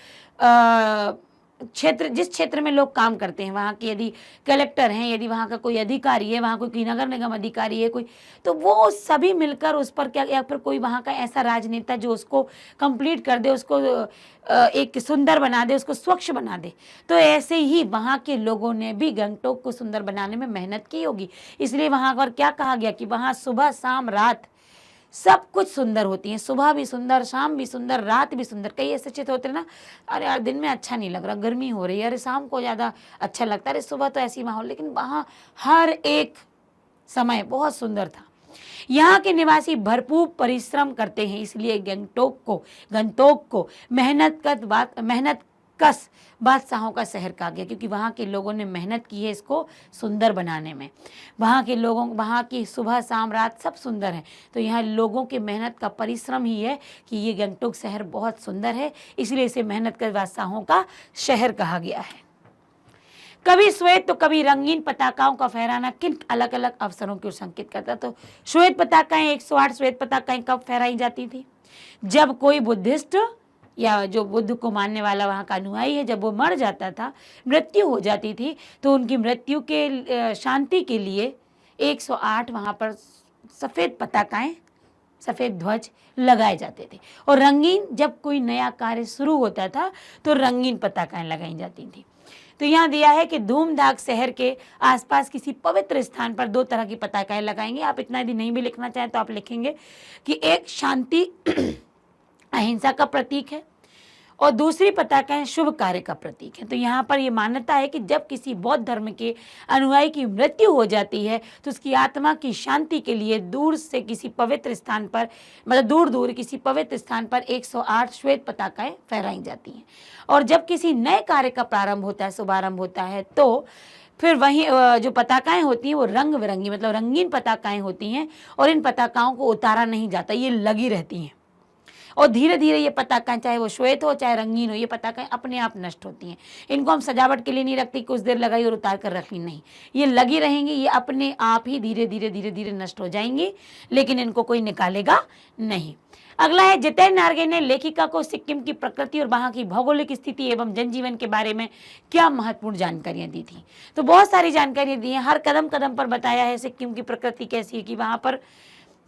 क्षेत्र, जिस क्षेत्र में लोग काम करते हैं, वहाँ के यदि कलेक्टर हैं, यदि वहाँ का कोई अधिकारी है, वहाँ कोई नगर निगम अधिकारी है कोई, तो वो सभी मिलकर उस पर क्या, या फिर कोई वहाँ का ऐसा राजनेता जो उसको कंप्लीट कर दे, उसको एक सुंदर बना दे, उसको स्वच्छ बना दे। तो ऐसे ही वहाँ के लोगों ने भी गंगटोक को सुंदर बनाने में मेहनत की होगी। इसलिए वहाँ पर क्या कहा गया कि वहाँ सुबह शाम रात सब कुछ सुंदर होती है, सुबह भी सुंदर, शाम भी सुंदर, रात भी सुंदर। कई ऐसे चित्र होते हैं ना, अरे यार दिन में अच्छा नहीं लग रहा, गर्मी हो रही है, अरे शाम को ज़्यादा अच्छा लगता है, अरे सुबह तो ऐसी माहौल, लेकिन वहाँ हर एक समय बहुत सुंदर था। यहाँ के निवासी भरपूर परिश्रम करते हैं, इसलिए गंगटोक को मेहनतकश बादशाहों का शहर कहा गया, क्योंकि वहाँ के लोगों ने मेहनत की है इसको सुंदर बनाने में। वहाँ की सुबह शाम रात सब सुंदर है। तो यहाँ लोगों के मेहनत का परिश्रम ही है कि ये गंगटोक शहर बहुत सुंदर है, इसलिए इसे मेहनतकश बादशाहों का शहर कहा गया है। कभी श्वेत तो कभी रंगीन पताकाओं का फहराना किन अलग अलग अवसरों को संकेत करता? तो श्वेत पताकाएं, 108 श्वेत पताकाएं कब फहराई जाती थी? जब कोई बुद्धिस्ट या जो बुद्ध को मानने वाला वहाँ का अनुयायी है, जब वो मर जाता था, मृत्यु हो जाती थी, तो उनकी मृत्यु के शांति के लिए 108 वहाँ पर सफ़ेद पताकाएं, सफ़ेद ध्वज लगाए जाते थे। और रंगीन, जब कोई नया कार्य शुरू होता था तो रंगीन पताकाएं लगाई जाती थी। तो यहाँ दिया है कि धूमधाक शहर के आसपास किसी पवित्र स्थान पर 2 तरह की पताकाएं लगाएंगे। आप इतना यदि नहीं भी लिखना चाहें तो आप लिखेंगे कि एक शांति अहिंसा का प्रतीक है और दूसरी पताकाएं शुभ कार्य का प्रतीक है। तो यहाँ पर ये मान्यता है कि जब किसी बौद्ध धर्म के अनुयायी की मृत्यु हो जाती है तो उसकी आत्मा की शांति के लिए दूर से किसी पवित्र स्थान पर, मतलब दूर दूर किसी पवित्र स्थान पर 108 श्वेत पताकाएं फहराई जाती हैं। और जब किसी नए कार्य का प्रारंभ होता है, शुभारंभ होता है, तो फिर वहीं जो पताकाएं होती हैं वो रंग बिरंगी, मतलब रंगीन पताकाएं होती हैं और इन पताकाओं को उतारा नहीं जाता, ये लगी रहती हैं। और धीरे धीरे ये पताकाएं, चाहे वो श्वेत हो चाहे रंगीन हो, ये पताकाएं अपने आप नष्ट होती हैं। इनको हम सजावट के लिए नहीं रखती, कुछ देर लगाई और उतार कर रख ली, नहीं, ये लगी रहेंगी, ये अपने आप ही धीरे धीरे धीरे धीरे नष्ट हो जाएंगी, लेकिन इनको कोई निकालेगा नहीं। अगला है, जितेंद्र नार्गे ने लेखिका को सिक्किम की प्रकृति और वहाँ की भौगोलिक स्थिति एवं जनजीवन के बारे में क्या महत्वपूर्ण जानकारियां दी थी। तो बहुत सारी जानकारियां दी हैं, हर कदम कदम पर बताया है सिक्किम की प्रकृति कैसी है, कि वहाँ पर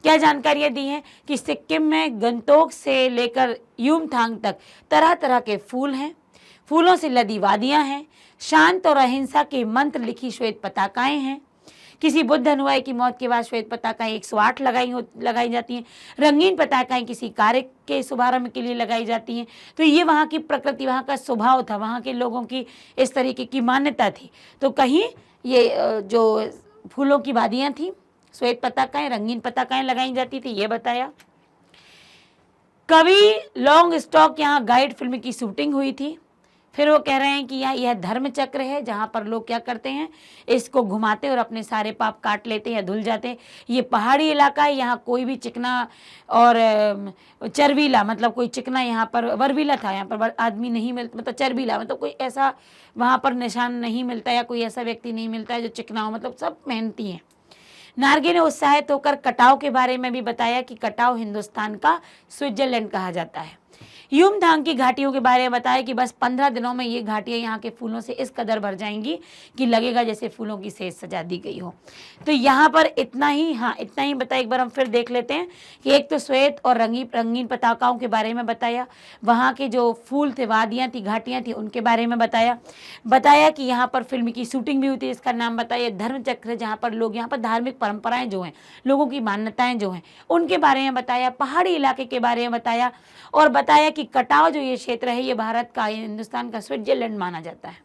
क्या जानकारियां दी हैं कि सिक्किम में गंगटोक से लेकर युमथांग तक तरह तरह के फूल हैं, फूलों से लदी वादियां हैं, शांत और अहिंसा के मंत्र लिखी श्वेत पताकाएं हैं। किसी बुद्ध अनुयायी की मौत के बाद श्वेत पताकाएं 108 लगाई जाती हैं। रंगीन पताकाएं किसी कार्य के शुभारंभ के लिए लगाई जाती हैं। तो ये वहाँ की प्रकृति, वहाँ का स्वभाव था, वहाँ के लोगों की इस तरीके की मान्यता थी। तो कहीं ये जो फूलों की वादियाँ थी, श्वेत पताकाएं, रंगीन पताकाएं लगाई जाती थी, ये बताया। कवि लॉन्ग स्टॉक यहाँ गाइड फिल्म की शूटिंग हुई थी। फिर वो कह रहे हैं कि यह धर्म चक्र है जहाँ पर लोग क्या करते हैं, इसको घुमाते और अपने सारे पाप काट लेते हैं या धुल जाते हैं। ये पहाड़ी इलाका है, यहाँ कोई भी चिकना और चरबीला, मतलब कोई चिकना यहाँ पर वरबीला था, यहाँ पर आदमी नहीं मिलता, मतलब चरबीला, मतलब कोई ऐसा वहाँ पर निशान नहीं मिलता या कोई ऐसा व्यक्ति नहीं मिलता है जो चिकना हो, मतलब सब मेहनती हैं। नार्गे ने उत्साहित होकर कटाव के बारे में भी बताया कि कटाव हिंदुस्तान का स्विट्जरलैंड कहा जाता है। युमथांग की घाटियों के बारे में बताया कि बस 15 दिनों में ये घाटियां यहाँ के फूलों से इस कदर भर जाएंगी कि लगेगा जैसे फूलों की सेज सजा दी गई हो। तो यहाँ पर इतना ही, हाँ इतना ही बताया। एक बार हम फिर देख लेते हैं कि एक तो श्वेत और रंगीन पताकाओं के बारे में बताया, वहाँ के जो फूल थे, वादियाँ थी, घाटियाँ थी, उनके बारे में बताया कि यहाँ पर फिल्म की शूटिंग भी हुई थी, इसका नाम बताया। धर्म चक्र, जहाँ पर लोग, यहाँ पर धार्मिक परंपराएं जो हैं, लोगों की मान्यताएं जो हैं, उनके बारे में बताया। पहाड़ी इलाके के बारे में बताया और बताया कि कटाव जो ये क्षेत्र है, ये भारत का, हिंदुस्तान का स्विट्जरलैंड माना जाता है।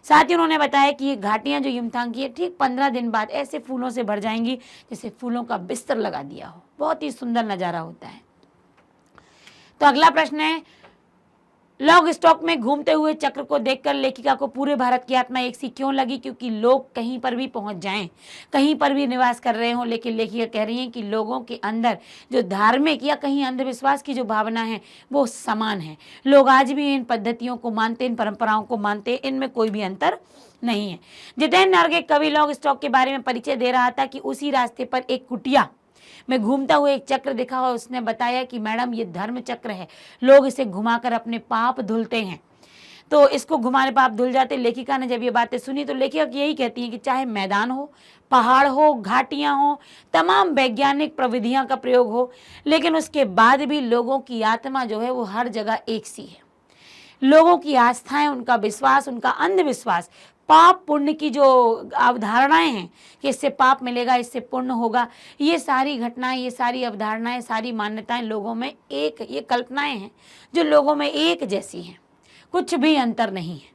साथ ही उन्होंने बताया कि ये घाटियां जो युमथांग की है, ठीक 15 दिन बाद ऐसे फूलों से भर जाएंगी जैसे फूलों का बिस्तर लगा दिया हो। बहुत ही सुंदर नजारा होता है। तो अगला प्रश्न है, लॉन्ग स्टॉक में घूमते हुए चक्र को देखकर लेखिका को पूरे भारत की आत्मा एक सी क्यों लगी? क्योंकि लोग कहीं पर भी पहुंच जाएं, कहीं पर भी निवास कर रहे हों, लेकिन लेखिका कह रही हैं कि लोगों के अंदर जो धार्मिक या कहीं अंधविश्वास की जो भावना है वो समान है। लोग आज भी इन पद्धतियों को मानते, इन परंपराओं को मानते, इनमें कोई भी अंतर नहीं है। जितेंद्र नार्गे कवि लॉन्ग स्टॉक के बारे में परिचय दे रहा था कि उसी रास्ते पर एक कुटिया में घूमता हुआ एक चक्र दिखा और उसने बताया कि मैडम ये धर्म चक्र है, लोग इसे घुमाकर अपने पाप धुलते हैं। तो इसको घुमाने पाप धुल जाते। लेखिका ने जब ये बातें सुनी तो लेखिका यही कहती है कि चाहे मैदान हो, पहाड़ हो, घाटियां हो, तमाम वैज्ञानिक प्रविधियां का प्रयोग हो, लेकिन उसके बाद भी लोगों की आत्मा जो है वो हर जगह एक सी है। लोगों की आस्थाएं, उनका विश्वास, उनका अंधविश्वास, पाप पुण्य की जो अवधारणाएं हैं कि इससे पाप मिलेगा, इससे पुण्य होगा, ये सारी घटनाएं, ये सारी अवधारणाएं, सारी मान्यताएं लोगों में एक, ये कल्पनाएं हैं जो लोगों में एक जैसी हैं, कुछ भी अंतर नहीं है।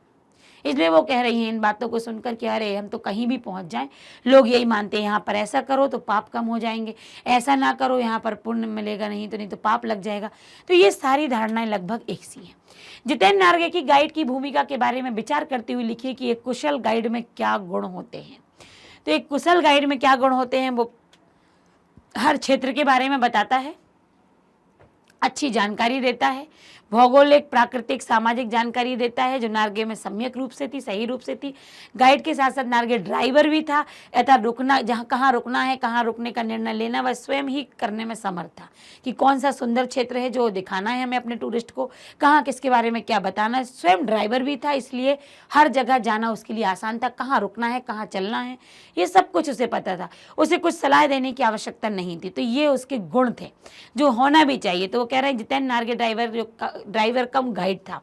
इसलिए वो कह रही हैं इन बातों को सुनकर कि अरे हम तो कहीं भी पहुंच जाएं, लोग यही मानते हैं यहाँ पर ऐसा करो तो पाप कम हो जाएंगे, ऐसा ना करो यहाँ पर पुण्य मिलेगा, नहीं तो पाप लग जाएगा। तो ये सारी धारणाएं लगभग एक सी हैं। जितेंद्र नार्गे की गाइड की भूमिका के बारे में विचार करते हुए लिखिए कि एक कुशल गाइड में क्या गुण होते हैं। तो एक कुशल गाइड में क्या गुण होते हैं, वो हर क्षेत्र के बारे में बताता है, अच्छी जानकारी देता है, भौगोलिक, प्राकृतिक, सामाजिक जानकारी देता है जो नार्गे में सम्यक रूप से थी, सही रूप से थी। गाइड के साथ साथ नार्गे ड्राइवर भी था, अर्थात रुकना, जहाँ कहाँ रुकना है, कहाँ रुकने का निर्णय लेना वह स्वयं ही करने में समर्थ था कि कौन सा सुंदर क्षेत्र है जो दिखाना है हमें अपने टूरिस्ट को, कहाँ किसके बारे में क्या बताना है। स्वयं ड्राइवर भी था, इसलिए हर जगह जाना उसके लिए आसान था, कहाँ रुकना है, कहाँ चलना है, ये सब कुछ उसे पता था। उसे कुछ सलाह देने की आवश्यकता नहीं थी। तो ये उसके गुण थे जो होना भी चाहिए। तो वो कह रहे हैं जितेंद्र नार्गे ड्राइवर कम गाइड था।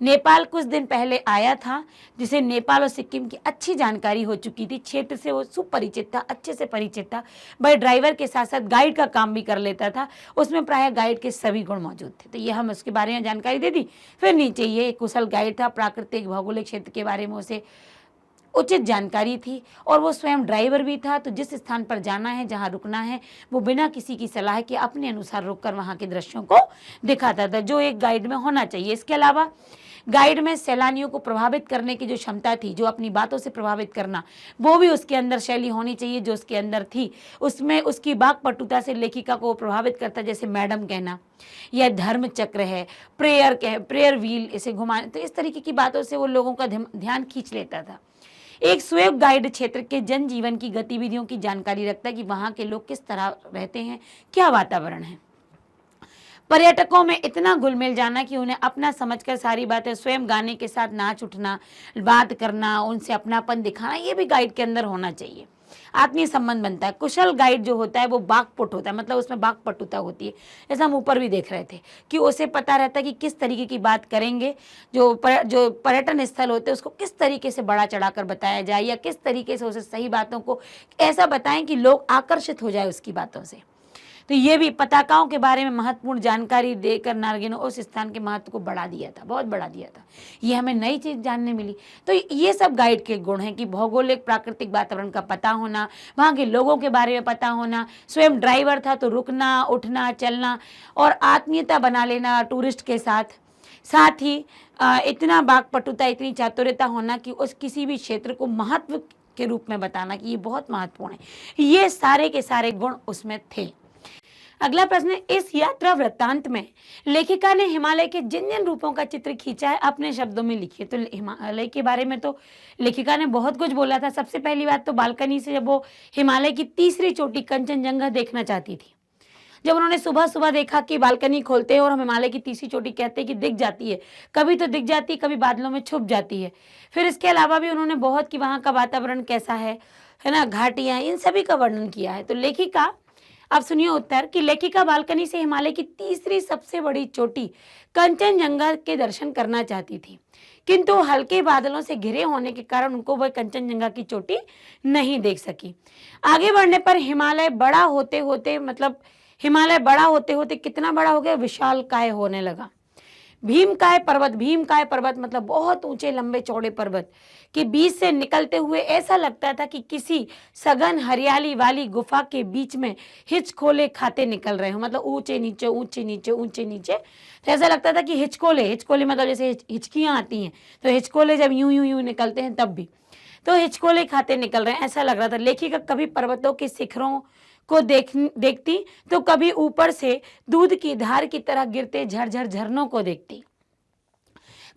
नेपाल कुछ दिन पहले आया था, जिसे नेपाल और सिक्किम की अच्छी जानकारी हो चुकी थी, क्षेत्र से वो सुपरिचित था, अच्छे से परिचित था, भाई ड्राइवर के साथ साथ गाइड का काम भी कर लेता था, उसमें प्रायः गाइड के सभी गुण मौजूद थे। तो ये हम उसके बारे में जानकारी दे दी। फिर नीचे ये कुशल गाइड था, प्राकृतिक भौगोलिक क्षेत्र के बारे में उसे उचित जानकारी थी और वो स्वयं ड्राइवर भी था। तो जिस स्थान पर जाना है, जहाँ रुकना है, वो बिना किसी की सलाह के अपने अनुसार रुककर वहाँ के दृश्यों को दिखाता था, जो एक गाइड में होना चाहिए। इसके अलावा गाइड में सैलानियों को प्रभावित करने की जो क्षमता थी, जो अपनी बातों से प्रभावित करना, वो भी उसके अंदर शैली होनी चाहिए जो उसके अंदर थी। उसमें उसकी वाक्पटुता से लेखिका को प्रभावित करता, जैसे मैडम कहना या धर्म चक्र है, प्रेयर व्हील इसे घुमाने, तो इस तरीके की बातों से वो लोगों का ध्यान खींच लेता था। एक स्वयं गाइड क्षेत्र के जनजीवन की गतिविधियों की जानकारी रखता है कि वहाँ के लोग किस तरह रहते हैं, क्या वातावरण है। पर्यटकों में इतना घुल मिल जाना कि उन्हें अपना समझकर सारी बातें स्वयं गाने के साथ नाच उठना, बात करना, उनसे अपनापन दिखाना, ये भी गाइड के अंदर होना चाहिए। आत्मीय संबंध बनता है। कुशल गाइड जो होता है वो वाक्पटु होता है, मतलब उसमें वाक्पटुता होती है। जैसे हम ऊपर भी देख रहे थे कि उसे पता रहता है कि किस तरीके की बात करेंगे, जो पर्यटन स्थल होते हैं उसको किस तरीके से बढ़ा चढ़ाकर बताया जाए, या किस तरीके से उसे सही बातों को ऐसा बताएं कि लोग आकर्षित हो जाए उसकी बातों से। तो ये भी पताकाओं के बारे में महत्वपूर्ण जानकारी देकर नारगिन ने उस स्थान के महत्व को बढ़ा दिया था, बहुत बढ़ा दिया था। ये हमें नई चीज़ जानने मिली। तो ये सब गाइड के गुण हैं कि भौगोलिक प्राकृतिक वातावरण का पता होना, वहाँ के लोगों के बारे में पता होना, स्वयं ड्राइवर था तो रुकना, उठना, चलना और आत्मीयता बना लेना टूरिस्ट के साथ ही इतना वाक्पटुता, इतनी चातुर्यता होना कि उस किसी भी क्षेत्र को महत्व के रूप में बताना कि ये बहुत महत्वपूर्ण है। ये सारे के सारे गुण उसमें थे। अगला प्रश्न है, इस यात्रा वृत्तांत में लेखिका ने हिमालय के जिन जिन रूपों का चित्र खींचा है अपने शब्दों में लिखिए। तो हिमालय के बारे में तो लेखिका ने बहुत कुछ बोला था। सबसे पहली बात तो बालकनी से जब वो हिमालय की तीसरी चोटी कंचनजंगा देखना चाहती थी, जब उन्होंने सुबह सुबह देखा कि बालकनी खोलते हैं और हम हिमालय की तीसरी चोटी कहते हैं कि दिख जाती है, कभी तो दिख जाती है, कभी बादलों में छुप जाती है। फिर इसके अलावा भी उन्होंने बहुत कि वहाँ का वातावरण कैसा है ना, घाटियाँ, इन सभी का वर्णन किया है। तो लेखिका, अब सुनिए उत्तर कि लेखिका बालकनी से हिमालय की तीसरी सबसे बड़ी चोटी कंचनजंगा के दर्शन करना चाहती थी, किंतु हल्के बादलों से घिरे होने के कारण उनको वह कंचनजंगा की चोटी नहीं देख सकी। आगे बढ़ने पर हिमालय बड़ा होते होते कितना बड़ा हो गया, विशालकाय होने लगा। भीमकाय पर्वत मतलब बहुत ऊंचे लंबे चौड़े पर्वत के बीच से निकलते हुए ऐसा लगता था कि किसी सघन हरियाली वाली गुफा के बीच में हिचकोले खाते निकल रहे हो, मतलब ऊंचे नीचे ऊंचे नीचे ऊंचे नीचे। तो ऐसा लगता था कि हिचकोले मतलब जैसे हिचकियाँ आती हैं, तो हिचकोले जब यूं यूं यूं निकलते हैं तब भी, तो हिचकोले खाते निकल रहे हैं, ऐसा लग रहा था। लेखिका कभी पर्वतों के शिखरों को देखती तो कभी ऊपर से दूध की धार की तरह गिरते झरझर झरनों को देखती,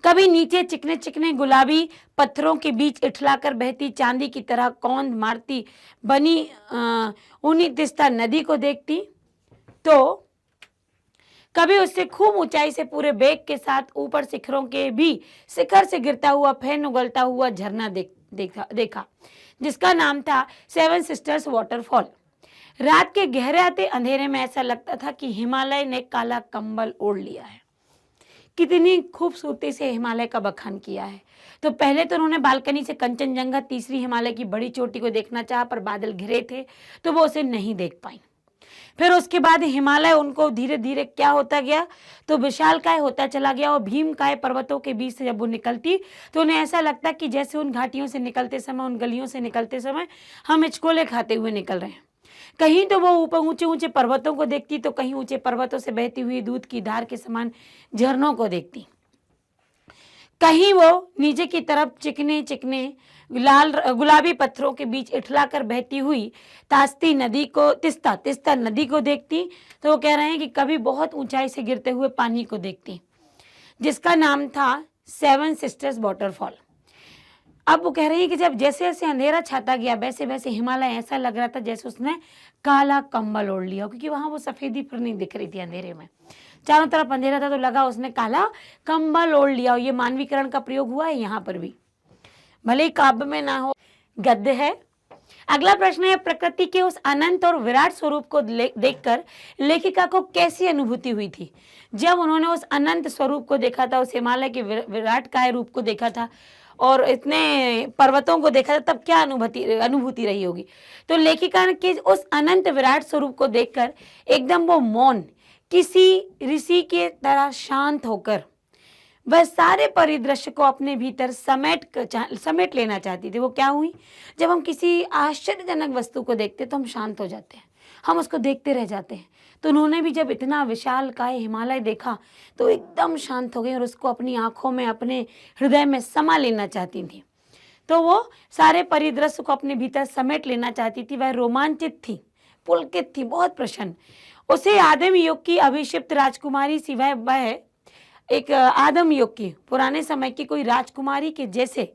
कभी नीचे चिकने चिकने गुलाबी पत्थरों के बीच इठलाकर बहती चांदी की तरह कौंध मारती बनी ऊनी तिस्ता नदी को देखती, तो कभी उससे खूब ऊंचाई से पूरे बेग के साथ ऊपर शिखरों के भी शिखर से गिरता हुआ फैन उगलता हुआ झरना देखा, जिसका नाम था सेवन सिस्टर्स वाटरफॉल। रात के गहराते अंधेरे में ऐसा लगता था कि हिमालय ने काला कंबल ओढ़ लिया है। कितनी खूबसूरती से हिमालय का बखान किया है। तो पहले तो उन्होंने बालकनी से कंचनजंगा तीसरी हिमालय की बड़ी चोटी को देखना चाहा, पर बादल घिरे थे तो वो उसे नहीं देख पाई। फिर उसके बाद हिमालय उनको धीरे धीरे क्या होता गया, तो विशालकाय होता चला गया और भीमकाय पर्वतों के बीच से जब वो निकलती तो उन्हें ऐसा लगता कि जैसे उन घाटियों से निकलते समय, उन गलियों से निकलते समय हम हिचकोले खाते हुए निकल रहे हैं। कहीं तो वो ऊपर ऊंचे ऊंचे पर्वतों को देखती, तो कहीं ऊंचे पर्वतों से बहती हुई दूध की धार के समान झरनों को देखती, कहीं वो नीचे की तरफ चिकने चिकने लाल गुलाबी पत्थरों के बीच इठलाकर बहती हुई तिस्ता नदी को देखती। तो वो कह रहे हैं कि कभी बहुत ऊंचाई से गिरते हुए पानी को देखती, जिसका नाम था सेवन सिस्टर्स वाटरफॉल। अब वो कह रही है कि जब जैसे जैसे अंधेरा छाता गया वैसे वैसे हिमालय ऐसा लग रहा था जैसे उसने काला कंबल ओढ़ लिया, क्योंकि वहां वो सफेदी फिर नहीं दिख रही थी अंधेरे में, चारों तरफ अंधेरा था, तो लगा उसने काला कंबल ओढ़ लिया। और ये मानवीकरण का प्रयोग हुआ है यहाँ पर भी, भले ही काव्य में ना हो, गद्य है। अगला प्रश्न है, प्रकृति के उस अनंत और विराट स्वरूप को देखकर लेखिका को कैसी अनुभूति हुई थी? जब उन्होंने उस अनंत स्वरूप को देखा था, उस हिमालय के विराट काय रूप को देखा था और इतने पर्वतों को देखा था, तब क्या अनुभूति रही होगी? तो लेखिका के उस अनंत विराट स्वरूप को देखकर एकदम वो मौन, किसी ऋषि के तरह शांत होकर वह सारे परिदृश्य को अपने भीतर समेट लेना चाहती थी। वो क्या हुई? जब हम किसी आश्चर्यजनक वस्तु को देखते हैं तो हम शांत हो जाते हैं, हम उसको देखते रह जाते हैं। तो उन्होंने भी जब इतना विशाल काय हिमालय देखा तो एकदम शांत हो गई और उसको अपनी आंखों में, अपने हृदय में समा लेना चाहती थी। तो वो सारे परिदृश्य को अपने भीतर समेट लेना चाहती थी। वह रोमांचित थी, पुलकित थी, बहुत प्रसन्न। उसे आदिम युग की अभिषिक्त राजकुमारी सिवाय वह एक आदम युग की, पुराने समय की कोई राजकुमारी के जैसे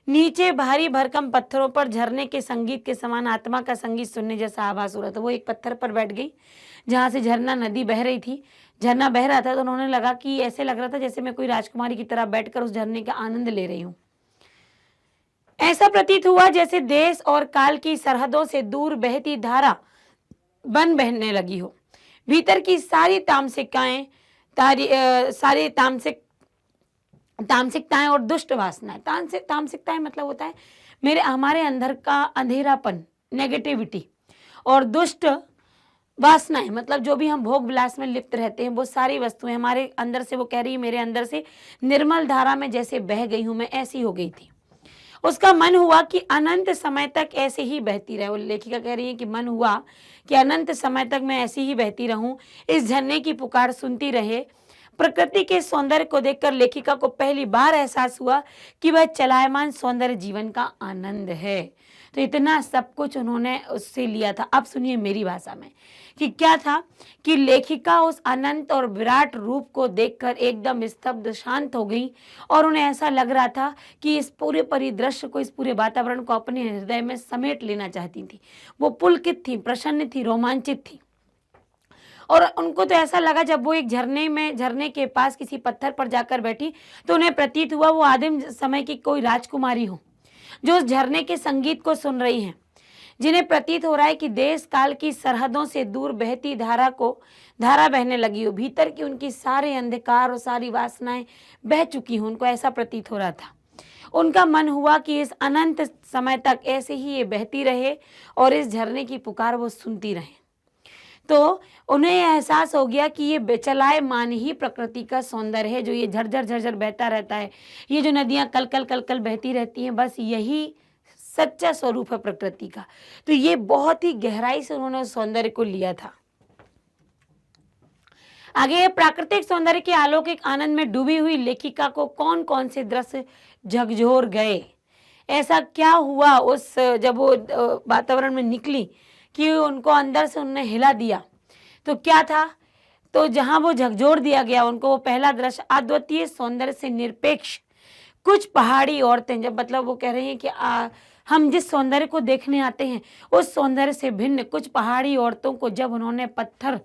नीचे भारी भरकम पत्थरों पर झरने के संगीत के समान आत्मा का संगीत सुनने जैसा आभास हो रहा था। वो एक पत्थर पर बैठ गई जहां से झरना नदी बह रही थी, झरना बह रहा था, तो उन्होंने लगा कि ऐसे लग रहा था जैसे मैं कोई राजकुमारी की तरह बैठकर उस झरने का आनंद ले रही हूँ। ऐसा प्रतीत हुआ जैसे देश और काल की सरहदों से दूर बहती धारा बन बहने लगी हो। भीतर की सारी तामसिकताएं और दुष्ट वासनाएं, तामसिकताएं मतलब होता है हमारे अंदर का अंधेरापन, नेगेटिविटी, और दुष्ट वासनाएं मतलब जो भी हम भोग विलास में लिप्त रहते हैं, वो सारी वस्तुएं हमारे अंदर से, वो कह रही है मेरे अंदर से निर्मल धारा में जैसे बह गई हूं, मैं ऐसी हो गई थी। उसका मन हुआ कि अनंत समय तक ऐसे ही बहती रहे। वो लेखिका कह रही है कि मन हुआ कि अनंत समय तक मैं ऐसी ही बहती रहूं, इस झरने की पुकार सुनती रहे। प्रकृति के सौंदर्य को देखकर लेखिका को पहली बार एहसास हुआ कि वह चलायमान सौंदर्य जीवन का आनंद है। तो इतना सब कुछ उन्होंने उससे लिया था। अब सुनिए मेरी भाषा में कि क्या था कि लेखिका उस अनंत और विराट रूप को देखकर एकदम स्तब्ध, शांत हो गई और उन्हें ऐसा लग रहा था कि इस पूरे परिदृश्य को, इस पूरे वातावरण को अपने हृदय में समेट लेना चाहती थी। वो पुलकित थी, प्रसन्न थी, रोमांचित थी। और उनको तो ऐसा लगा जब वो एक झरने के पास किसी पत्थर पर जाकर बैठी तो उन्हें प्रतीत हुआ वो आदिम समय की कोई राजकुमारी हो जो उस झरने के संगीत को सुन रही हैं, जिन्हें प्रतीत हो रहा है कि देश काल की सरहदों से दूर बहती धारा बहने लगी हो। भीतर की उनकी सारे अंधकार और सारी वासनाएं बह चुकी हों, उनको ऐसा प्रतीत हो रहा था। उनका मन हुआ कि इस अनंत समय तक ऐसे ही ये बहती रहे और इस झरने की पुकार वो सुनती रहे। तो उन्हें एहसास हो गया कि ये चलायमान ही प्रकृति का सौंदर्य है, जो ये झरझर झरझर बहता रहता है, ये जो नदियां कल कल बहती रहती हैं, बस यही सच्चा स्वरूप है प्रकृति का। तो ये बहुत ही गहराई से उन्होंने उस सौंदर्य को लिया था। आगे, प्राकृतिक सौंदर्य के अलौकिक आनंद में डूबी हुई लेखिका को कौन कौन से दृश्य झकझोर गए? ऐसा क्या हुआ जब वो वातावरण में निकली कि उनको अंदर से उन्होंने हिला दिया? तो क्या था? तो जहां वो झकझोर दिया गया उनको, वो पहला दृश्य अद्वितीय सौंदर्य से निरपेक्ष कुछ पहाड़ी औरतें, जब मतलब वो कह रही हैं कि हम जिस सौंदर्य को देखने आते हैं उस सौंदर्य से भिन्न कुछ पहाड़ी औरतों को जब उन्होंने पत्थर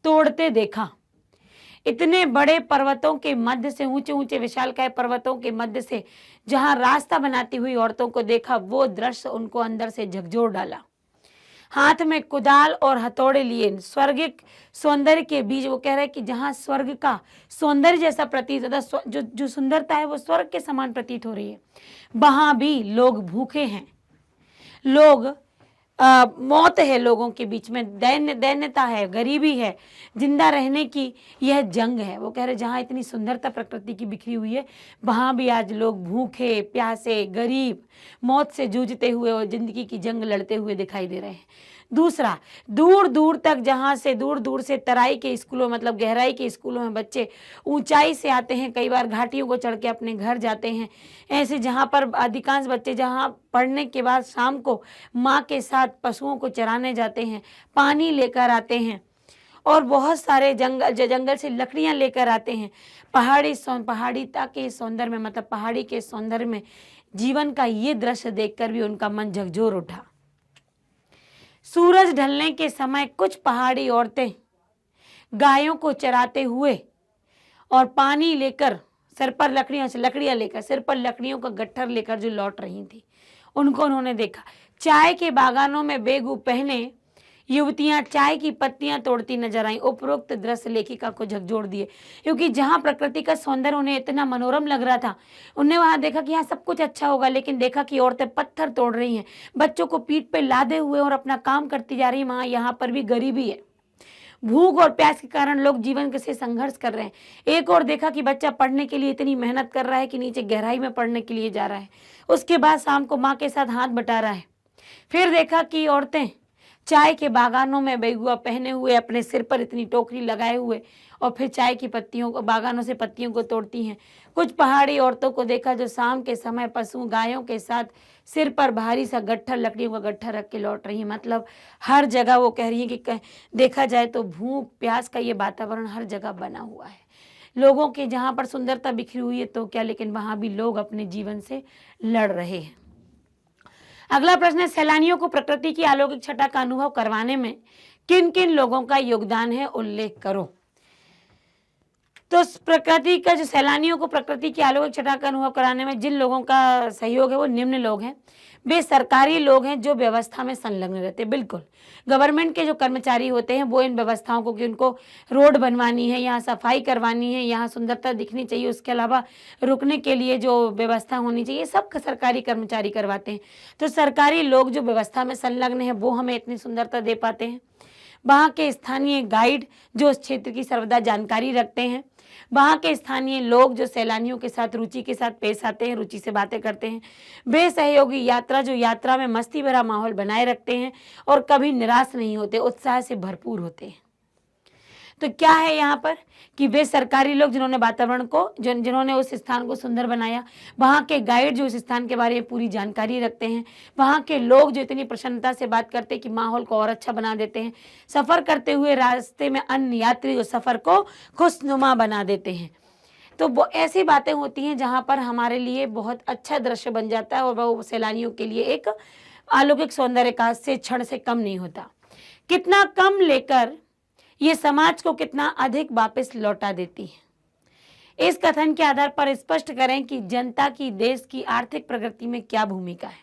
तोड़ते देखा, इतने बड़े पर्वतों के मध्य से, ऊंचे ऊंचे विशालकाय पर्वतों के मध्य से जहां रास्ता बनाती हुई औरतों को देखा, वो दृश्य उनको अंदर से झकझोर डाला। हाथ में कुदाल और हथौड़े लिए स्वर्गिक सौंदर्य के बीच, वो कह रहे हैं कि जहां स्वर्ग का सौंदर्य जैसा प्रतीत होता, जो सुंदरता है वो स्वर्ग के समान प्रतीत हो रही है, वहां भी लोग भूखे हैं, मौत है लोगों के बीच में, दैन्यता है, गरीबी है, जिंदा रहने की यह जंग है। वो कह रहे जहां इतनी सुंदरता प्रकृति की बिखरी हुई है, वहां भी आज लोग भूखे, प्यासे, गरीब, मौत से जूझते हुए और जिंदगी की जंग लड़ते हुए दिखाई दे रहे हैं। दूसरा, दूर दूर तक, जहां से दूर दूर से तराई के स्कूलों, मतलब गहराई के स्कूलों में बच्चे ऊंचाई से आते हैं, कई बार घाटियों को चढ़ के अपने घर जाते हैं, ऐसे जहां पर अधिकांश बच्चे जहां पढ़ने के बाद शाम को माँ के साथ पशुओं को चराने जाते हैं, पानी लेकर आते हैं और बहुत सारे जंगल से लकड़ियां लेकर आते हैं। पहाड़ीता के सौंदर्य में, मतलब पहाड़ी के सौंदर्य में जीवन का ये दृश्य देखकर भी उनका मन झकझोर उठा। सूरज ढलने के समय कुछ पहाड़ी औरतें गायों को चराते हुए और पानी लेकर, लकड़ियां लेकर, सिर पर लकड़ियों का गट्ठर लेकर जो लौट रही थी, उनको उन्होंने देखा। चाय के बागानों में बेगू पहने युवतियां चाय की पत्तियां तोड़ती नजर आई। उपरोक्त दृश्य लेखिका को झकझोर दिए, क्योंकि जहां प्रकृति का सौंदर्य उन्हें इतना मनोरम लग रहा था, उन्हें वहां देखा कि यहाँ सब कुछ अच्छा होगा, लेकिन देखा कि औरतें पत्थर तोड़ रही हैं, बच्चों को पीठ पे लादे हुए और अपना काम करती जा रही। वहां यहाँ पर भी गरीबी है, भूख और प्यास के कारण लोग जीवन से संघर्ष कर रहे हैं। एक और देखा कि बच्चा पढ़ने के लिए इतनी मेहनत कर रहा है कि नीचे गहराई में पढ़ने के लिए जा रहा है, उसके बाद शाम को माँ के साथ हाथ बटा रहा है। फिर देखा कि औरतें चाय के बागानों में बेगुआ पहने हुए, अपने सिर पर इतनी टोकरी लगाए हुए, और फिर चाय की पत्तियों को, बागानों से पत्तियों को तोड़ती हैं। कुछ पहाड़ी औरतों को देखा जो शाम के समय पशु गायों के साथ सिर पर भारी सा गट्ठर, लकड़ियों का गट्ठर रख के लौट रही है। मतलब हर जगह वो कह रही है कि देखा जाए तो भूख प्यास का ये वातावरण हर जगह बना हुआ है। लोगों के जहाँ पर सुंदरता बिखरी हुई है तो क्या, लेकिन वहाँ भी लोग अपने जीवन से लड़ रहे हैं। अगला प्रश्न है, सैलानियों को प्रकृति की अलौकिक छटा का अनुभव करवाने में किन किन लोगों का योगदान है, उल्लेख करो। तो प्रकृति का जो सैलानियों को प्रकृति की अलौकिक छटा का अनुभव कराने में जिन लोगों का सहयोग है वो निम्न लोग हैं। वे सरकारी लोग हैं जो व्यवस्था में संलग्न रहते हैं। बिल्कुल, गवर्नमेंट के जो कर्मचारी होते हैं वो इन व्यवस्थाओं को, कि उनको रोड बनवानी है, यहाँ सफाई करवानी है, यहाँ सुंदरता दिखनी चाहिए, उसके अलावा रुकने के लिए जो व्यवस्था होनी चाहिए, सब सरकारी कर्मचारी करवाते हैं। तो सरकारी लोग जो व्यवस्था में संलग्न है वो हमें इतनी सुंदरता दे पाते हैं। वहाँ के स्थानीय गाइड जो उस क्षेत्र की सर्वदा जानकारी रखते हैं, वहाँ के स्थानीय लोग जो सैलानियों के साथ रुचि के साथ पेश आते हैं, रुचि से बातें करते हैं, वे सहयोगी यात्रा जो यात्रा में मस्ती भरा माहौल बनाए रखते हैं और कभी निराश नहीं होते, उत्साह से भरपूर होते हैं। तो क्या है यहाँ पर कि वे सरकारी लोग जिन्होंने वातावरण को, जिन्होंने उस स्थान को सुंदर बनाया, वहाँ के गाइड जो उस स्थान के बारे में पूरी जानकारी रखते हैं, वहाँ के लोग जो इतनी प्रसन्नता से बात करते हैं कि माहौल को और अच्छा बना देते हैं, सफ़र करते हुए रास्ते में अन्य यात्री जो सफ़र को खुशनुमा बना देते हैं। तो वो ऐसी बातें होती हैं जहाँ पर हमारे लिए बहुत अच्छा दृश्य बन जाता है और वो सैलानियों के लिए एक अलौकिक सौंदर्य का से क्षण से कम नहीं होता। कितना कम लेकर ये समाज को कितना अधिक वापस लौटा देती है। इस कथन के आधार पर स्पष्ट करें कि जनता की देश की आर्थिक प्रगति में क्या भूमिका है।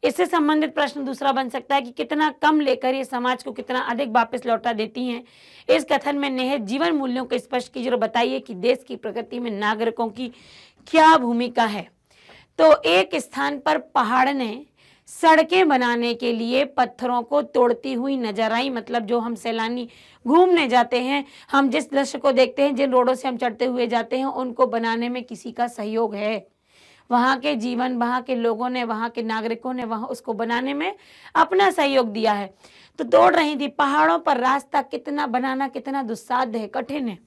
इससे संबंधित प्रश्न दूसरा बन सकता है कि कितना कम लेकर ये समाज को कितना अधिक वापस लौटा देती हैं। इस कथन में निहित जीवन मूल्यों को स्पष्ट कीजिए और बताइए कि देश की प्रगति में नागरिकों की क्या भूमिका है। तो एक स्थान पर पहाड़ ने सड़कें बनाने के लिए पत्थरों को तोड़ती हुई नजर आई। मतलब जो हम सैलानी घूमने जाते हैं, हम जिस दृश्य को देखते हैं, जिन रोडों से हम चढ़ते हुए जाते हैं, उनको बनाने में किसी का सहयोग है। वहाँ के जीवन, वहाँ के लोगों ने, वहाँ के नागरिकों ने वहाँ उसको बनाने में अपना सहयोग दिया है। तो तोड़ रही थी। पहाड़ों पर रास्ता कितना बनाना कितना दुस्साध्य है, कठिन है।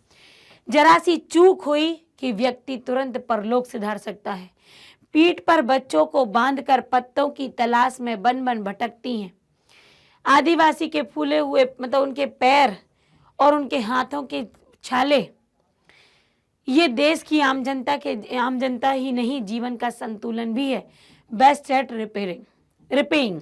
जरा सी चूक हुई कि व्यक्ति तुरंत परलोक सिधार सकता है। पीठ पर बच्चों को बांधकर पत्तों की तलाश में बन बन भटकती हैं। आदिवासी के फूले हुए, मतलब उनके पैर और उनके हाथों के छाले, ये देश की आम जनता ही नहीं, जीवन का संतुलन भी है। Best at repaying.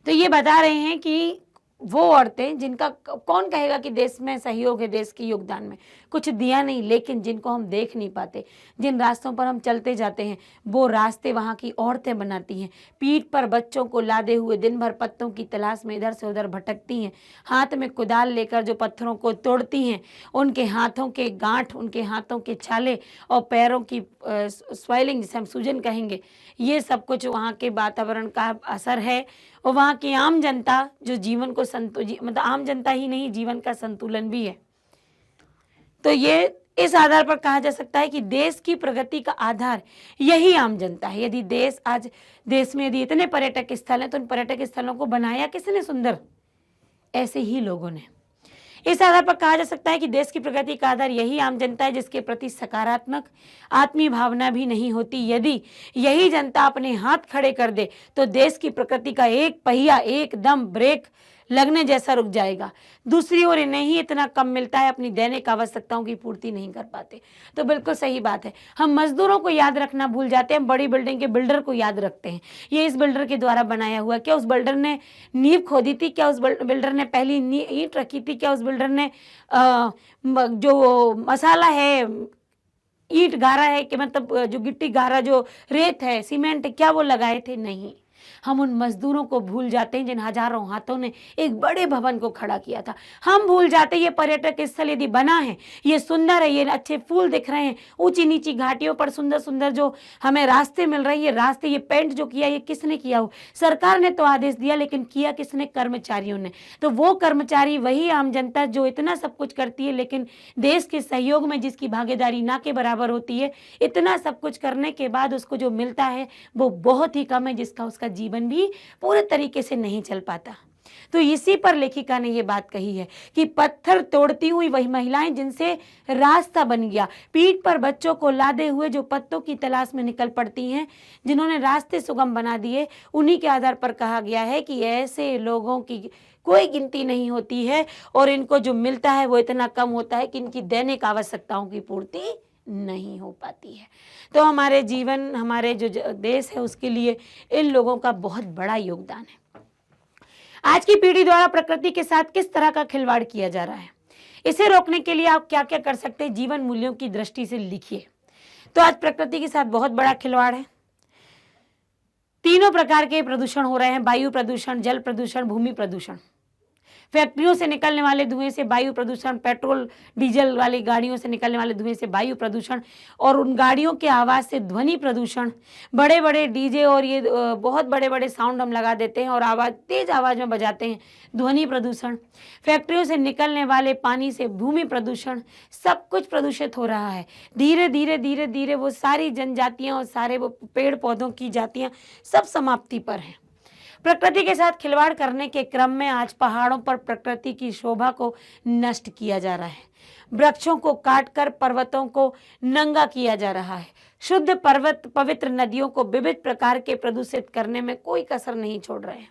तो ये बता रहे हैं कि वो औरतें जिनका कौन कहेगा कि देश में सहयोग है, देश के योगदान में कुछ दिया नहीं, लेकिन जिनको हम देख नहीं पाते, जिन रास्तों पर हम चलते जाते हैं, वो रास्ते वहाँ की औरतें बनाती हैं। पीठ पर बच्चों को लादे हुए दिन भर पत्तों की तलाश में इधर से उधर भटकती हैं। हाथ में कुदाल लेकर जो पत्थरों को तोड़ती हैं, उनके हाथों के गांठ, उनके हाथों के छाले और पैरों की स्वेलिंग, जिसे हम सूजन कहेंगे, ये सब कुछ वहाँ के वातावरण का असर है। और वहाँ की आम जनता जो जीवन को मतलब आम जनता ही नहीं, जीवन का संतुलन भी है। तो ये इस आधार पर कहा जा सकता है कि देश की प्रगति का आधार यही आम जनता है। यदि आज देश में यदि इतने पर्यटक स्थल हैं तो उन पर्यटक स्थलों को बनाया किसने सुंदर? ऐसे ही लोगों ने। इस आधार पर कहा जा सकता है कि देश की प्रगति का आधार यही आम जनता है, जिसके प्रति सकारात्मक आत्मीय भावना भी नहीं होती। यदि यही जनता अपने हाथ खड़े कर दे तो देश की प्रगति का एक पहिया एकदम ब्रेक लगने जैसा रुक जाएगा। दूसरी ओर इन्हें ही इतना कम मिलता है, अपनी दैनिक आवश्यकताओं की पूर्ति नहीं कर पाते। तो बिल्कुल सही बात है, हम मजदूरों को याद रखना भूल जाते हैं, हम बड़ी बिल्डिंग के बिल्डर को याद रखते हैं। ये इस बिल्डर के द्वारा बनाया हुआ, क्या उस बिल्डर ने नींव खोदी थी? क्या उस बिल्डर ने पहली ईंट रखी थी? क्या उस बिल्डर ने जो मसाला है ईंट गारा है कि मतलब जो गिट्टी गारा, जो रेत है, सीमेंट है, क्या वो लगाए थे? नहीं। हम उन मजदूरों को भूल जाते हैं जिन हजारों हाथों ने एक बड़े भवन को खड़ा किया था। हम भूल जाते हैं ये पर्यटक स्थल यदि बना है, ये सुंदर है, ये अच्छे फूल दिख रहे हैं, ऊंची नीची घाटियों पर सुंदर सुंदर जो हमें रास्ते मिल रहे हैं, ये रास्ते, ये पेंट जो किया, ये किसने किया? हो सरकार ने तो आदेश दिया, लेकिन किया किसने? कर्मचारियों ने। तो वो कर्मचारी, वही आम जनता जो इतना सब कुछ करती है, लेकिन देश के सहयोग में जिसकी भागीदारी ना के बराबर होती है, इतना सब कुछ करने के बाद उसको जो मिलता है वो बहुत ही कम है, जिसका उसका जीवन भी पूरे तरीके से नहीं चल पाता। तो इसी पर लेखिका ने ये बात कही है कि पत्थर तोड़ती हुई वही महिलाएं जिनसे रास्ता बन गया, पीठ पर बच्चों को लादे हुए जो पत्तों की तलाश में निकल पड़ती हैं, जिन्होंने रास्ते सुगम बना दिए, उन्हीं के आधार पर कहा गया है कि ऐसे लोगों की कोई गिनती नहीं होती है और इनको जो मिलता है वो इतना कम होता है कि इनकी दैनिक आवश्यकताओं की पूर्ति नहीं हो पाती है। तो हमारे जीवन, हमारे जो देश है, उसके लिए इन लोगों का बहुत बड़ा योगदान है। आज की पीढ़ी द्वारा प्रकृति के साथ किस तरह का खिलवाड़ किया जा रहा है, इसे रोकने के लिए आप क्या क्या कर सकते हैं, जीवन मूल्यों की दृष्टि से लिखिए। तो आज प्रकृति के साथ बहुत बड़ा खिलवाड़ है। तीनों प्रकार के प्रदूषण हो रहे हैं: वायु प्रदूषण, जल प्रदूषण, भूमि प्रदूषण। फैक्ट्रियों से निकलने वाले धुएं से वायु प्रदूषण, पेट्रोल डीजल वाली गाड़ियों से निकलने वाले धुएं से वायु प्रदूषण, और उन गाड़ियों के आवाज़ से ध्वनि प्रदूषण। बड़े बड़े डीजे और ये बहुत बड़े बड़े साउंड हम लगा देते हैं और आवाज़, तेज आवाज़ में बजाते हैं, ध्वनि प्रदूषण। फैक्ट्रियों से निकलने वाले पानी से भूमि प्रदूषण। सब कुछ प्रदूषित हो रहा है। धीरे धीरे धीरे धीरे वो सारी जनजातियाँ और सारे वो पेड़ पौधों की जातियाँ सब समाप्ति पर हैं। प्रकृति के साथ खिलवाड़ करने के क्रम में आज पहाड़ों पर प्रकृति की शोभा को नष्ट किया जा रहा है। वृक्षों को काटकर पर्वतों को नंगा किया जा रहा है। शुद्ध पर्वत, पवित्र नदियों को विविध प्रकार के प्रदूषित करने में कोई कसर नहीं छोड़ रहे हैं।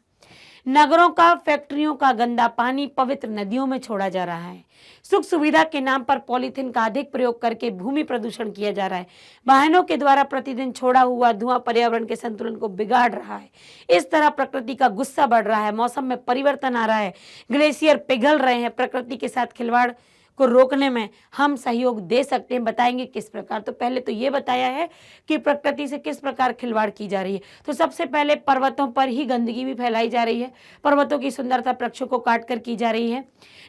नगरों का, फैक्ट्रियों का गंदा पानी पवित्र नदियों में छोड़ा जा रहा है। सुख सुविधा के नाम पर पॉलीथीन का अधिक प्रयोग करके भूमि प्रदूषण किया जा रहा है। वाहनों के द्वारा प्रतिदिन छोड़ा हुआ धुआं पर्यावरण के संतुलन को बिगाड़ रहा है। इस तरह प्रकृति का गुस्सा बढ़ रहा है, मौसम में परिवर्तन आ रहा है, ग्लेशियर पिघल रहे हैं। प्रकृति के साथ खिलवाड़ को रोकने में हम सहयोग दे सकते हैं। बताएंगे किस प्रकार। तो पहले तो ये बताया है कि प्रकृति से किस प्रकार खिलवाड़ की जा रही है। तो सबसे पहले पर्वतों पर ही गंदगी भी फैलाई जा रही है। पर्वतों की सुंदरता वृक्षों को काट कर की जा रही है।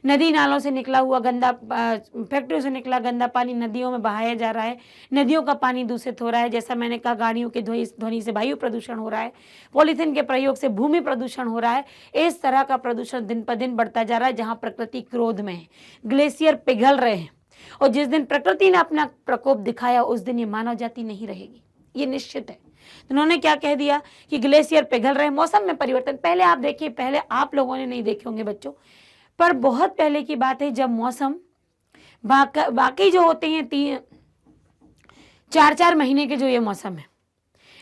नदी नालों से निकला हुआ गंदा, फैक्ट्रियों से निकला गंदा पानी नदियों में बहाया जा रहा है। नदियों का पानी दूषित हो रहा है। जैसा मैंने कहा, गाड़ियों की ध्वनि से वायु प्रदूषण हो रहा है। पॉलीथीन के प्रयोग से भूमि प्रदूषण हो रहा है। इस तरह का प्रदूषण दिन पर दिन बढ़ता जा रहा है। जहाँ प्रकृति क्रोध में है, ग्लेशियर पिघल रहे हैं, और जिस दिन प्रकृति ने अपना प्रकोप दिखाया उस दिन ये मानव जाति नहीं रहेगी, ये निश्चित है। उन्होंने क्या कह दिया कि ग्लेशियर पिघल रहे हैं, मौसम में परिवर्तन। पहले आप देखिए, पहले आप लोगों ने नहीं देखे होंगे बच्चों, पर बहुत पहले की बात है जब मौसम बाकी जो होते हैं 4-4 महीने के, जो ये मौसम है,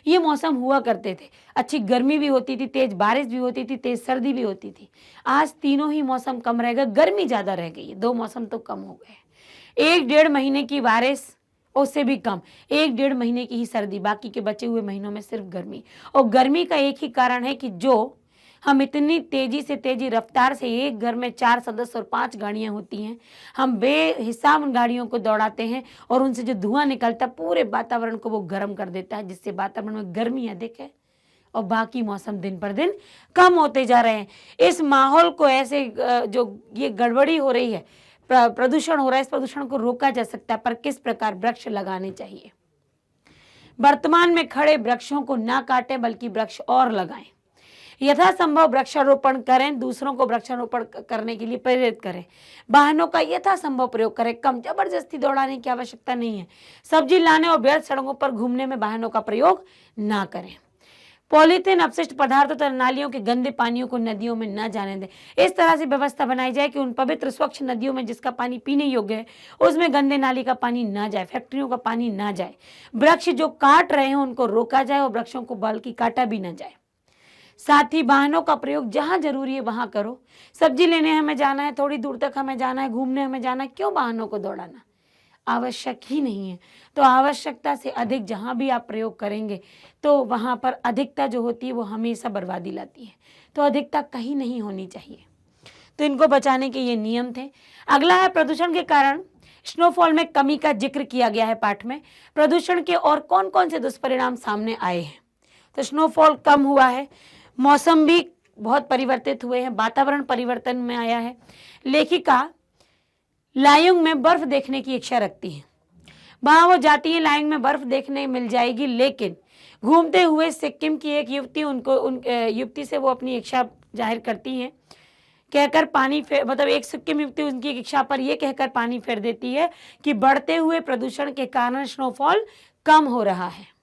ये मौसम हुआ करते थे। अच्छी गर्मी भी होती थी, तेज बारिश भी होती थी, तेज सर्दी भी होती थी। आज तीनों ही मौसम कम रह गए, गर्मी ज़्यादा रह गई है, 2 मौसम तो कम हो गए। 1-1.5 महीने की बारिश, उससे भी कम, 1-1.5 महीने की ही सर्दी, बाकी के बचे हुए महीनों में सिर्फ गर्मी। और गर्मी का एक ही कारण है कि जो हम इतनी तेजी रफ्तार से, एक घर में 4 सदस्य और 5 गाड़ियां होती हैं, हम बेहिसाब उन गाड़ियों को दौड़ाते हैं और उनसे जो धुआं निकलता है पूरे वातावरण को वो गर्म कर देता है, जिससे वातावरण में गर्मी अधिक है और बाकी मौसम दिन पर दिन कम होते जा रहे हैं। इस माहौल को ऐसे जो ये गड़बड़ी हो रही है, प्रदूषण हो रहा है, इस प्रदूषण को रोका जा सकता है, पर किस प्रकार? वृक्ष लगाने चाहिए। वर्तमान में खड़े वृक्षों को ना काटें बल्कि वृक्ष और लगाएं। यथासंभव वृक्षारोपण करें, दूसरों को वृक्षारोपण करने के लिए प्रेरित करें। वाहनों का यथासंभव प्रयोग करें, कम, जबरदस्ती दौड़ाने की आवश्यकता नहीं है। सब्जी लाने और व्यर्थ सड़कों पर घूमने में वाहनों का प्रयोग ना करें। पॉलीथीन, अपशिष्ट पदार्थों तथा नालियों के गंदे पानियों को नदियों में न जाने दें। इस तरह से व्यवस्था बनाई जाए कि उन पवित्र स्वच्छ नदियों में जिसका पानी पीने योग्य है, उसमें गंदे नाली का पानी ना जाए, फैक्ट्रियों का पानी ना जाए। वृक्ष जो काट रहे हैं उनको रोका जाए और वृक्षों को बल्कि काटा भी ना जाए। साथ ही वाहनों का प्रयोग जहां जरूरी है वहां करो। सब्जी लेने हमें जाना है, थोड़ी दूर तक हमें जाना है, घूमने हमें जाना है, क्यों वाहनों को दौड़ाना? आवश्यक ही नहीं है। तो आवश्यकता से अधिक जहां भी आप प्रयोग करेंगे तो वहां पर अधिकता जो होती है वो हमेशा बर्बादी लाती है। तो अधिकता कहीं नहीं होनी चाहिए। तो इनको बचाने के ये नियम थे। अगला है प्रदूषण के कारण स्नोफॉल में कमी का जिक्र किया गया है पाठ में। प्रदूषण के और कौन कौन से दुष्परिणाम सामने आए हैं? तो स्नोफॉल कम हुआ है, मौसम भी बहुत परिवर्तित हुए हैं, वातावरण परिवर्तन में आया है। लेखिका लायुंग में बर्फ देखने की इच्छा रखती है। वहां वो जाती है, लायुंग में बर्फ देखने मिल जाएगी, लेकिन घूमते हुए सिक्किम की एक युवती युवती से वो अपनी इच्छा जाहिर करती है, कहकर पानी फेर मतलब एक सिक्किम युवती उनकी इच्छा पर यह कहकर पानी फेर देती है कि बढ़ते हुए प्रदूषण के कारण स्नोफॉल कम हो रहा है,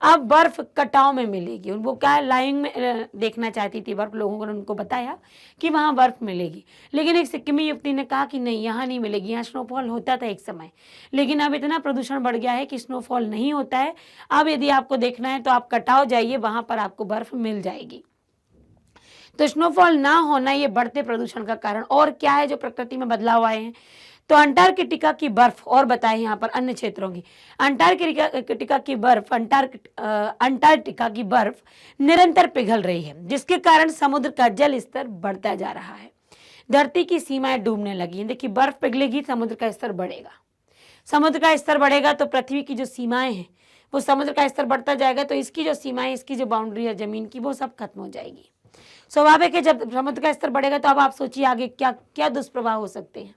अब बर्फ कटाव में मिलेगी। वो क्या लाइंग में देखना चाहती थी बर्फ, लोगों ने उनको बताया कि वहाँ बर्फ मिलेगी, लेकिन एक सिक्किमी युवती ने कहा कि नहीं, यहाँ नहीं मिलेगी, यहाँ स्नोफॉल होता था एक समय, लेकिन अब इतना प्रदूषण बढ़ गया है कि स्नोफॉल नहीं होता है। अब यदि आपको देखना है तो आप कटाव जाइए, वहाँ पर आपको बर्फ मिल जाएगी। तो स्नोफॉल ना होना ये बढ़ते प्रदूषण का कारण। और क्या है जो प्रकृति में बदलाव आए हैं? तो अंटार्कटिका की बर्फ, और बताएं यहाँ पर अन्य क्षेत्रों की, अंटार्कटिका की बर्फ अंटार्कटिका की बर्फ निरंतर पिघल रही है, जिसके कारण समुद्र का जल स्तर बढ़ता जा रहा है, धरती की सीमाएं डूबने लगी हैं। देखिए, बर्फ पिघलेगी, समुद्र का स्तर बढ़ेगा, समुद्र का स्तर बढ़ेगा तो पृथ्वी की जो सीमाएं हैं वो समुद्र का स्तर बढ़ता जाएगा, तो इसकी जो सीमाएं, इसकी जो बाउंड्री है जमीन की, वो सब खत्म हो जाएगी। स्वाभाविक है, जब समुद्र का स्तर बढ़ेगा तो अब आप सोचिए आगे क्या क्या दुष्प्रभाव हो सकते हैं।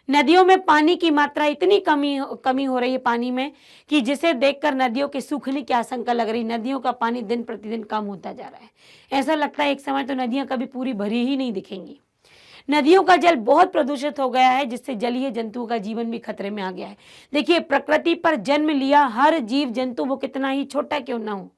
नदियों में पानी की मात्रा इतनी कमी हो रही है पानी में कि जिसे देखकर नदियों के सूखने की आशंका लग रही। नदियों का पानी दिन प्रतिदिन कम होता जा रहा है। ऐसा लगता है एक समय तो नदियां कभी पूरी भरी ही नहीं दिखेंगी। नदियों का जल बहुत प्रदूषित हो गया है, जिससे जलीय जंतुओं का जीवन भी खतरे में आ गया है। देखिए, प्रकृति पर जन्म लिया हर जीव जंतु, वो कितना ही छोटा क्यों ना हो,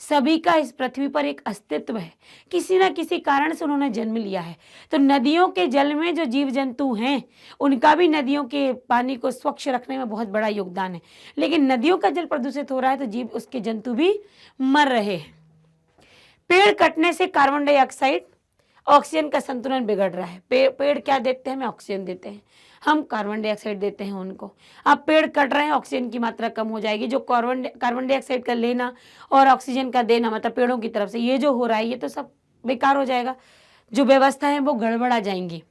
सभी का इस पृथ्वी पर एक अस्तित्व है, किसी न किसी कारण से उन्होंने जन्म लिया है। तो नदियों के जल में जो जीव जंतु हैं, उनका भी नदियों के पानी को स्वच्छ रखने में बहुत बड़ा योगदान है। लेकिन नदियों का जल प्रदूषित हो रहा है तो जीव, उसके जंतु भी मर रहे हैं। पेड़ कटने से कार्बन डाइऑक्साइड, ऑक्सीजन का संतुलन बिगड़ रहा है। पेड़ क्या देते हैं? हमें ऑक्सीजन देते हैं, हम कार्बन डाइऑक्साइड देते हैं उनको। अब पेड़ कट रहे हैं, ऑक्सीजन की मात्रा कम हो जाएगी। जो कार्बन डाइऑक्साइड का लेना और ऑक्सीजन का देना, मतलब पेड़ों की तरफ से, ये जो हो रहा है ये तो सब बेकार हो जाएगा। जो व्यवस्था है वो गड़बड़ा जाएंगी,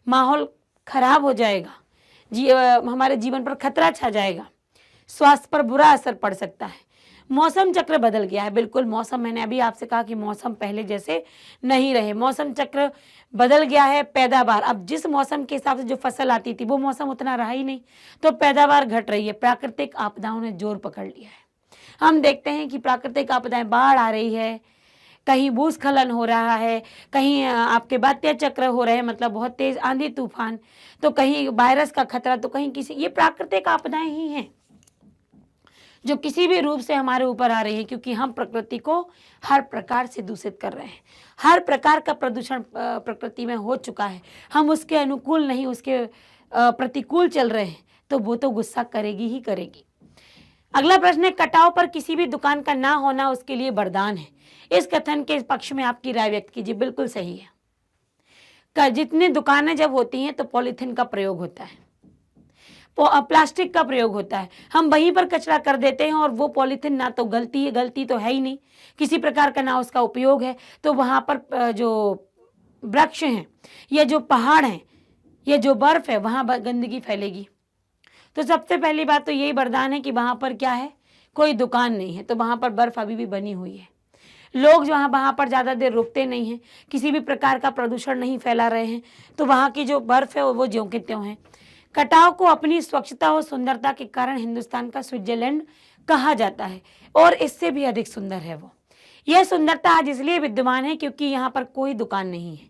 माहौल खराब हो जाएगा, हमारे जीवन पर खतरा छा जाएगा, स्वास्थ्य पर बुरा असर पड़ सकता है। मौसम चक्र बदल गया है। बिल्कुल, मौसम, मैंने अभी आपसे कहा कि मौसम पहले जैसे नहीं रहे, मौसम चक्र बदल गया है। पैदावार, अब जिस मौसम के हिसाब से जो फसल आती थी वो मौसम उतना रहा ही नहीं, तो पैदावार घट रही है। प्राकृतिक आपदाओं ने जोर पकड़ लिया है। हम देखते हैं कि प्राकृतिक आपदाएं, बाढ़ आ रही है, कहीं भूस्खलन हो रहा है, कहीं आपके बात्या चक्र हो रहे हैं, मतलब बहुत तेज आंधी तूफान, तो कहीं वायरस का खतरा, तो कहीं किसी, ये प्राकृतिक आपदाएं ही हैं जो किसी भी रूप से हमारे ऊपर आ रही है, क्योंकि हम प्रकृति को हर प्रकार से दूषित कर रहे हैं। हर प्रकार का प्रदूषण प्रकृति में हो चुका है। हम उसके अनुकूल नहीं, उसके प्रतिकूल चल रहे हैं, तो वो तो गुस्सा करेगी ही करेगी। अगला प्रश्न है, कटाव पर किसी भी दुकान का ना होना उसके लिए वरदान है। इस कथन के पक्ष में आपकी राय व्यक्त कीजिए। बिल्कुल सही है। जितनी दुकानें जब होती हैं तो पॉलीथीन का प्रयोग होता है, प्लास्टिक का प्रयोग होता है। हम वहीं पर कचरा कर देते हैं और वो पॉलीथीन ना तो गलती तो है ही नहीं, किसी प्रकार का ना उसका उपयोग है, तो वहाँ पर जो वृक्ष हैं, ये जो पहाड़ हैं, ये जो बर्फ है, वहाँ गंदगी फैलेगी। तो सबसे पहली बात तो यही वरदान है कि वहाँ पर क्या है, कोई दुकान नहीं है, तो वहाँ पर बर्फ अभी भी बनी हुई है। लोग जो वहाँ पर ज़्यादा देर रुकते नहीं हैं, किसी भी प्रकार का प्रदूषण नहीं फैला रहे हैं, तो वहाँ की जो बर्फ है वो ज्यों के त्यों है। कटाव को अपनी स्वच्छता और सुंदरता के कारण हिंदुस्तान का स्विट्जरलैंड कहा जाता है, और इससे भी अधिक सुंदर है वो। यह सुंदरता आज इसलिए विद्यमान है क्योंकि यहाँ पर कोई दुकान नहीं है।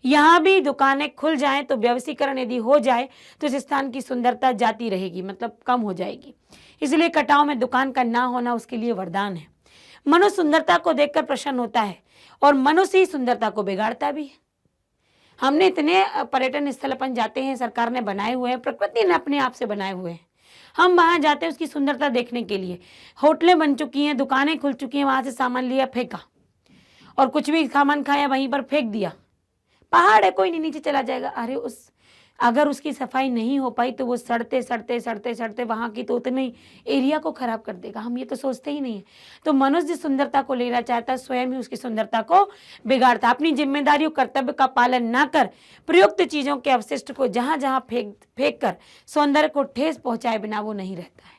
यहाँ भी दुकानें खुल जाएं तो व्यवसायीकरण यदि हो जाए तो इस स्थान की सुंदरता जाती रहेगी, मतलब कम हो जाएगी। इसलिए कटाव में दुकान का ना होना उसके लिए वरदान है। मनुष्य सुंदरता को देखकर प्रसन्न होता है और मनुष्य ही सुंदरता को बिगाड़ता भी है। हमने इतने पर्यटन स्थल अपन जाते हैं, सरकार ने बनाए हुए हैं, प्रकृति ने अपने आप से बनाए हुए हैं, हम वहाँ जाते हैं उसकी सुंदरता देखने के लिए। होटलें बन चुकी हैं, दुकानें खुल चुकी हैं, वहाँ से सामान लिया, फेंका, और कुछ भी सामान खाया वहीं पर फेंक दिया। पहाड़ है, कोई नहीं, नीचे चला जाएगा। अरे उस अगर उसकी सफाई नहीं हो पाई तो वो सड़ते सड़ते सड़ते सड़ते वहाँ की तो उतने एरिया को खराब कर देगा। हम ये तो सोचते ही नहीं है। तो मनुष्य जिस सुंदरता को लेना चाहता है स्वयं ही उसकी सुंदरता को बिगाड़ता। अपनी जिम्मेदारी और कर्तव्य का पालन न कर प्रयुक्त चीजों के अवशिष्ट को जहां जहां फेंक कर सौंदर्य को ठेस पहुंचाए बिना वो नहीं रहता है।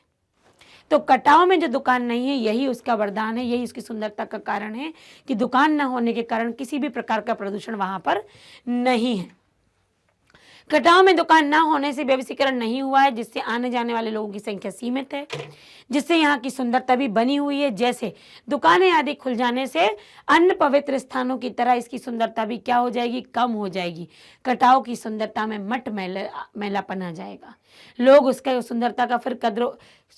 तो कटाव में जो दुकान नहीं है यही उसका वरदान है, यही उसकी सुंदरता का कारण है कि दुकान न होने के कारण किसी भी प्रकार का प्रदूषण वहां पर नहीं है। कटाव में दुकान ना होने से व्यवसायीकरण नहीं हुआ है, जिससे आने जाने वाले लोगों की संख्या सीमित है, जिससे यहाँ की सुंदरता भी बनी हुई है। जैसे दुकानें आदि खुल जाने से अन्य पवित्र स्थानों की तरह इसकी सुंदरता भी क्या हो जाएगी, कम हो जाएगी। कटाव की सुंदरता में मट मैलापन आ जाएगा। लोग उसका सुंदरता का फिर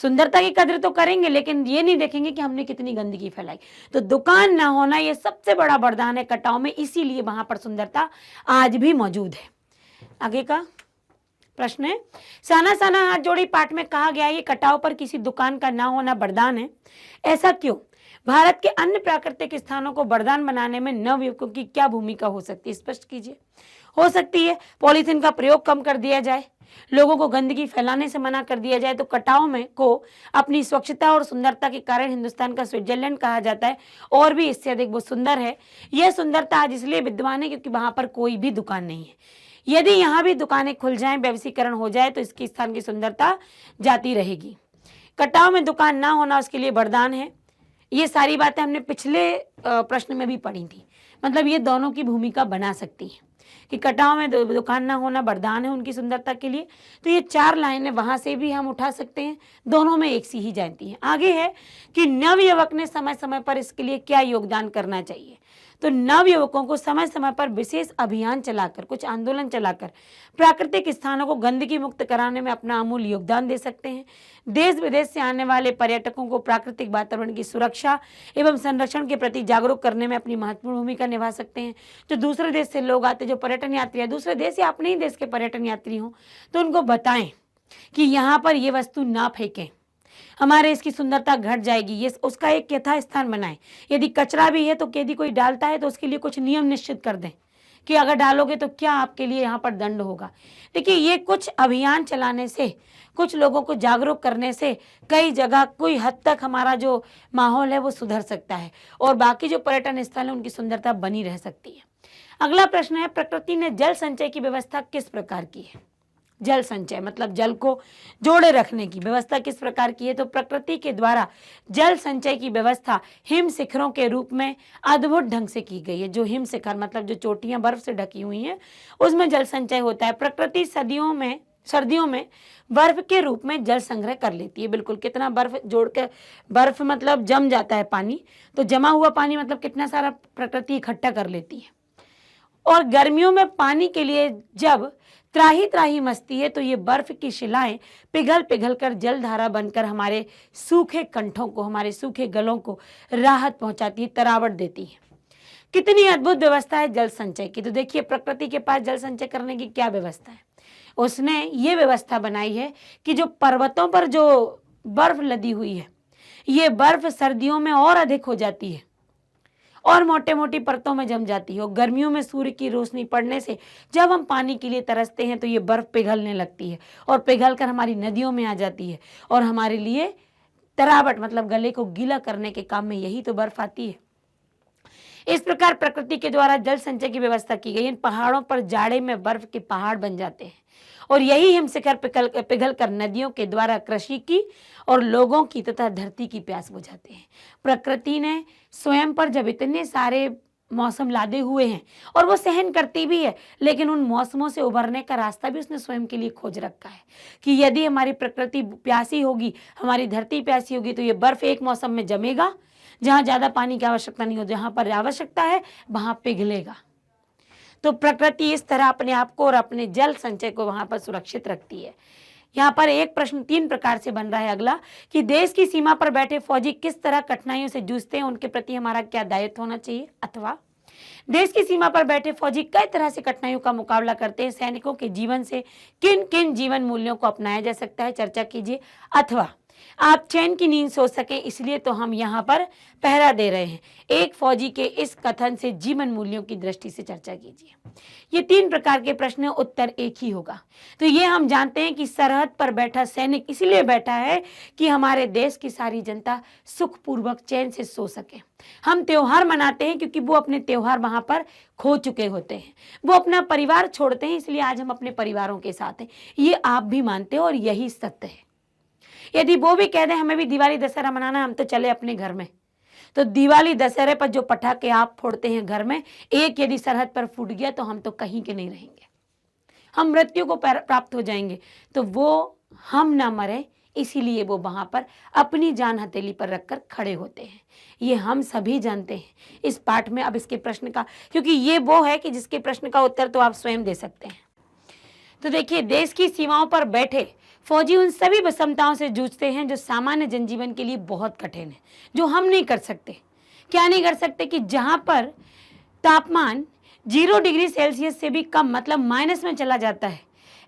सुंदरता की कदर तो करेंगे, लेकिन ये नहीं देखेंगे कि हमने कितनी गंदगी फैलाई। तो दुकान ना होना ये सबसे बड़ा वरदान है कटाव में, इसीलिए वहां पर सुंदरता आज भी मौजूद है। आगे का प्रश्न है, साना साना हाथ जोड़ी पाठ में कहा गया है ये कटाव पर किसी दुकान का ना होना वरदान है, ऐसा क्यों? भारत के अन्य प्राकृतिक स्थानों को वरदान बनाने में नवयुवकों की क्या भूमिका हो सकती है, स्पष्ट कीजिए। हो सकती है पॉलीथीन का प्रयोग कम कर दिया जाए, लोगों को गंदगी फैलाने से मना कर दिया जाए। तो कटाव में को अपनी स्वच्छता और सुंदरता के कारण हिंदुस्तान का स्विट्जरलैंड कहा जाता है, और भी इससे अधिक वो सुंदर है। यह सुंदरता आज इसलिए विद्यमान है क्योंकि वहां पर कोई भी दुकान नहीं है। यदि यहाँ भी दुकानें खुल जाएं, व्यवसायीकरण हो जाए तो इसकी स्थान की सुंदरता जाती रहेगी। कटाव में दुकान ना होना उसके लिए वरदान है। ये सारी बातें हमने पिछले प्रश्न में भी पढ़ी थी। मतलब ये दोनों की भूमिका बना सकती है कि कटाव में दुकान ना होना वरदान है उनकी सुंदरता के लिए। तो ये 4 लाइनें वहां से भी हम उठा सकते हैं, दोनों में एक सी ही जाती हैं। आगे है कि नवयुवक ने समय समय पर इसके लिए क्या योगदान करना चाहिए। तो नवयुवकों को समय समय पर विशेष अभियान चलाकर, कुछ आंदोलन चलाकर प्राकृतिक स्थानों को गंदगी मुक्त कराने में अपना अमूल्य योगदान दे सकते हैं। देश विदेश से आने वाले पर्यटकों को प्राकृतिक वातावरण की सुरक्षा एवं संरक्षण के प्रति जागरूक करने में अपनी महत्वपूर्ण भूमिका निभा सकते हैं। जो दूसरे देश से लोग आते, जो पर्यटन यात्री है, दूसरे देश या अपने ही देश के पर्यटन यात्री हों, तो उनको बताएं कि यहाँ पर ये वस्तु ना फेंकें, हमारे इसकी सुंदरता घट जाएगी। ये उसका एक यथा स्थान बनाएं। यदि कचरा भी है तो यदि कोई डालता है तो उसके लिए कुछ नियम निश्चित कर दें कि अगर डालोगे तो क्या आपके लिए यहाँ पर दंड होगा। देखिए, ये कुछ अभियान चलाने से, कुछ लोगों को जागरूक करने से कई जगह कोई हद तक हमारा जो माहौल है वो सुधर सकता है और बाकी जो पर्यटन स्थल है उनकी सुंदरता बनी रह सकती है। अगला प्रश्न है, प्रकृति ने जल संचय की व्यवस्था किस प्रकार की है? जल संचय मतलब जल को जोड़े रखने की व्यवस्था किस प्रकार की है? तो प्रकृति के द्वारा जल संचय की व्यवस्था हिम शिखरों के रूप में अद्भुत ढंग से की गई है। जो हिम शिखर मतलब जो चोटियां बर्फ से ढकी हुई हैं, उसमें जल संचय होता है। प्रकृति सर्दियों में बर्फ के रूप में जल संग्रह कर लेती है। बिल्कुल, कितना बर्फ जोड़ के, बर्फ मतलब जम जाता है पानी, तो जमा हुआ पानी मतलब कितना सारा प्रकृति इकट्ठा कर लेती है। और गर्मियों में पानी के लिए जब त्राही त्राही मचती है तो ये बर्फ की शिलाएं पिघल पिघल कर जलधारा बनकर हमारे सूखे कंठों को, हमारे सूखे गलों को राहत पहुंचाती है, तरावट देती है। कितनी अद्भुत व्यवस्था है जल संचय की। तो देखिए, प्रकृति के पास जल संचय करने की क्या व्यवस्था है। उसने ये व्यवस्था बनाई है कि जो पर्वतों पर जो बर्फ लदी हुई है, ये बर्फ सर्दियों में और अधिक हो जाती है और मोटे मोटी परतों में जम जाती है। और गर्मियों में सूर्य की रोशनी पड़ने से जब हम पानी के लिए तरसते हैं तो ये बर्फ पिघलने लगती है और पिघलकर हमारी नदियों में आ जाती है और हमारे लिए तरावट मतलब गले को गीला करने के काम में यही तो बर्फ आती है। इस प्रकार प्रकृति के द्वारा जल संचय की व्यवस्था की गई। इन पहाड़ों पर जाड़े में बर्फ के पहाड़ बन जाते हैं और यही हिमशिखर पिघल कर नदियों के द्वारा कृषि की और लोगों की तथा धरती की प्यास बुझाते हैं। प्रकृति ने स्वयं पर जब इतने सारे मौसम लादे हुए हैं और वो सहन करती भी है, लेकिन उन मौसमों से उभरने का रास्ता भी उसने स्वयं के लिए खोज रखा है कि यदि हमारी प्रकृति प्यासी होगी, हमारी धरती प्यासी होगी, तो ये बर्फ एक मौसम में जमेगा, जहाँ ज्यादा पानी की आवश्यकता नहीं हो, जहाँ पर आवश्यकता है वहां पिघलेगा। तो प्रकृति इस तरह अपने आप को और अपने जल संचय को वहां पर सुरक्षित रखती है। यहाँ पर एक प्रश्न 3 प्रकार से बन रहा है। अगला कि देश की सीमा पर बैठे फौजी किस तरह कठिनाइयों से जूझते हैं, उनके प्रति हमारा क्या दायित्व होना चाहिए। अथवा देश की सीमा पर बैठे फौजी कई तरह से कठिनाइयों का मुकाबला करते हैं, सैनिकों के जीवन से किन किन जीवन मूल्यों को अपनाया जा सकता है, चर्चा कीजिए। अथवा आप चैन की नींद सो सके इसलिए तो हम यहाँ पर पहरा दे रहे हैं। एक फौजी के इस कथन से जीवन मूल्यों की दृष्टि से चर्चा कीजिए। ये 3 प्रकार के प्रश्न, उत्तर एक ही होगा। तो ये हम जानते हैं कि सरहद पर बैठा सैनिक इसलिए बैठा है कि हमारे देश की सारी जनता सुखपूर्वक चैन से सो सके। हम त्योहार मनाते हैं क्योंकि वो अपने त्योहार वहां पर खो चुके होते हैं, वो अपना परिवार छोड़ते हैं, इसलिए आज हम अपने परिवारों के साथ हैं। ये आप भी मानते हो और यही सत्य है। यदि वो भी कह दें हमें भी दिवाली दशहरा मनाना, हम तो चले अपने घर में, तो दिवाली दशहरे पर जो पटाखे आप फोड़ते हैं घर में, एक यदि सरहद पर फूट गया तो हम तो कहीं के नहीं रहेंगे, हम मृत्यु को प्राप्त हो जाएंगे। तो वो हम ना मरे इसीलिए वो वहां पर अपनी जान हथेली पर रखकर खड़े होते हैं। ये हम सभी जानते हैं इस पाठ में। अब इसके प्रश्न का, क्योंकि ये वो है कि जिसके प्रश्न का उत्तर तो आप स्वयं दे सकते हैं। तो देखिए, देश की सीमाओं पर बैठे फौजी उन सभी विषमताओं से जूझते हैं जो सामान्य जनजीवन के लिए बहुत कठिन है, जो हम नहीं कर सकते। क्या नहीं कर सकते? कि जहां पर तापमान 0 डिग्री सेल्सियस से भी कम, मतलब माइनस में चला जाता है,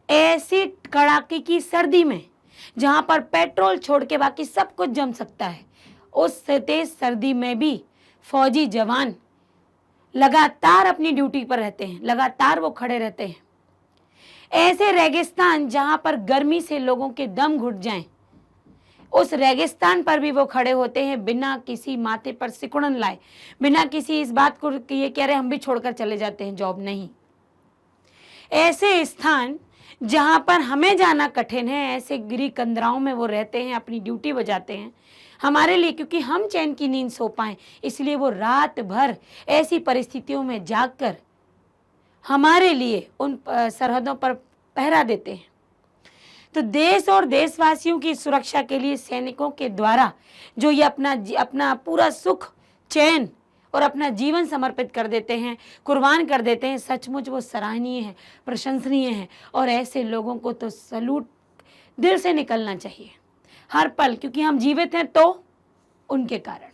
ऐसी कड़ाके की सर्दी में जहां पर पेट्रोल छोड़ के बाकी सब कुछ जम सकता है, उस तेज सर्दी में भी फौजी जवान लगातार अपनी ड्यूटी पर रहते हैं, लगातार वो खड़े रहते हैं। ऐसे रेगिस्तान जहां पर गर्मी से लोगों के दम घुट जाएं, उस रेगिस्तान पर भी वो खड़े होते हैं बिना किसी माथे पर सिकुड़न लाए, बिना किसी इस बात को कि ये कह रहे हम भी छोड़कर चले जाते हैं जॉब, नहीं। ऐसे स्थान जहां पर हमें जाना कठिन है, ऐसे गिरी कंदराओं में वो रहते हैं, अपनी ड्यूटी बजाते हैं हमारे लिए, क्योंकि हम चैन की नींद सो पाएं, इसलिए वो रात भर ऐसी परिस्थितियों में जागकर हमारे लिए उन सरहदों पर पहरा देते हैं। तो देश और देशवासियों की सुरक्षा के लिए सैनिकों के द्वारा जो ये अपना पूरा सुख, चैन और अपना जीवन समर्पित कर देते हैं, कुर्बान कर देते हैं, सचमुच वो सराहनीय है, प्रशंसनीय है। और ऐसे लोगों को तो सलूट दिल से निकलना चाहिए हर पल, क्योंकि हम जीवित हैं तो उनके कारण,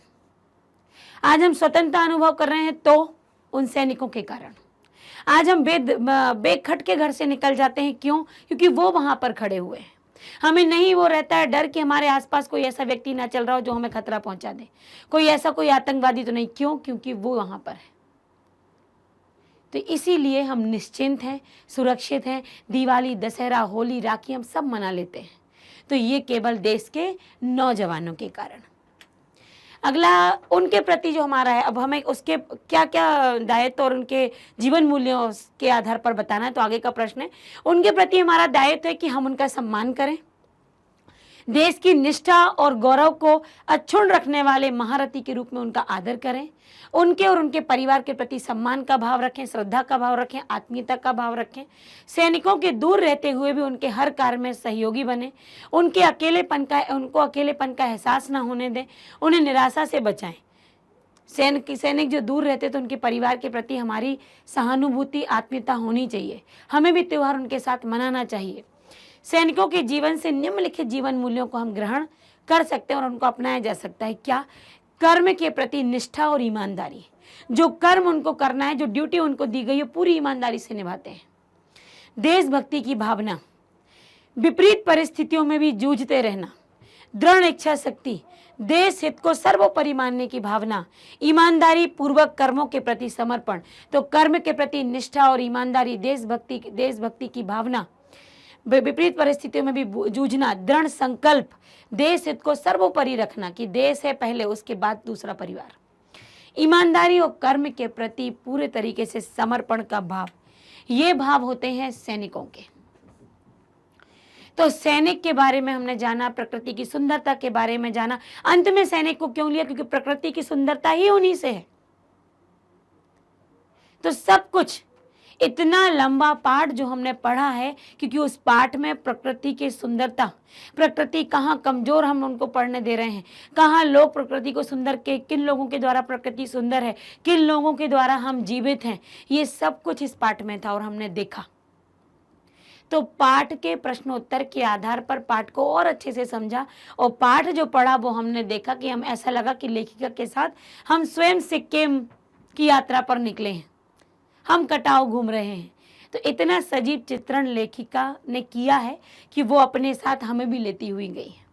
आज हम स्वतंत्रता अनुभव कर रहे हैं तो उन सैनिकों के कारण, आज हम बेखट के घर से निकल जाते हैं, क्यों? क्योंकि वो वहां पर खड़े हुए हैं। हमें नहीं वो रहता है डर कि हमारे आसपास कोई ऐसा व्यक्ति ना चल रहा हो जो हमें खतरा पहुंचा दे, कोई आतंकवादी तो नहीं, क्यों? क्योंकि वो वहां पर है। तो इसीलिए हम निश्चिंत हैं, सुरक्षित हैं। दिवाली, दशहरा, होली, राखी हम सब मना लेते हैं, तो ये केवल देश के नौजवानों के कारण। अगला, उनके प्रति जो हमारा है, अब हमें उसके क्या क्या दायित्व और उनके जीवन मूल्यों के आधार पर बताना है। तो आगे का प्रश्न है, उनके प्रति हमारा दायित्व है कि हम उनका सम्मान करें, देश की निष्ठा और गौरव को अक्षुण्ण रखने वाले महारथी के रूप में उनका आदर करें, उनके और उनके परिवार के प्रति सम्मान का भाव रखें, श्रद्धा का भाव रखें, आत्मीयता का भाव रखें, सैनिकों के दूर रहते हुए भी उनके हर कार्य में सहयोगी बने, उनको अकेलेपन का एहसास ना होने दें, उन्हें निराशा से बचाएं। सैनिक जो दूर रहते तो उनके परिवार के प्रति हमारी सहानुभूति, आत्मीयता होनी चाहिए। हमें भी त्योहार उनके साथ मनाना चाहिए। सैनिकों के जीवन से निम्नलिखित जीवन मूल्यों को हम ग्रहण कर सकते हैं और उनको अपनाया जा सकता है। क्या? कर्म के प्रति निष्ठा और ईमानदारी। जो कर्म उनको करना है, जो ड्यूटी उनको दी गई है, पूरी ईमानदारी से निभाते हैं। देशभक्ति की भावना, विपरीत परिस्थितियों में भी जूझते रहना, दृढ़ इच्छा शक्ति, देश हित को सर्वोपरि मानने की भावना, ईमानदारी पूर्वक कर्मों के प्रति समर्पण। तो कर्म के प्रति निष्ठा और ईमानदारी, देशभक्ति की भावना, विपरीत परिस्थितियों में भी जूझना, दृढ़ संकल्प, देश हित को सर्वोपरि रखना कि देश है पहले, उसके बाद दूसरा परिवार, ईमानदारी और कर्म के प्रति पूरे तरीके से समर्पण का भाव, ये भाव होते हैं सैनिकों के। तो सैनिक के बारे में हमने जाना, प्रकृति की सुंदरता के बारे में जाना। अंत में सैनिक को क्यों लिया? क्योंकि प्रकृति की सुंदरता ही उन्हीं से है। तो सब कुछ, इतना लंबा पाठ जो हमने पढ़ा है, क्योंकि उस पाठ में प्रकृति की सुंदरता, प्रकृति कहाँ कमजोर हम उनको पढ़ने दे रहे हैं, कहाँ लोग प्रकृति को सुंदर के, किन लोगों के द्वारा प्रकृति सुंदर है, किन लोगों के द्वारा हम जीवित हैं, ये सब कुछ इस पाठ में था और हमने देखा। तो पाठ के प्रश्नोत्तर के आधार पर पाठ को और अच्छे से समझा और पाठ जो पढ़ा वो हमने देखा कि हम, ऐसा लगा कि लेखिका के साथ हम स्वयं सिक्किम की यात्रा पर निकले हैं, हम कटाव घूम रहे हैं। तो इतना सजीव चित्रण लेखिका ने किया है कि वो अपने साथ हमें भी लेती हुई गई है।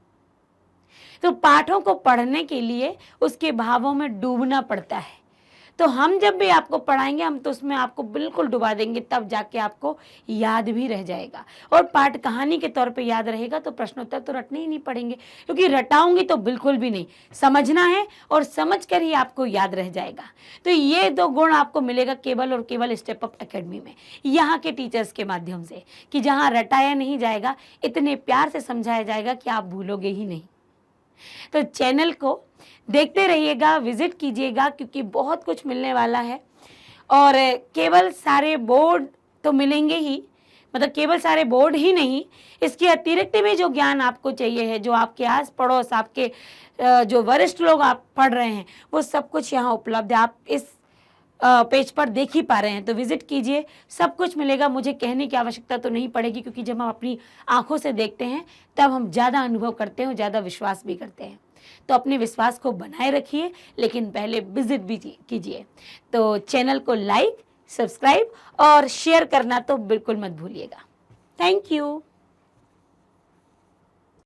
तो पाठों को पढ़ने के लिए उसके भावों में डूबना पड़ता है। तो हम जब भी आपको पढ़ाएंगे हम तो उसमें आपको बिल्कुल डुबा देंगे, तब जाके आपको याद भी रह जाएगा। और पाठ कहानी के तौर पे याद रहेगा तो प्रश्नोत्तर तो रटने ही नहीं पड़ेंगे, क्योंकि रटाऊंगी तो बिल्कुल भी नहीं, समझना है और समझ कर ही आपको याद रह जाएगा। तो ये 2 गुण आपको मिलेगा केवल और केवल स्टेप अप एकेडमी में, यहाँ के टीचर्स के माध्यम से, कि जहाँ रटाया नहीं जाएगा, इतने प्यार से समझाया जाएगा कि आप भूलोगे ही नहीं। तो चैनल को देखते रहिएगा, विजिट कीजिएगा, क्योंकि बहुत कुछ मिलने वाला है। और केवल सारे बोर्ड तो मिलेंगे ही, मतलब केवल सारे बोर्ड ही नहीं, इसके अतिरिक्त भी जो ज्ञान आपको चाहिए है, जो आपके आस पड़ोस, आपके जो वरिष्ठ लोग आप पढ़ रहे हैं, वो सब कुछ यहाँ उपलब्ध है। आप इस पेज पर देख ही पा रहे हैं, तो विजिट कीजिए, सब कुछ मिलेगा। मुझे कहने की आवश्यकता तो नहीं पड़ेगी, क्योंकि जब हम अपनी आंखों से देखते हैं तब हम ज़्यादा अनुभव करते हैं, ज़्यादा विश्वास भी करते हैं। तो अपने विश्वास को बनाए रखिए, लेकिन पहले विजिट भी कीजिए। तो चैनल को लाइक, सब्सक्राइब और शेयर करना तो बिल्कुल मत भूलिएगा। Thank you.